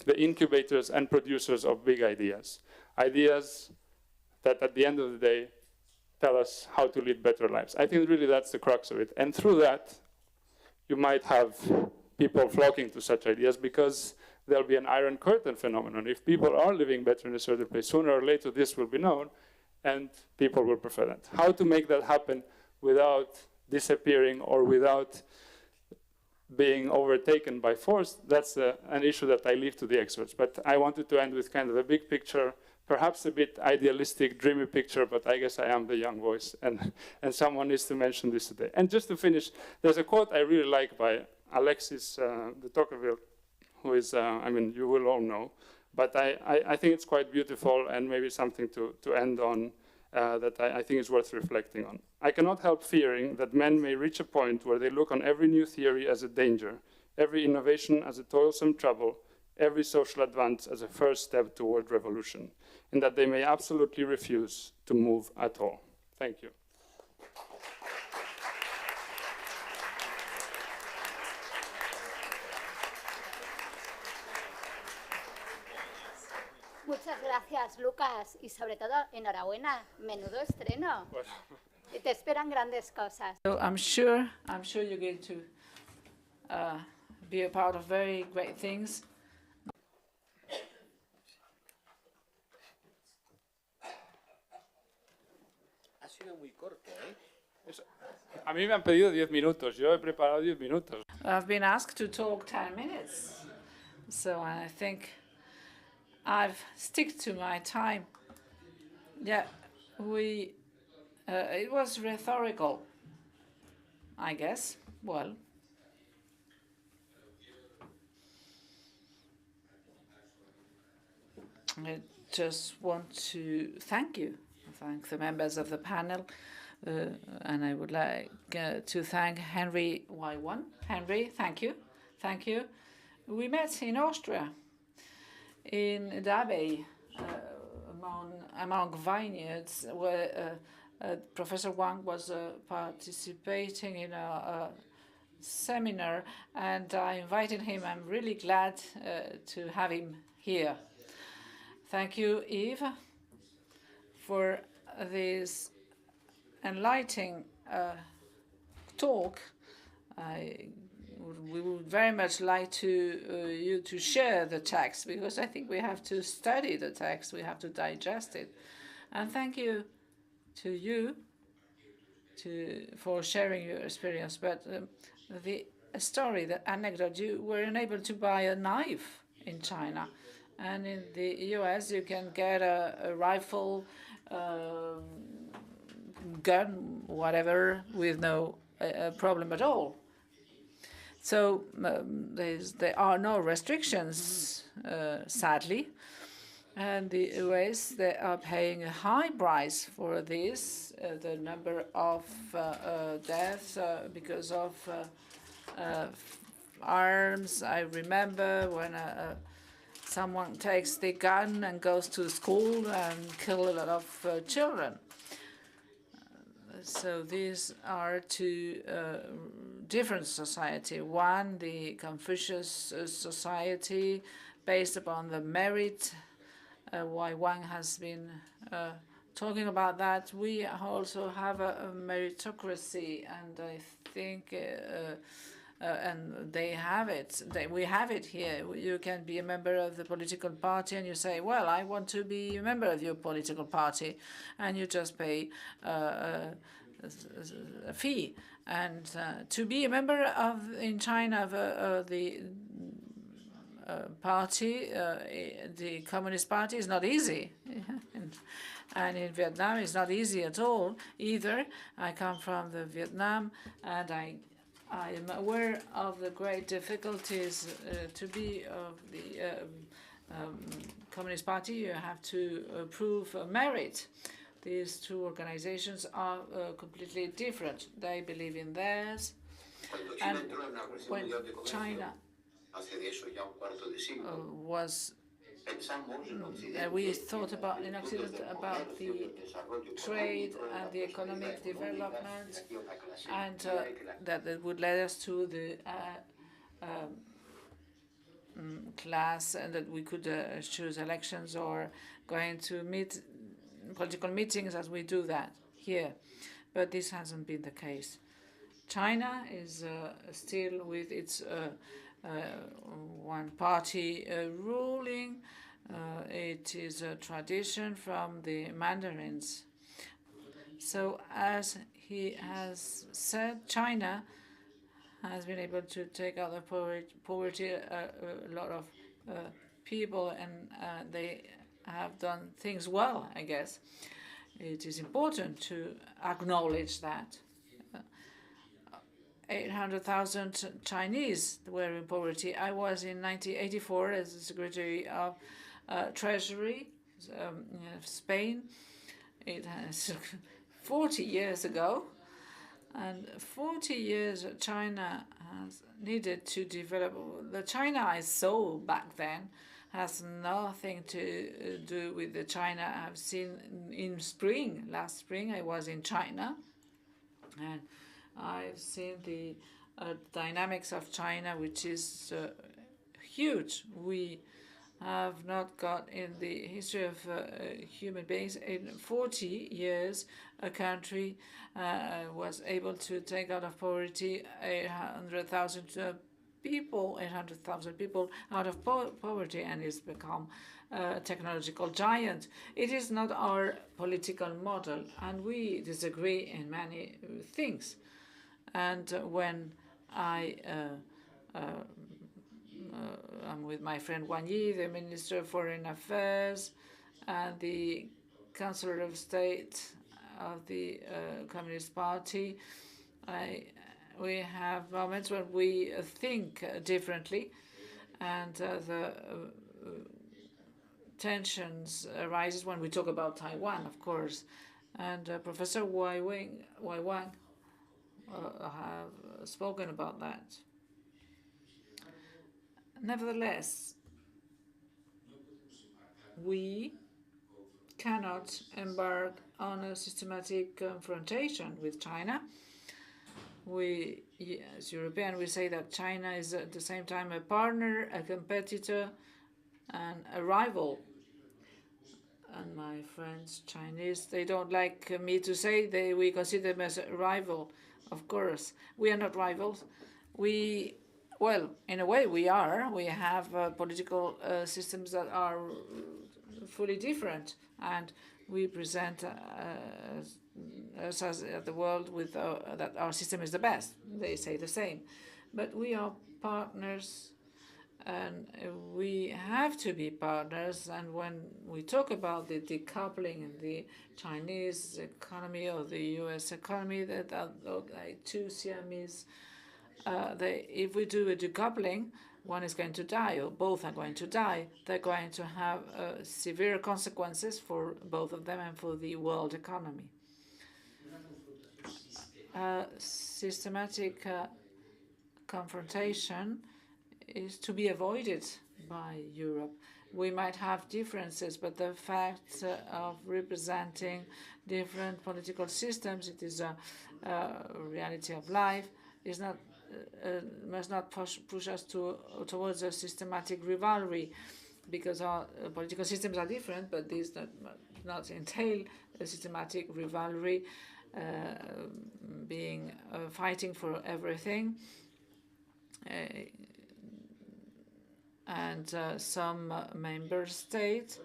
the incubators and producers of big ideas. Ideas that at the end of the day tell us how to lead better lives. I think really that's the crux of it. And through that, you might have people flocking to such ideas because there'll be an Iron Curtain phenomenon. If people are living better in a certain place, sooner or later this will be known and people will prefer that. How to make that happen without disappearing or without being overtaken by force, that's an issue that I leave to the experts. But I wanted to end with kind of a big picture, perhaps a bit idealistic, dreamy picture, but I guess I am the young voice, and someone needs to mention this today. And just to finish, there's a quote I really like by Alexis de Tocqueville, who is, you will all know, but I think it's quite beautiful and maybe something to end on that I think is worth reflecting on. I cannot help fearing that men may reach a point where they look on every new theory as a danger, every innovation as a toilsome trouble, every social advance as a first step toward revolution, and that they may absolutely refuse to move at all. Thank you. Muchas gracias, Lucas, y sobre todo, enhorabuena, menudo estreno. Y te esperan grandes cosas. So I'm sure you're going to be a part of very great things. Ha sido muy corto, ¿eh? A mí me han pedido 10 minutos, yo he preparado 10 minutos. I've been asked to talk 10 minutes, so I think I've stick to my time. Yeah, it was rhetorical, I guess. Well, I just want to thank the members of the panel, and I would like to thank Henry Y1. Henry, thank you. Thank you. We met in Austria, in Dabe, among vineyards, where Professor Wang was participating in a seminar, and I invited him. I'm really glad to have him here. Thank you, Yves, for this enlightening talk. We would very much like you to share the text, because I think we have to study the text, we have to digest it. And thank you to you for sharing your experience. But the story, the anecdote, you were unable to buy a knife in China. And in the US, you can get a rifle, gun, whatever, with no problem at all. So there are no restrictions, sadly. And the US, they are paying a high price for this. The number of deaths because of arms. I remember when someone takes the gun and goes to school and kill a lot of children. So these are two different society. One, the Confucius society, based upon the merit. Why Wang has been talking about that. We also have a meritocracy, and I think, and they have it. We have it here. You can be a member of the political party, and you say, "Well, I want to be a member of your political party," and you just pay a fee. And to be a member of in China of the party, the Communist Party, is not easy. And in Vietnam, it's not easy at all either. I come from the Vietnam, and I am aware of the great difficulties to be of the Communist Party. You have to prove merit. These two organizations are completely different. They believe in theirs. And when China was we thought about in Occident about the trade and the economic development, and that it would lead us to the class, and that we could choose elections or going to political meetings as we do that here. But this hasn't been the case. China is still with its one-party ruling. It is a tradition from the Mandarins. So as he has said, China has been able to take out of poverty a lot of people, and they have done things well, I guess. It is important to acknowledge that. 800,000 Chinese were in poverty. I was in 1984 as the Secretary of Treasury of Spain. It has 40 years ago. And 40 years China has needed to develop. The China I saw back then has nothing to do with the China I've seen in spring. Last spring I was in China, and I've seen the dynamics of China, which is huge. We have not got in the history of human beings. In 40 years, a country was able to take out of poverty 800,000 people out of poverty, and it's become a technological giant. It is not our political model, and we disagree in many things. And when I'm with my friend Wang, the Minister of Foreign Affairs, and the Chancellor of State of the Communist Party, we have moments when we think differently, and the tensions arises when we talk about Taiwan, of course. And Professor Wang have spoken about that. Nevertheless, we cannot embark on a systematic confrontation with China. We, as Europeans, we say that China is at the same time a partner, a competitor, and a rival. And my friends, Chinese, they don't like me to say we consider them as a rival. Of course, we are not rivals. Well, in a way, we are. We have political systems that are fully different, and we present us as the world with that our system is the best. They say the same, but we are partners, and we have to be partners. And when we talk about the decoupling in the Chinese economy or the U.S. economy, that look like two Siamese. If we do a decoupling, one is going to die, or both are going to die. They're going to have severe consequences for both of them and for the world economy. Systematic confrontation is to be avoided by Europe. We might have differences, but the fact of representing different political systems, it is a reality of life, is not must not push us towards a systematic rivalry, because our political systems are different, but these not entail a systematic rivalry, fighting for everything. And some member states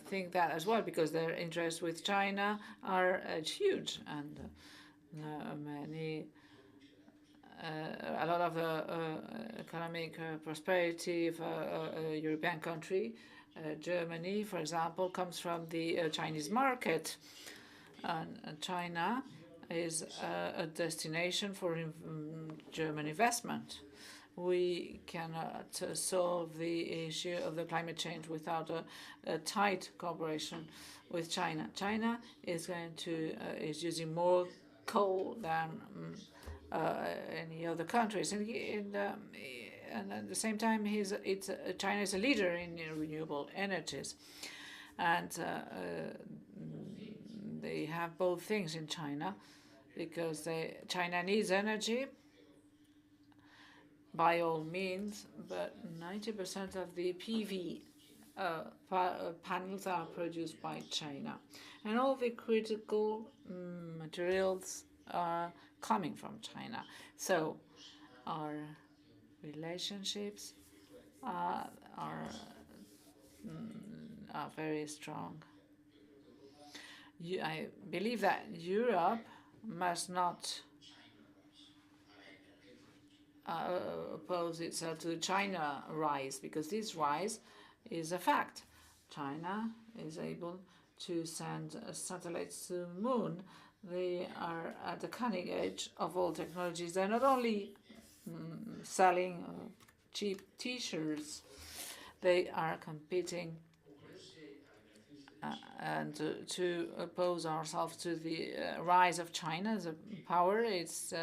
think that as well, because their interests with China are huge, and a lot of economic prosperity of a European country, Germany, for example, comes from the Chinese market, and China is a destination for German investment. We cannot solve the issue of the climate change without a tight cooperation with China. China is is using more coal than any other countries. And and at the same time, China is a leader in renewable energies, and they have both things in China, because China needs energy by all means, but 90% of the PV panels are produced by China, and all the critical materials are coming from China. So our relationships are very strong. I believe that Europe must not oppose itself to China rise, because this rise is a fact. China is able to send satellites to the moon. They are at the cutting edge of all technologies. They're not only selling cheap T-shirts, they are competing and to oppose ourselves to the rise of China as a power. It's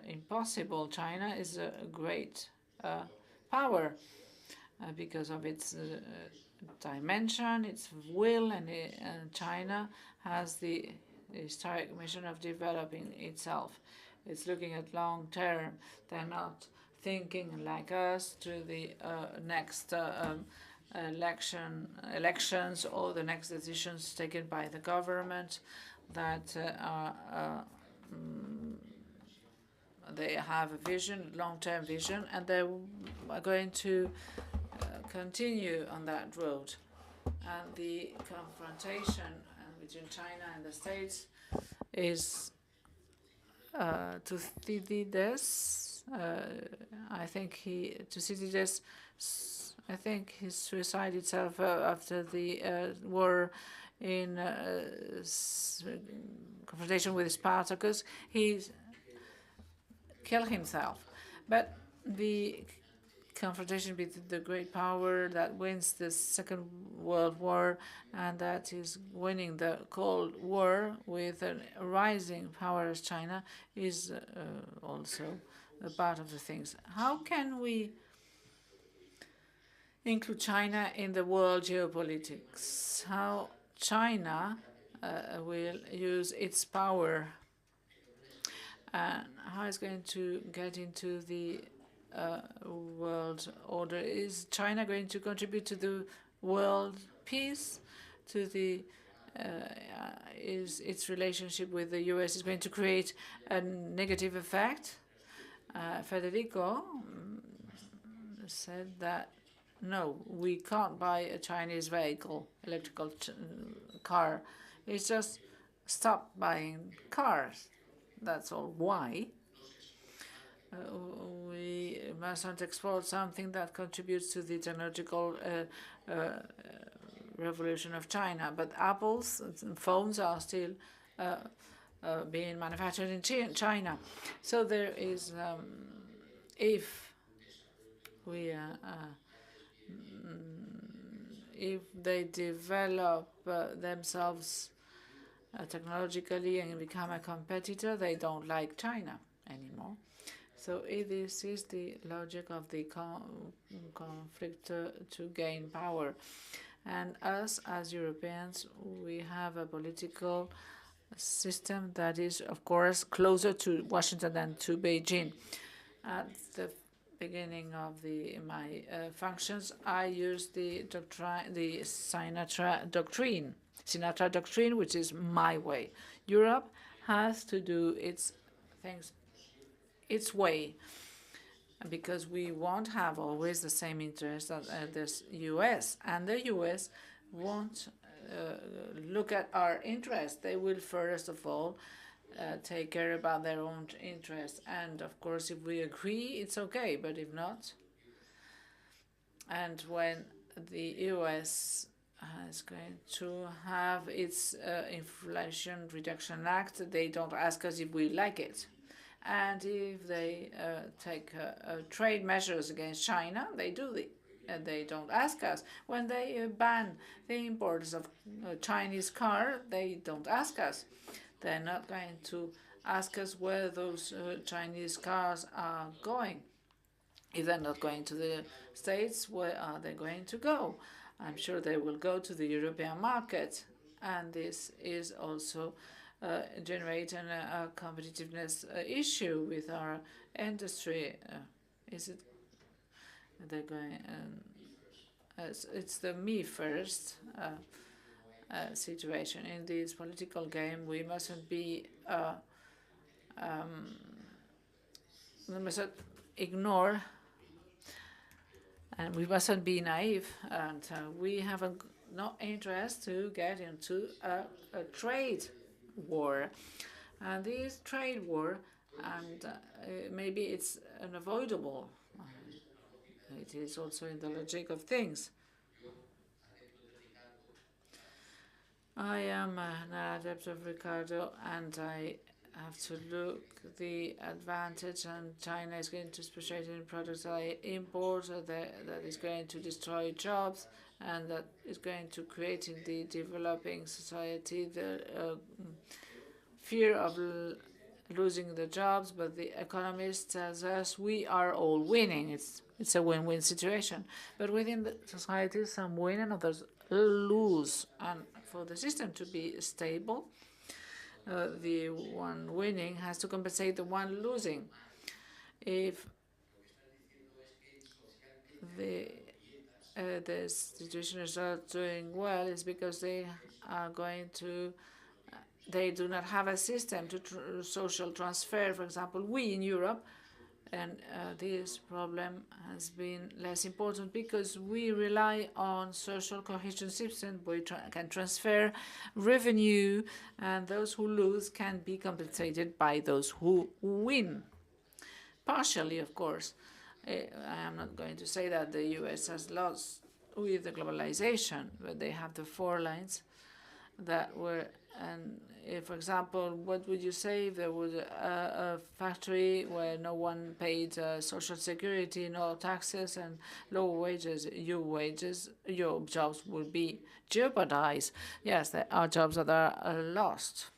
impossible. China is a great power because of its dimension, its will, and China has the historic mission of developing itself. It's looking at long term. They're not thinking like us to the next elections or the next decisions taken by the government that they have a vision, long-term vision, and they are going to continue on that road. And the confrontation between China and the States is Thucydides. I think Thucydides. I think he suicided himself after the war in confrontation with Spartacus. He killed himself. But the confrontation between the great power that wins the Second World War and that is winning the Cold War with a rising power as China is also a part of the things. How can we include China in the world geopolitics? How China will use its power, and how it's going to get into the world order? Is China going to contribute to the world peace? To the is its relationship with the US is going to create a negative effect? Federico said that no, we can't buy a Chinese vehicle, electrical car. It's just stop buying cars. That's all. Why? We mustn't export something that contributes to the technological revolution of China. But Apple's phones are still being manufactured in China. So there is, if they develop themselves technologically and become a competitor, they don't like China anymore. So this is the logic of the conflict to gain power. And us, as Europeans, we have a political system that is, of course, closer to Washington than to Beijing. At the beginning of my functions, I used the Sinatra doctrine, which is my way. Europe has to do its things its way, because we won't have always the same interests as the US, and the US won't look at our interests. They will first of all take care about their own interests, and of course if we agree it's okay, but if not, and when the US is going to have its Inflation Reduction Act, they don't ask us if we like it. And if they take trade measures against China, they do it. They don't ask us. When they ban the imports of Chinese cars, they don't ask us. They're not going to ask us where those Chinese cars are going. If they're not going to the States, where are they going to go? I'm sure they will go to the European market, and this is also generating a competitiveness issue with our industry. Is it they're going? It's the me first situation in this political game. We mustn't be. We mustn't ignore, and we mustn't be naive. And we have no interest to get into a trade war. And this trade war, and maybe it's unavoidable. It is also in the logic of things. I am an adept of Ricardo, and I have to look the advantage, and China is going to specialize in products that I import that is going to destroy jobs, and that is going to create in the developing society the fear of losing the jobs. But the economist tells us we are all winning. It's a win-win situation. But within the society, some win and others lose. And for the system to be stable, the one winning has to compensate the one losing. If the situation is not doing well, it's because they are going to. They do not have a system to social transfer. For example, we in Europe, and this problem has been less important because we rely on social cohesion system. We can transfer revenue, and those who lose can be compensated by those who win. Partially, of course. I am not going to say that the US has lost with the globalization, but they have the 4 lines that were. And if, for example, what would you say if there was a factory where no one paid social security, no taxes, and low wages? Your jobs would be jeopardized. Yes, there are jobs that are lost.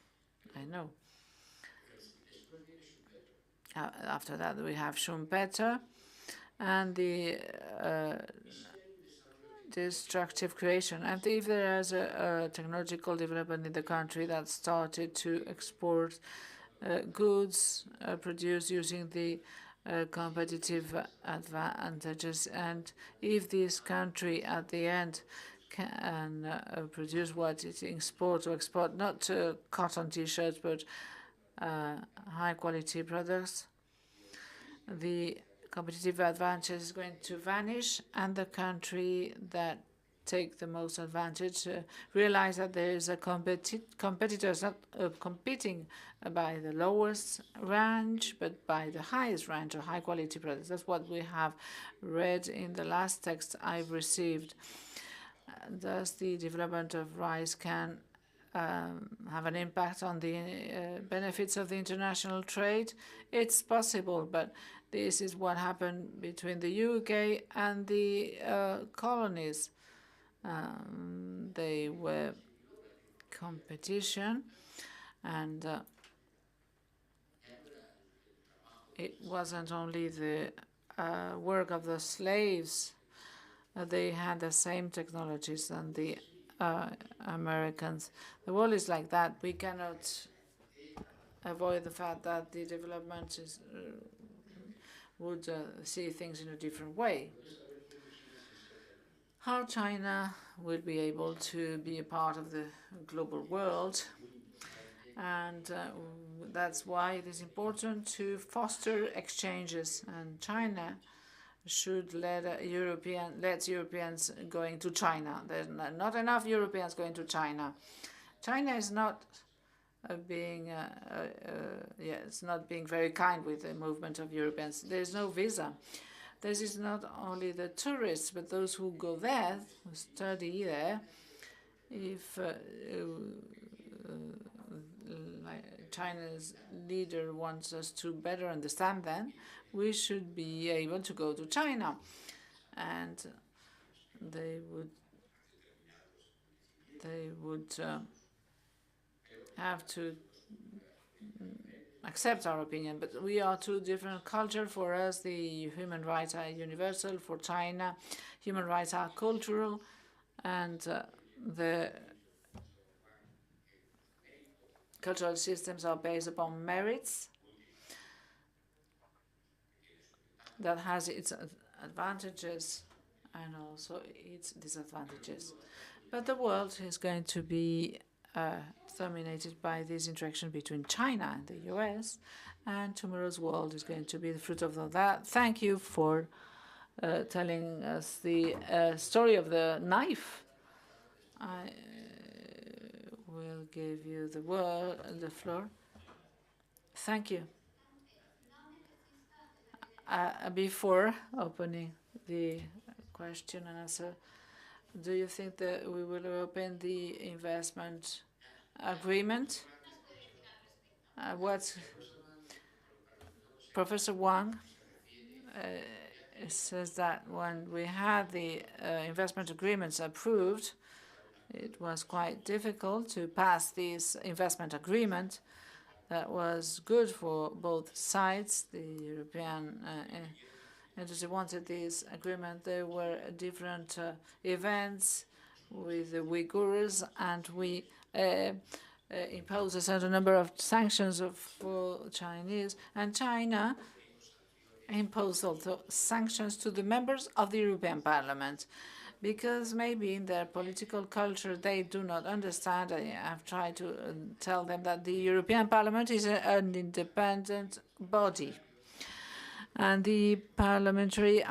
I know. After that, we have Schumpeter and the destructive creation. And if there is a technological development in the country that started to export goods produced using the competitive advantages, and if this country at the end can produce what it exports or export, not cotton T-shirts, but high-quality products, the competitive advantage is going to vanish, and the country that take the most advantage realize that there is a competitors not competing by the lowest range, but by the highest range of high-quality products. That's what we have read in the last text I've received. Thus, the development of rice can have an impact on the benefits of the international trade. It's possible, but this is what happened between the UK and the colonies. They were competition, and it wasn't only the work of the slaves. They had the same technologies than the Americans. The world is like that. We cannot avoid the fact that the development is, would see things in a different way. How China will be able to be a part of the global world, and that's why it is important to foster exchanges, and China should let Europeans going to China. There's not enough Europeans going to China. China is not it's not being very kind with the movement of Europeans. There's no visa. This is not only the tourists, but those who go there, who study there. If China's leader wants us to better understand them, we should be able to go to China, and they would have to accept our opinion, but we are two different cultures. For us, the human rights are universal. For China, human rights are cultural, and the cultural systems are based upon merits. That has its advantages and also its disadvantages. But the world is going to be dominated by this interaction between China and the US, and tomorrow's world is going to be the fruit of that. Thank you for telling us the story of the knife. I will give you the floor. Thank you. Before opening the question and answer, do you think that we will open the investment agreement? What Professor Wang says that when we had the investment agreements approved, it was quite difficult to pass this investment agreement. That was good for both sides. The European industry wanted this agreement. There were different events with the Uyghurs, and we imposed a certain number of sanctions for Chinese, and China imposed also sanctions to the members of the European Parliament, because maybe in their political culture they do not understand. I have tried to tell them that the European Parliament is an independent body, and the parliamentary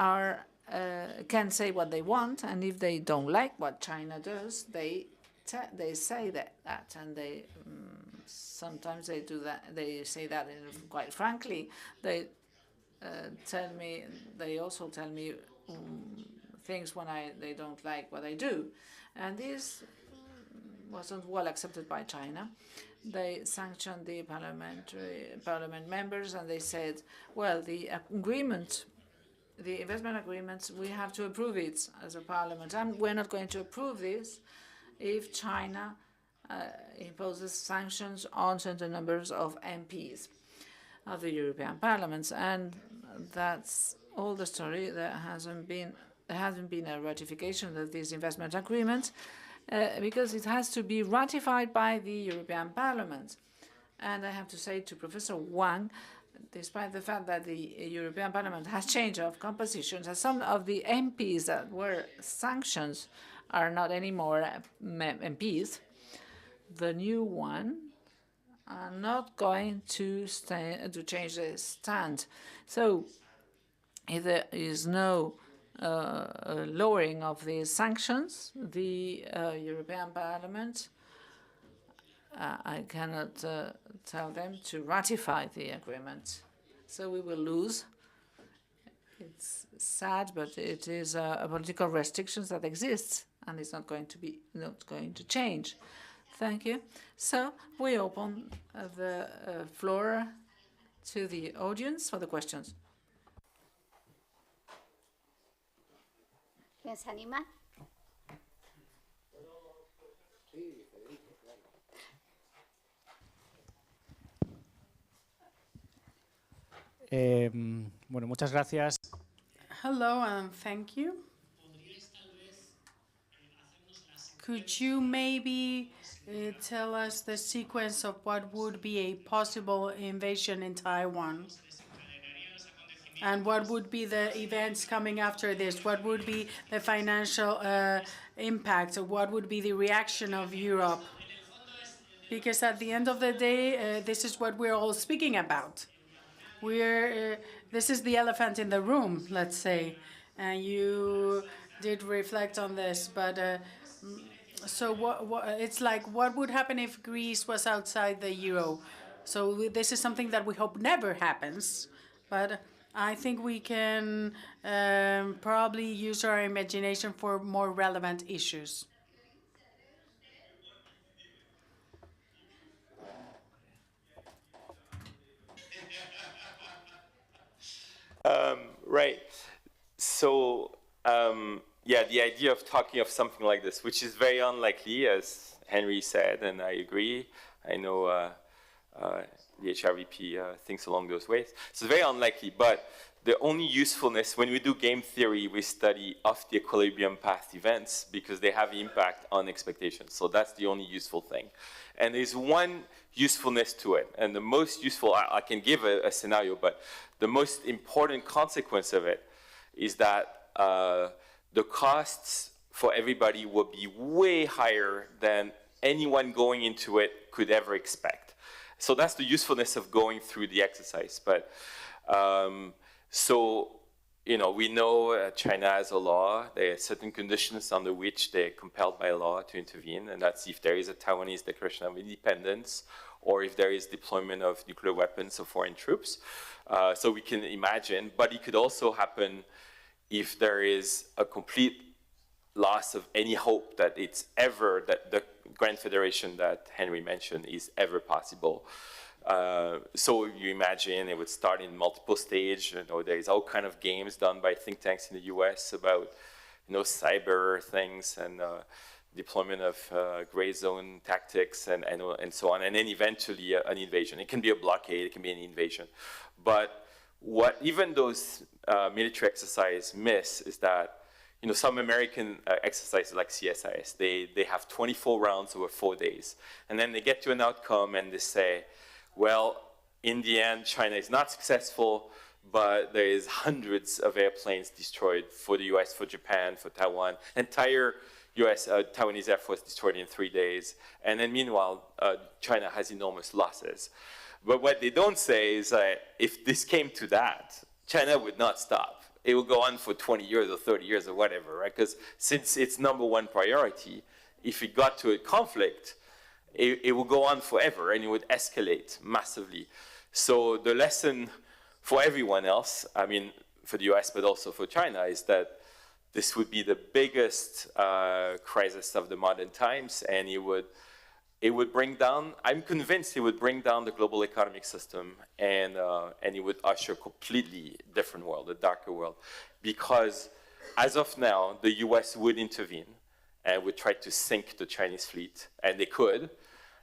can say what they want, and if they don't like what China does, they say that, and they sometimes they do that. They say that quite frankly. They tell me. They also tell me things when they don't like what I do, and this wasn't well accepted by China. They sanctioned the parliament members, and they said, well, the investment agreements, we have to approve it as a parliament, and we're not going to approve this if China imposes sanctions on certain numbers of MPs of the European Parliament. And that's all the story. There hasn't been a ratification of this investment agreement because it has to be ratified by the European Parliament. And I have to say to Professor Wang, despite the fact that the European Parliament has changed of composition, that some of the MPs that were sanctions are not anymore MPs, the new one are not going to change their stand. So if there is no lowering of the sanctions, the European Parliament, I cannot tell them to ratify the agreement. So we will lose. It's sad, but it is a political restrictions that exists, and it's not going to change. Thank you. So we open the floor to the audience for the questions. ¿Quién se anima? Bueno, muchas gracias. Hello and thank you. Could you maybe tell us the sequence of what would be a possible invasion in Taiwan? And what would be the events coming after this? What would be the financial impact? What would be the reaction of Europe? Because at the end of the day, this is what we're all speaking about. This is the elephant in the room, let's say. And you did reflect on this, but so it's like, what would happen if Greece was outside the euro? So this is something that we hope never happens, but I think we can probably use our imagination for more relevant issues. Right. So, yeah, the idea of talking of something like this, which is very unlikely, as Henry said, and I agree. I know the HRVP thinks along those ways. So it's very unlikely, but the only usefulness, when we do game theory, we study off the equilibrium path events because they have impact on expectations. So that's the only useful thing. And there's one usefulness to it. And the most useful, I can give a scenario, but the most important consequence of it is that the costs for everybody will be way higher than anyone going into it could ever expect. So that's the usefulness of going through the exercise. But so, you know, we know China has a law. There are certain conditions under which they're compelled by law to intervene, and that's if there is a Taiwanese declaration of independence or if there is deployment of nuclear weapons or foreign troops. So we can imagine, but it could also happen if there is a complete loss of any hope that it's ever, that the Grand Federation that Henry mentioned is ever possible. So you imagine it would start in multiple stage. You know, there's all kind of games done by think tanks in the US about, you know, cyber things and deployment of gray zone tactics and so on. And then eventually an invasion. It can be a blockade, it can be an invasion. But what even those military exercises miss is that, you know, some American exercises like CSIS, they have 24 rounds over 4 days. And then they get to an outcome and they say, well, in the end, China is not successful, but there is hundreds of airplanes destroyed for the US, for Japan, for Taiwan. Entire US, Taiwanese Air Force destroyed in 3 days. And then meanwhile, China has enormous losses. But what they don't say is that if this came to that, China would not stop. It will go on for 20 years or 30 years or whatever, right? Because since it's number one priority, if it got to a conflict, it will go on forever and it would escalate massively. So the lesson for everyone else, I mean, for the US, but also for China, is that this would be the biggest crisis of the modern times, and it would bring down, I'm convinced it would bring down the global economic system, and it would usher a completely different world, a darker world. Because as of now, the US would intervene and would try to sink the Chinese fleet, and they could.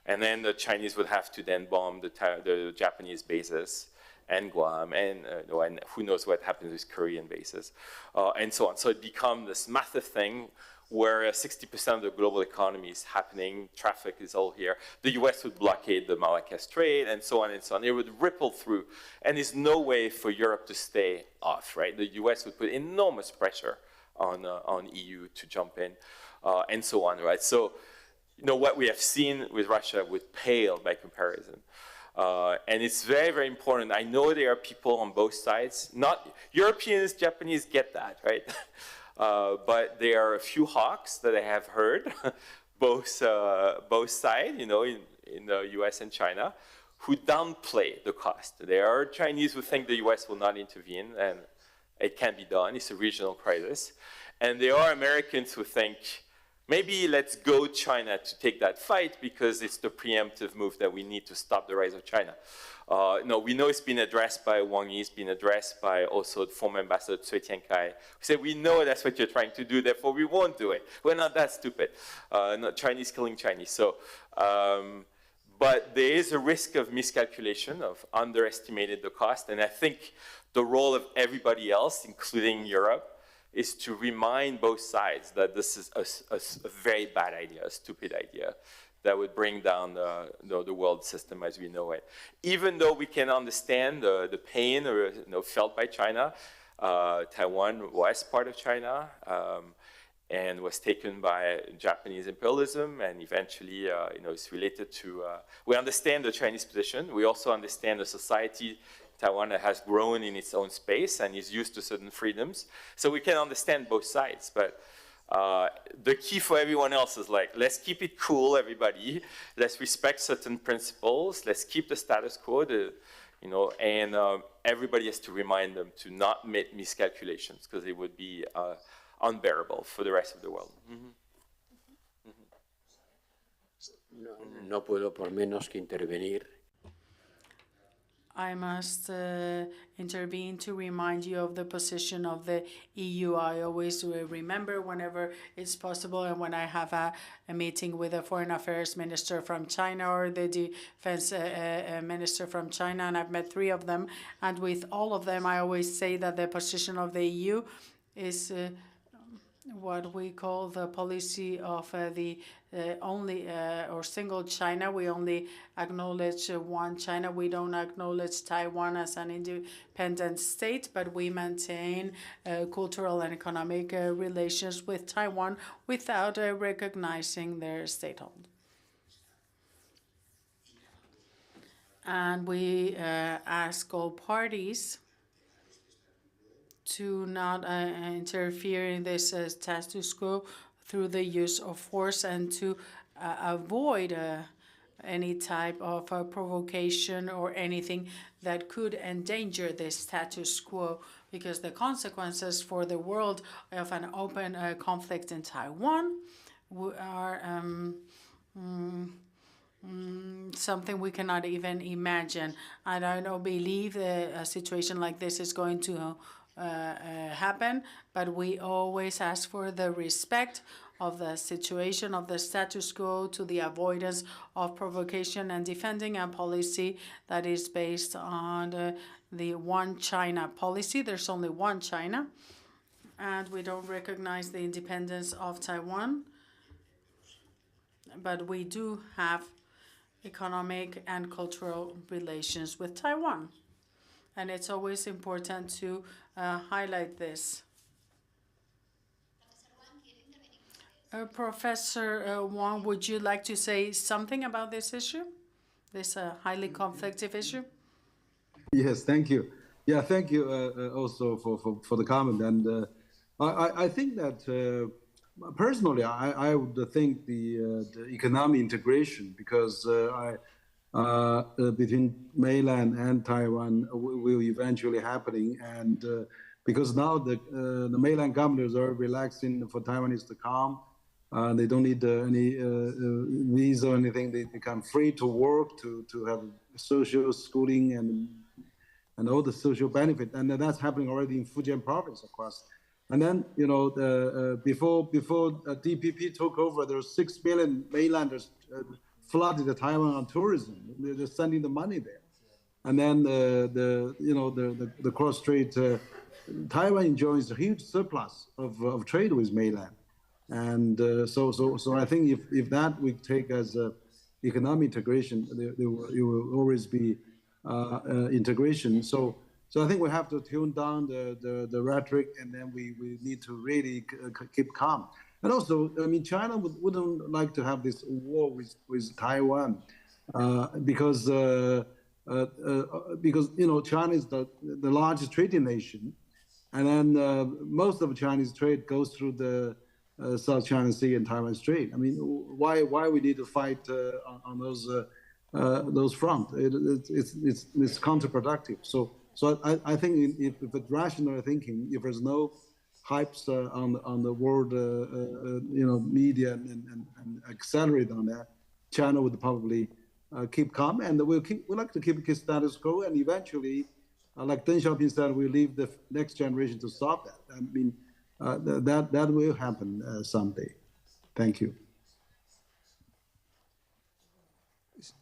And then the Chinese would have to then bomb the Japanese bases and Guam, and who knows what happens with Korean bases, and so on. So it becomes this massive thing where 60% of the global economy is happening, traffic is all here. The US would blockade the Malacca Strait, and so on and so on. It would ripple through, and there's no way for Europe to stay off, right? The US would put enormous pressure on EU to jump in, and so on, right? So, you know, what we have seen with Russia would pale by comparison. And it's very, very important. I know there are people on both sides. Not Europeans, Japanese get that, right? But there are a few hawks that I have heard, both sides, you know, in the US and China, who downplay the cost. There are Chinese who think the US will not intervene, and it can be done. It's a regional crisis. And there are Americans who think, maybe let's go China to take that fight because it's the preemptive move that we need to stop the rise of China. No, we know it's been addressed by Wang, it's been addressed by also the former ambassador Cui Tiankai, who said, we know that's what you're trying to do, therefore we won't do it. We're not that stupid. Not Chinese killing Chinese. So, but there is a risk of miscalculation, of underestimated the cost, and I think the role of everybody else, including Europe, is to remind both sides that this is a very bad idea, a stupid idea, that would bring down the world system as we know it. Even though we can understand the pain felt by China, Taiwan was part of China and was taken by Japanese imperialism, and eventually it's related to, we understand the Chinese position, we also understand the society Taiwan has grown in its own space and is used to certain freedoms. So we can understand both sides, but the key for everyone else is like, let's keep it cool, everybody. Let's respect certain principles. Let's keep the status quo, and everybody has to remind them to not make miscalculations because it would be unbearable for the rest of the world. No puedo por menos que intervenir. I must intervene to remind you of the position of the EU. I always remember whenever it's possible, and when I have a meeting with a foreign affairs minister from China or the defense minister from China, and I've met 3 of them, and with all of them I always say that the position of the EU is what we call the policy of the only or single China. We only acknowledge one China. We don't acknowledge Taiwan as an independent state, but we maintain cultural and economic relations with Taiwan without recognizing their statehood. And we ask all parties to not interfere in this status quo through the use of force, and to avoid any type of provocation or anything that could endanger the status quo, because the consequences for the world of an open conflict in Taiwan are something we cannot even imagine. And I don't believe a situation like this is going to happen, but we always ask for the respect of the situation of the status quo, to the avoidance of provocation, and defending a policy that is based on the one China policy. There's only one China, and we don't recognize the independence of Taiwan, but we do have economic and cultural relations with Taiwan. And it's always important to highlight this. Professor Wang, would you like to say something about this issue, this highly conflictive issue? Yes, thank you. Yeah, thank you also for the comment. And I think that personally, I would think the economic integration, because between mainland and Taiwan will eventually happening, and because now the mainland governors are relaxing for Taiwanese to come, they don't need any visa or anything. They become free to work, to have social schooling and all the social benefit, and that's happening already in Fujian province, of course. And then, you know, before DPP took over, there were 6 million mainlanders flooded the Taiwan on tourism. They're sending the money there, and then the cross-strait, Taiwan enjoys a huge surplus of trade with mainland, and so I think if that we take as economic integration, there will always be integration. So I think we have to tune down the rhetoric, and then we need to really keep calm. And also, I mean, China wouldn't like to have this war with Taiwan, because you know, China is the largest trading nation, and then most of Chinese trade goes through the South China Sea and Taiwan Strait. I mean, why we need to fight on those fronts? It's counterproductive. So I think if it's rational thinking, if there's no hypes on the world, you know, media and accelerate on that, China would probably keep calm, and we like to keep status quo, and eventually, like Deng Xiaoping said, we leave the next generation to stop that. I mean, that will happen someday. Thank you.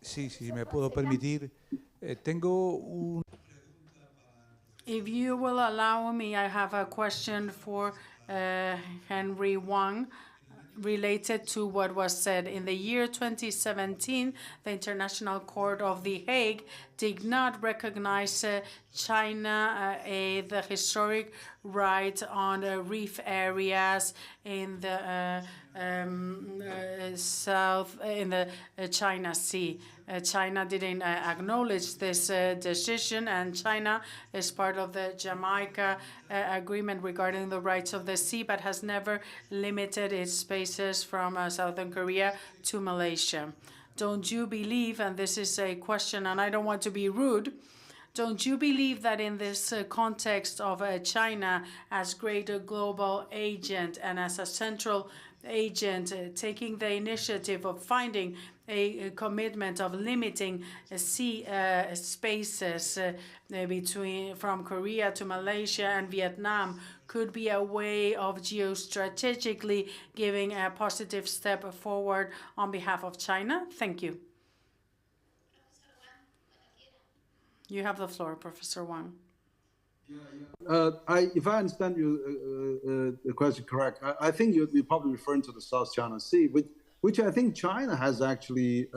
Sí, si me puedo permitir, tengo un. If you will allow me, I have a question for Henry Wang related to what was said. In the year 2017, the International Court of The Hague did not recognize China the historic right on reef areas in the south, in the China Sea. China didn't acknowledge this decision, and China is part of the Jamaica agreement regarding the rights of the sea, but has never limited its spaces from southern Korea to Malaysia. Don't you believe, and this is a question, and I don't want to be rude, Don't you believe that in this context of China as greater global agent and as a central agent taking the initiative of finding a commitment of limiting sea spaces between from Korea to Malaysia and Vietnam could be a way of geostrategically giving a positive step forward on behalf of China? Thank you. You have the floor, Professor Wang. If I understand the question correct, I think you're probably referring to the South China Sea, which I think China has actually,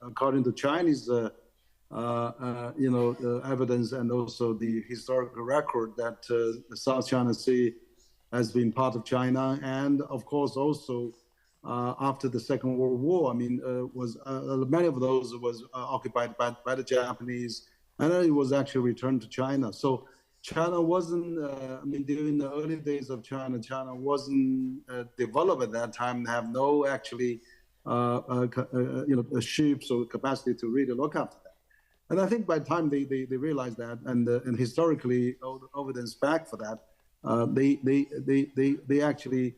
according to Chinese, evidence and also the historical record that the South China Sea has been part of China, and of course also after the Second World War. I mean, was many of those was occupied by the Japanese. And then it was actually returned to China. So China wasn't, during the early days of China, China wasn't developed at that time, have no actually, ships or capacity to really look after that. And I think by the time they realized that, and historically evidence back for that, they actually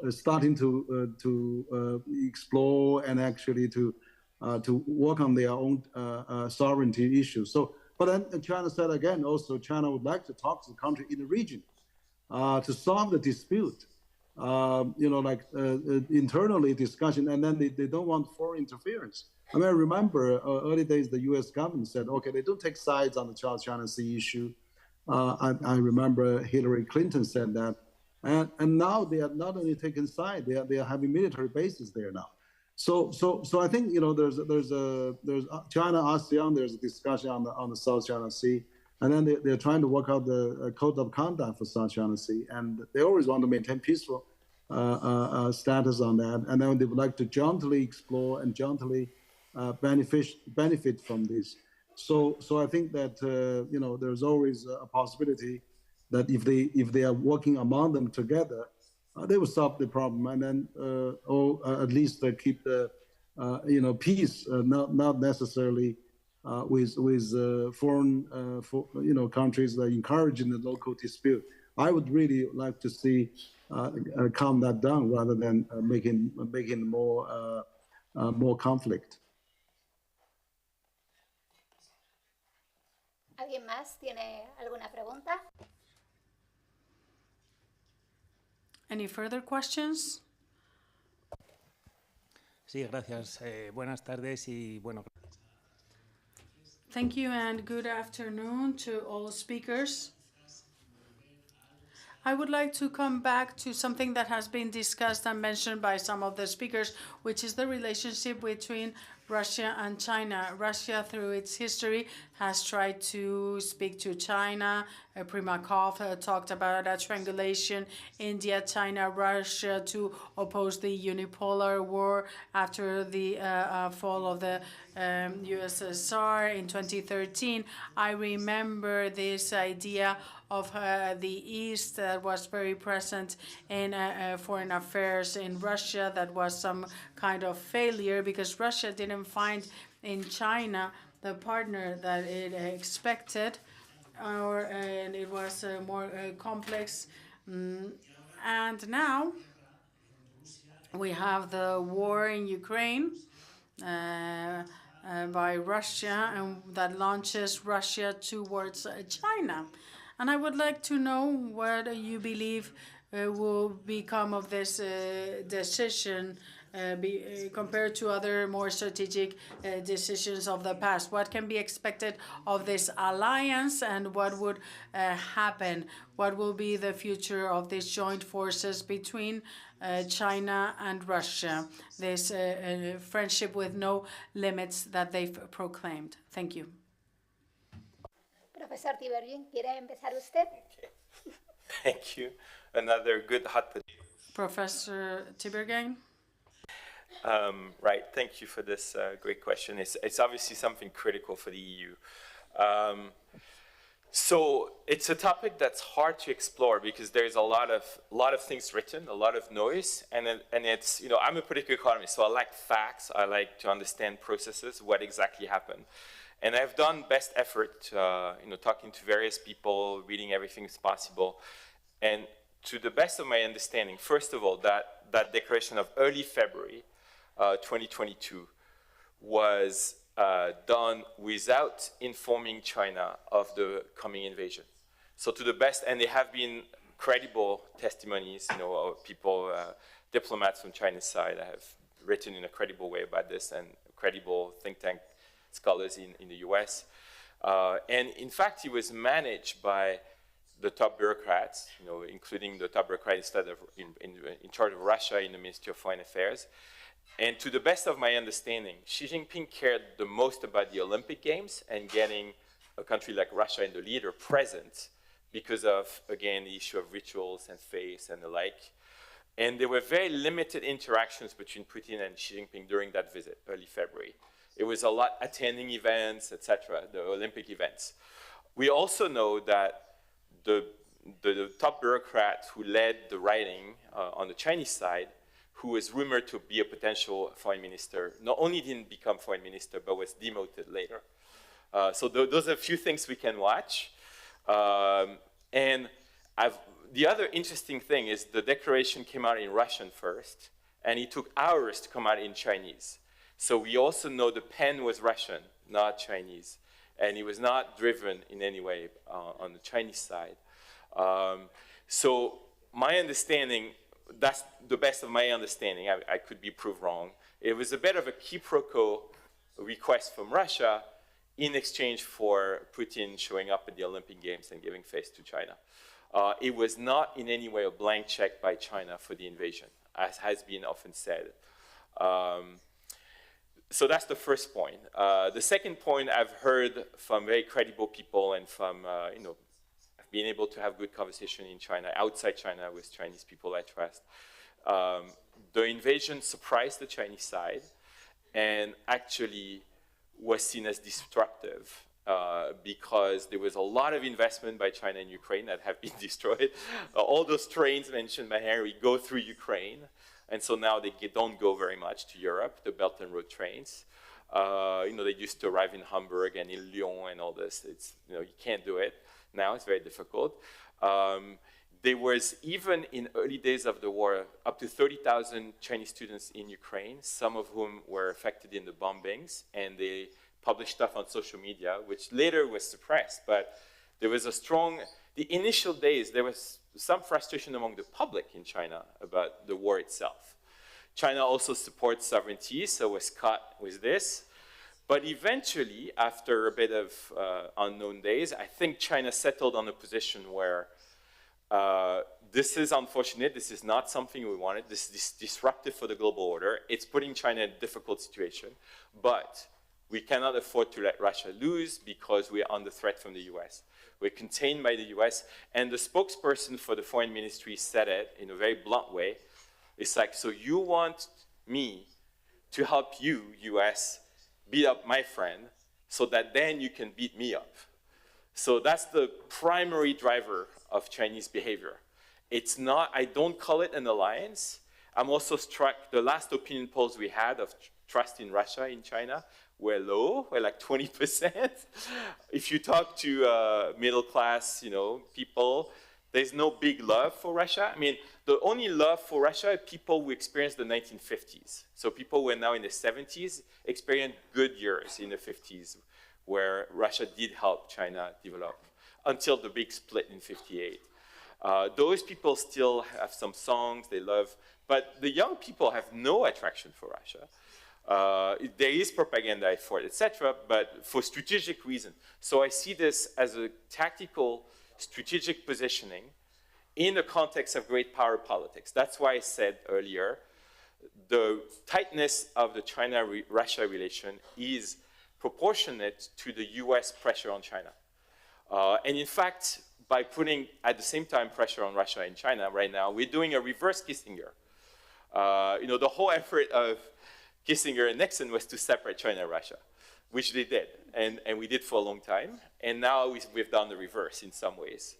starting to explore and actually to work on their own sovereignty issues. So, but then China said again, also China would like to talk to the country in the region to solve the dispute, internally discussion, and then they don't want foreign interference. I mean, I remember early days, the U.S. government said, okay, they don't take sides on the South China Sea issue. I remember Hillary Clinton said that. And now they are not only taking sides, they are having military bases there now. So I think there's China ASEAN. There's a discussion on the South China Sea, and then they're trying to work out the code of conduct for South China Sea, and they always want to maintain peaceful status on that, and then they would like to jointly explore and jointly benefit from this. So I think that there's always a possibility that if they are working among them together, they will solve the problem, and then or at least keep the peace, not necessarily with foreign countries that are encouraging the local dispute. I would really like to see calm that down rather than making more conflict. ¿Alguien más tiene alguna pregunta? Any further questions? Sí, gracias. Buenas tardes y bueno. Thank you and good afternoon to all speakers. I would like to come back to something that has been discussed and mentioned by some of the speakers, which is the relationship between Russia and China. Russia, through its history, has tried to speak to China. Primakov talked about a triangulation, India, China, Russia, to oppose the unipolar war after the fall of the USSR in 2013. I remember this idea of the East that was very present in foreign affairs in Russia. That was some kind of failure because Russia didn't find in China the partner that it expected, and it was more complex. And now we have the war in Ukraine by Russia, and that launches Russia towards China. And I would like to know what you believe will become of this decision compared to other more strategic decisions of the past. What can be expected of this alliance, and what would happen? What will be the future of these joint forces between China and Russia, this friendship with no limits that they've proclaimed? Thank you. Profesor Tiberghien, ¿quiere empezar usted? Thank you. Another good hot potato. Professor Tiberghien. Right. Thank you for this great question. It's obviously something critical for the EU. So it's a topic that's hard to explore because there's a lot of things written, a lot of noise, and it's I'm a political economist, so I like facts. I like to understand processes, what exactly happened. And I've done best effort, talking to various people, reading everything as possible. And to the best of my understanding, first of all, that declaration of early February 2022 was done without informing China of the coming invasion. So to the best, and there have been credible testimonies, people, diplomats from China's side have written in a credible way about this, and credible think tank scholars in the US. And in fact, it was managed by the top bureaucrats, including the top bureaucrat in charge of Russia in the Ministry of Foreign Affairs. And to the best of my understanding, Xi Jinping cared the most about the Olympic Games and getting a country like Russia and the leader present because of, again, the issue of rituals and faith and the like. And there were very limited interactions between Putin and Xi Jinping during that visit, early February. It was a lot attending events, etc., the Olympic events. We also know that the top bureaucrat who led the writing on the Chinese side, who was rumored to be a potential foreign minister, not only didn't become foreign minister, but was demoted later. So those are a few things we can watch. And the other interesting thing is the declaration came out in Russian first, and it took hours to come out in Chinese. So we also know the pen was Russian, not Chinese. And it was not driven in any way on the Chinese side. So my understanding, that's the best of my understanding. I could be proved wrong. It was a bit of a quiproquo request from Russia in exchange for Putin showing up at the Olympic Games and giving face to China. It was not in any way a blank check by China for the invasion, as has been often said. So that's the first point. The second point I've heard from very credible people and from, I've been able to have good conversation in China, outside China with Chinese people I trust. The invasion surprised the Chinese side and actually was seen as destructive because there was a lot of investment by China in Ukraine that have been destroyed. All those trains mentioned by Henry go through Ukraine. And so now they don't go very much to Europe, the Belt and Road trains. They used to arrive in Hamburg and in Lyon and all this. It's, you can't do it. Now it's very difficult. There was, even in early days of the war, up to 30,000 Chinese students in Ukraine, some of whom were affected in the bombings, and they published stuff on social media, which later was suppressed. But there was the initial days, there was some frustration among the public in China about the war itself. China also supports sovereignty, so was caught with this. But eventually, after a bit of unknown days, I think China settled on a position where this is unfortunate, this is not something we wanted, this is disruptive for the global order, it's putting China in a difficult situation, but we cannot afford to let Russia lose because we are under threat from the US. We're contained by the US, and the spokesperson for the foreign ministry said it in a very blunt way. It's like, so you want me to help you, US, beat up my friend, so that then you can beat me up. So that's the primary driver of Chinese behavior. It's not, I don't call it an alliance. I'm also struck, the last opinion polls we had of trust in Russia in China were low, were like 20%. If you talk to middle class, people, there's no big love for Russia. I mean, the only love for Russia are people who experienced the 1950s. So people who are now in the 70s experienced good years in the 50s, where Russia did help China develop until the big split in 58. Those people still have some songs they love, but the young people have no attraction for Russia. There is propaganda for it, etc., but for strategic reasons. So I see this as a tactical, strategic positioning in the context of great power politics. That's why I said earlier, the tightness of the China-Russia relation is proportionate to the US pressure on China. And in fact, by putting at the same time pressure on Russia and China right now, we're doing a reverse Kissinger. The whole effort of Kissinger and Nixon was to separate China and Russia, which they did, and we did for a long time. And now we've done the reverse in some ways.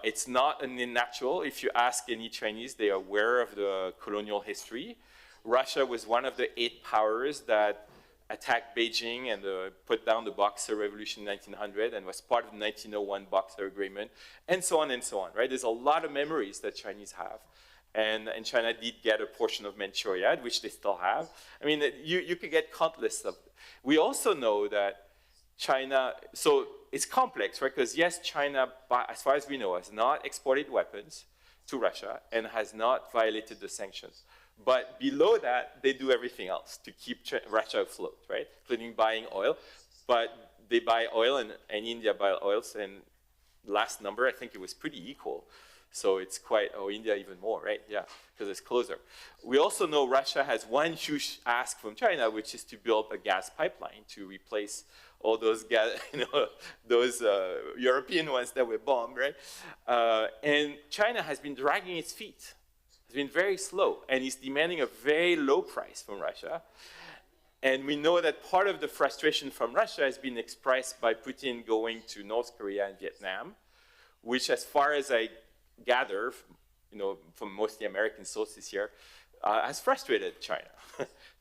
It's not unnatural. If you ask any Chinese, they are aware of the colonial history. Russia was one of the 8 powers that attacked Beijing and put down the Boxer Revolution in 1900 and was part of the 1901 Boxer Agreement, and so on, right? There's a lot of memories that Chinese have. And China did get a portion of Manchuria, which they still have. I mean, you could get countless of them. We also know that China, so it's complex, right? Because yes, China, as far as we know, has not exported weapons to Russia and has not violated the sanctions. But below that, they do everything else to keep Russia afloat, right? Including buying oil. But they buy oil and India buy oils, and last number, I think it was pretty equal. So it's quite, India even more, right? Yeah, because it's closer. We also know Russia has one huge ask from China, which is to build a gas pipeline to replace all those gas, those European ones that were bombed, right? And China has been dragging its feet. It's been very slow, and is demanding a very low price from Russia. And we know that part of the frustration from Russia has been expressed by Putin going to North Korea and Vietnam, which, as far as I gather, from mostly American sources here, has frustrated China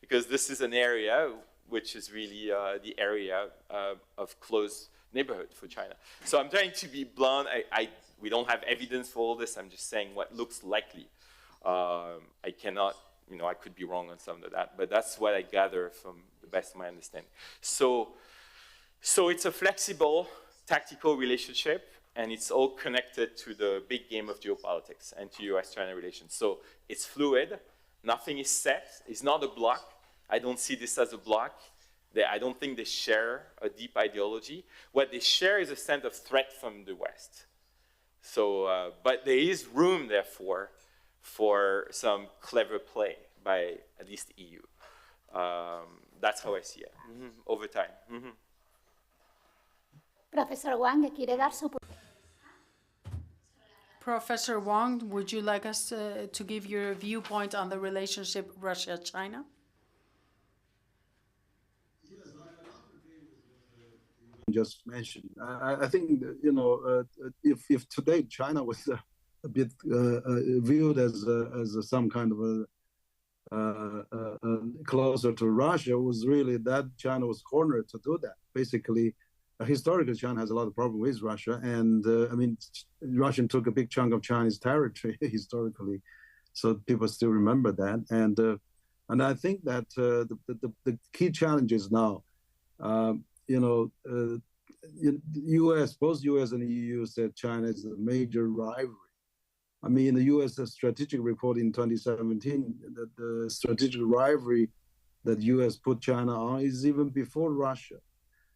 because this is an area which is really the area of close neighborhood for China. So I'm trying to be blunt. We don't have evidence for all this. I'm just saying what looks likely. I cannot, I could be wrong on some of that, but that's what I gather from the best of my understanding. So it's a flexible, tactical relationship, and it's all connected to the big game of geopolitics and to US-China relations. So it's fluid, nothing is set, it's not a bloc. I don't see this as a bloc. I don't think they share a deep ideology. What they share is a sense of threat from the West. So, but there is room, therefore, for some clever play by at least the EU. That's how I see it, over time. Professor Wang, ¿quiere dar su... Professor Wang, would you like us to give your viewpoint on the relationship Russia-China? Just mentioned. I think if today China was a bit viewed as some kind of closer to Russia, was really that China was cornered to do that. Basically, historically, China has a lot of problem with Russia, and Russia took a big chunk of Chinese territory historically, so people still remember that. And I think that the key challenge is now, U.S., both U.S. and EU said China is a major rivalry. I mean, the U.S. strategic report in 2017, the strategic rivalry that U.S. put China on is even before Russia.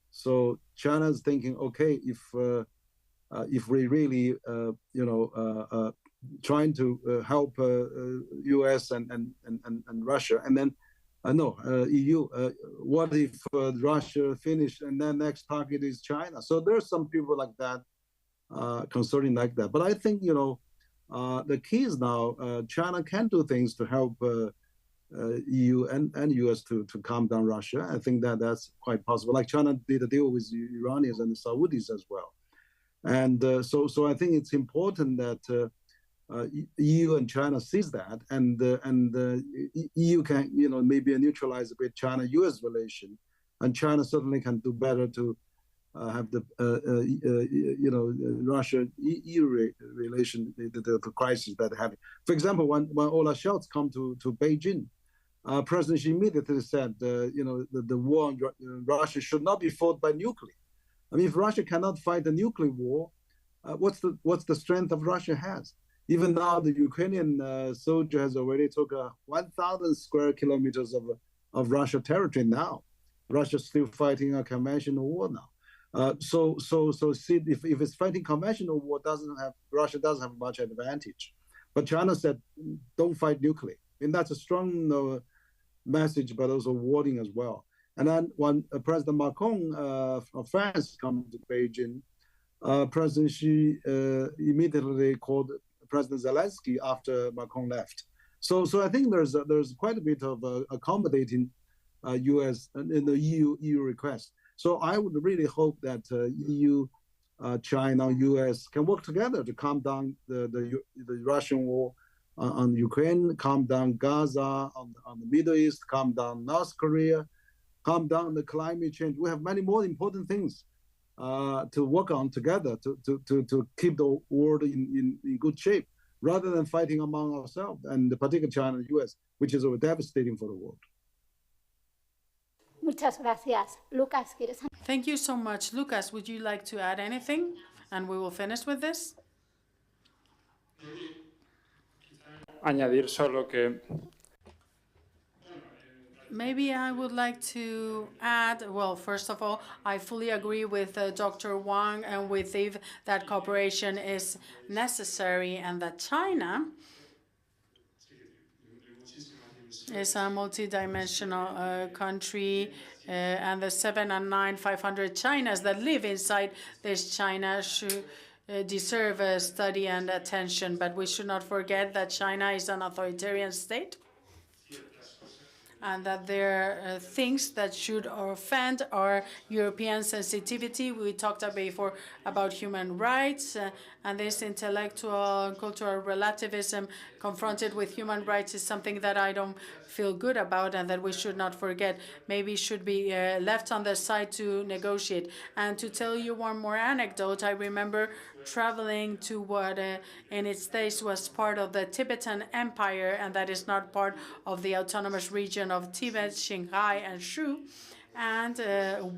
So China's thinking, okay, if we really, trying to help U.S. and Russia, and then EU. What if Russia finished and then next target is China? So there's some people like that, concerning like that. But I think the key is now China can do things to help EU and US to calm down Russia. I think that's quite possible. Like China did a deal with the Iranians and the Saudis as well. And so I think it's important that EU and China sees that, and EU can maybe neutralize a bit China-US relation, and China certainly can do better to have the Russia-EU relation, the crisis that they're having. For example, when Olaf Scholz come to Beijing, President Xi immediately said, the war on Russia should not be fought by nuclear. I mean, if Russia cannot fight a nuclear war, what's the strength of Russia has? Even now, the Ukrainian soldier has already took 1,000 square kilometers of Russia territory now. Russia's still fighting a conventional war now. So see, if it's fighting conventional war, Russia doesn't have much advantage. But China said, don't fight nuclear. And that's a strong message, but also warning as well. And then when President Macron of France comes to Beijing, President Xi immediately called President Zelensky after Macron left. So I think there's quite a bit of accommodating US and the EU request. So I would really hope that EU, China, US can work together to calm down the Russian war on Ukraine, calm down Gaza, on the Middle East, calm down North Korea, calm down the climate change. We have many more important things to work on together to keep the world in good shape, rather than fighting among ourselves, and particularly China and the US, which is devastating for the world. Muchas gracias. Lucas, ¿quieres? Thank you so much. Lucas, would you like to add anything? And we will finish with this. Añadir solo que maybe I would like to add, well, first of all, I fully agree with Dr. Wang and with Eve that cooperation is necessary and that China is a multidimensional country, and the 7 and 9, 500 Chinas that live inside this China should deserve study and attention. But we should not forget that China is an authoritarian state, and that there are things that should offend our European sensitivity. We talked before about human rights, and this intellectual and cultural relativism confronted with human rights is something that I don't feel good about and that we should not forget. Maybe should be left on the side to negotiate. And to tell you one more anecdote, I remember traveling to what in its days was part of the Tibetan Empire, and that is not part of the autonomous region of Tibet, Qinghai and Shu, and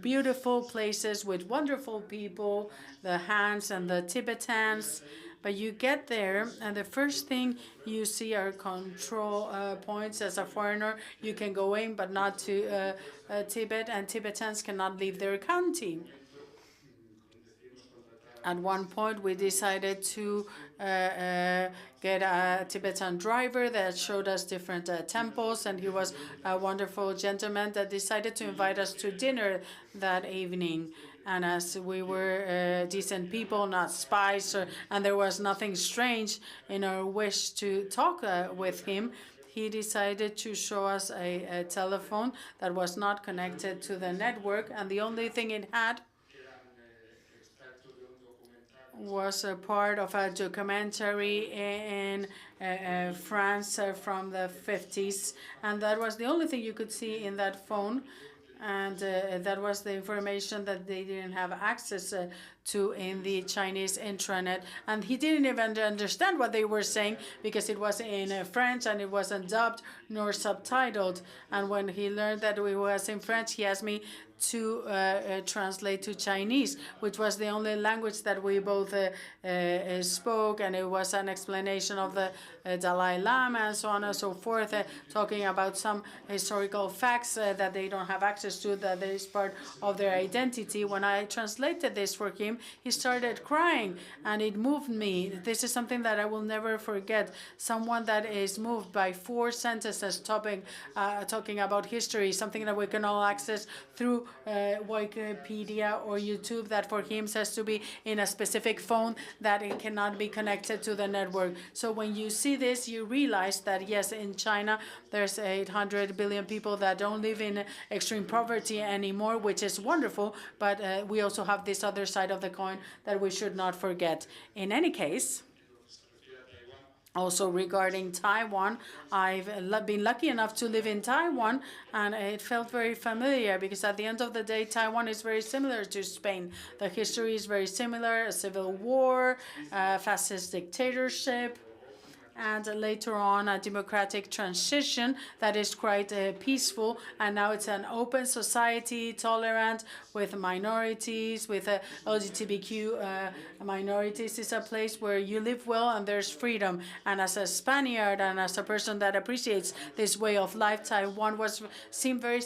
beautiful places with wonderful people, the Hans and the Tibetans. But you get there, and the first thing you see are control points. As a foreigner, you can go in, but not to Tibet, and Tibetans cannot leave their county. At one point, we decided to get a Tibetan driver that showed us different temples, and he was a wonderful gentleman that decided to invite us to dinner that evening. And as we were decent people, not spies, and there was nothing strange in our wish to talk with him, he decided to show us a telephone that was not connected to the network, and the only thing it had was a part of a documentary in France from the 50s, and that was the only thing you could see in that phone, and that was the information that they didn't have access to in the Chinese intranet. And he didn't even understand what they were saying because it was in French and it wasn't dubbed nor subtitled. And when he learned that it was in French, he asked me to translate to Chinese, which was the only language that we both spoke, and it was an explanation of the Dalai Lama and so on and so forth, talking about some historical facts that they don't have access to, that is part of their identity. When I translated this for him, he started crying, and it moved me. This is something that I will never forget. Someone that is moved by 4 sentences talking about history, something that we can all access through Wikipedia or YouTube, that for him has to be in a specific phone, that it cannot be connected to the network. So when you see this, you realize that yes, in China there's 800 billion people that don't live in extreme poverty anymore, which is wonderful, but we also have this other side of the coin that we should not forget. In any case, also regarding Taiwan, I've been lucky enough to live in Taiwan, and it felt very familiar because at the end of the day, Taiwan is very similar to Spain. The history is very similar: a civil war, fascist dictatorship, and later on a democratic transition that is quite peaceful. And now it's an open society, tolerant, with minorities, with LGBTQ minorities. It's a place where you live well and there's freedom. And as a Spaniard and as a person that appreciates this way of life, Taiwan seemed very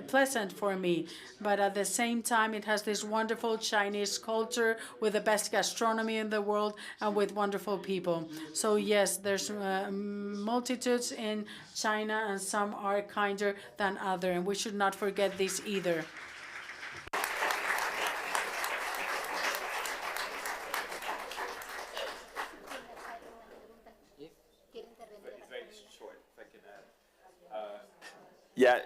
pleasant for me. But at the same time, it has this wonderful Chinese culture with the best gastronomy in the world and with wonderful people. So yes, there's multitudes in China, and some are kinder than others, and we should not forget this either. Yeah,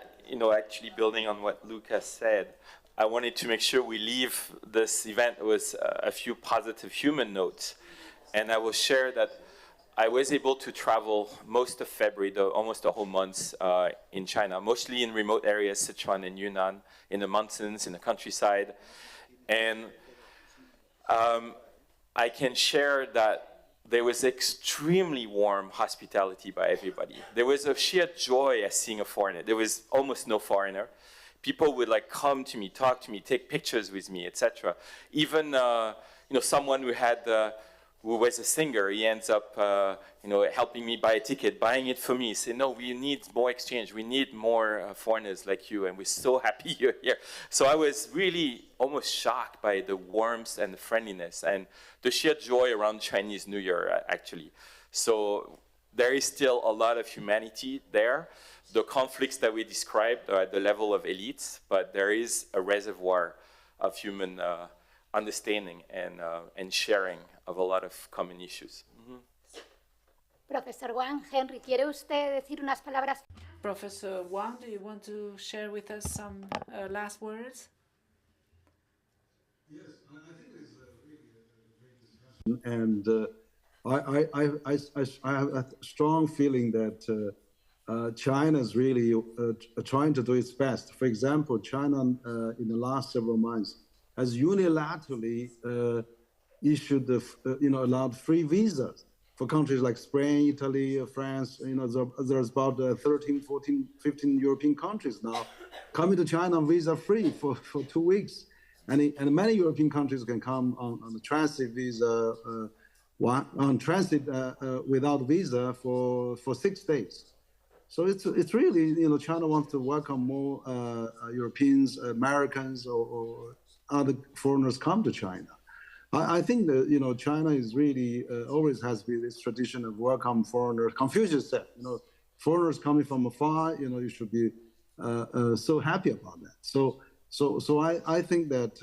actually building on what Lucas said, I wanted to make sure we leave this event with a few positive human notes. And I will share that I was able to travel most of February, almost the whole month in China, mostly in remote areas, Sichuan and Yunnan, in the mountains, in the countryside. And I can share that there was extremely warm hospitality by everybody. There was a sheer joy at seeing a foreigner. There was almost no foreigner. People would like come to me, talk to me, take pictures with me, etc. Even someone who was a singer, he ends up helping me buy a ticket, buying it for me. He said, no, we need more exchange. We need more foreigners like you, and we're so happy you're here. So I was really almost shocked by the warmth and the friendliness and the sheer joy around Chinese New Year, actually. So there is still a lot of humanity there. The conflicts that we described are at the level of elites, but there is a reservoir of human understanding and sharing of a lot of common issues. Profesor Wang, Henry, ¿quiere usted decir unas palabras? Professor Wang, do you want to share with us some last words? Yes, I think it's really a great discussion. And I have a strong feeling that China is really trying to do its best. For example, China in the last several months has unilaterally issued allowed free visas for countries like Spain, Italy, France. There's about 13, 14, 15 European countries now coming to China visa free for 2 weeks. And many European countries can come on a transit visa, on transit without visa for 6 days. So it's really, China wants to welcome more Europeans, Americans, or other foreigners come to China. I think that, China is really, always has been this tradition of welcome foreigners. Confucius said, foreigners coming from afar, you should be so happy about that. So I think that,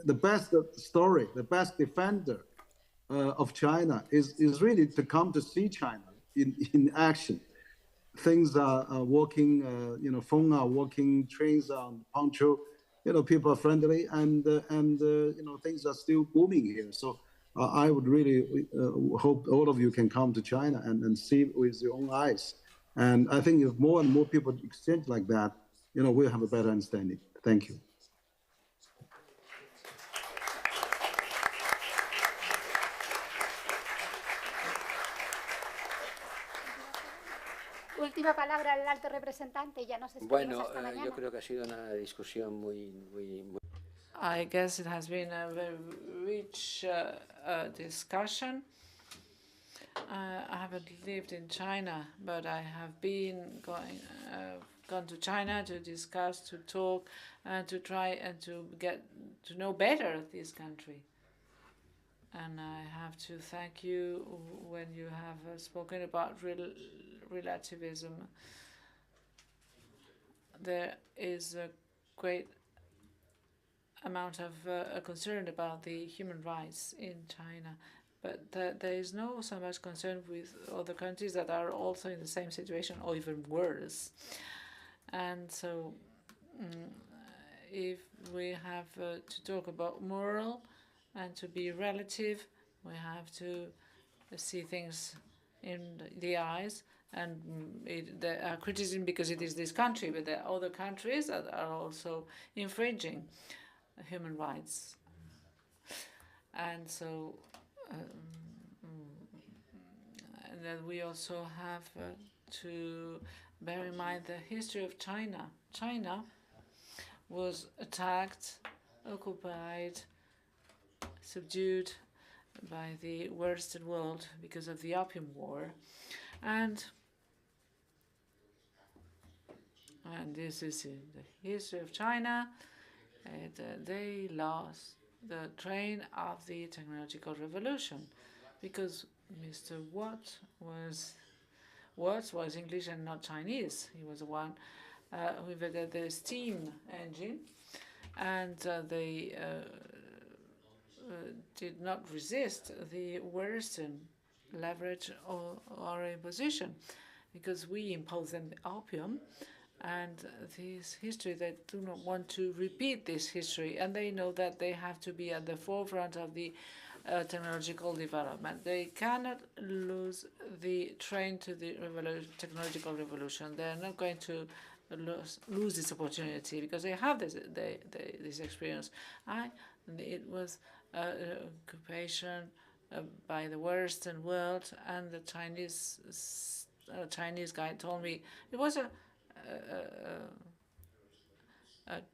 the best story, the best defender of China is really to come to see China in action. Things are working, phones are working, trains are punctual, people are friendly, and things are still booming here. So I would really hope all of you can come to China and see with your own eyes. And I think if more and more people exchange like that, we'll have a better understanding. Thank you. Última palabra al alto representante, ya nos despedimos hasta mañana. Yo creo que ha sido una discusión muy. I guess it has been a very rich discussion. I haven't lived in China, but I have been gone to China to discuss, to talk, and to try and to get to know better this country. And I have to thank you when you have spoken about relativism. There is a great amount of concern about the human rights in China, but there is no so much concern with other countries that are also in the same situation or even worse. And so if we have to talk about moral and to be relative, we have to see things in the eyes. And there are criticism because it is this country, but there are other countries that are also infringing human rights. And so and then we also have to bear in mind the history of China. China was attacked, occupied, subdued by the Western world because of the Opium War. And this is in the history of China. They lost the train of the technological revolution because Mr. Watts was English and not Chinese. He was the one who invented the steam engine, and they did not resist the Western leverage or imposition, because we impose them the opium. And this history, they do not want to repeat this history, and they know that they have to be at the forefront of the technological development. They cannot lose the train to the technological revolution. They're not going to lose this opportunity because they have this experience. It was occupation by the Western world, and the Chinese guy told me it was a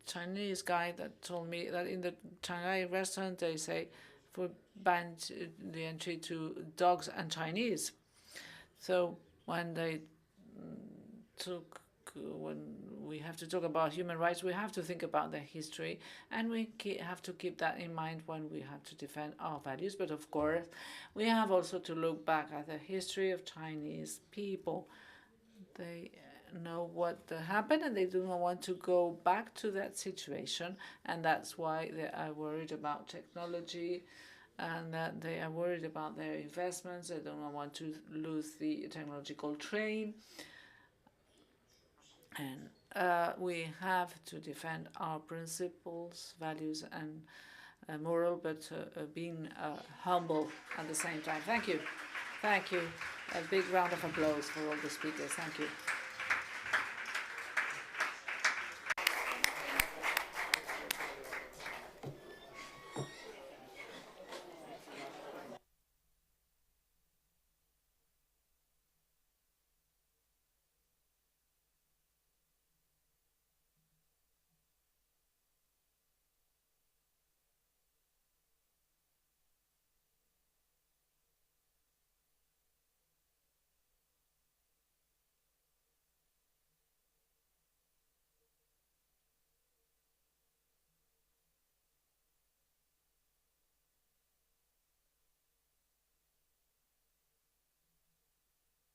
Chinese guy that told me that in the Shanghai restaurant they say banned the entry to dogs and Chinese. So when when we have to talk about human rights, we have to think about the history, and we have to keep that in mind when we have to defend our values. But of course, we have also to look back at the history of Chinese people. They know what happened, and they do not want to go back to that situation, and that's why they are worried about technology, and that they are worried about their investments. They do not want to lose the technological train. And we have to defend our principles, values, and moral, but being humble at the same time. Thank you. Thank you. A big round of applause for all the speakers. Thank you.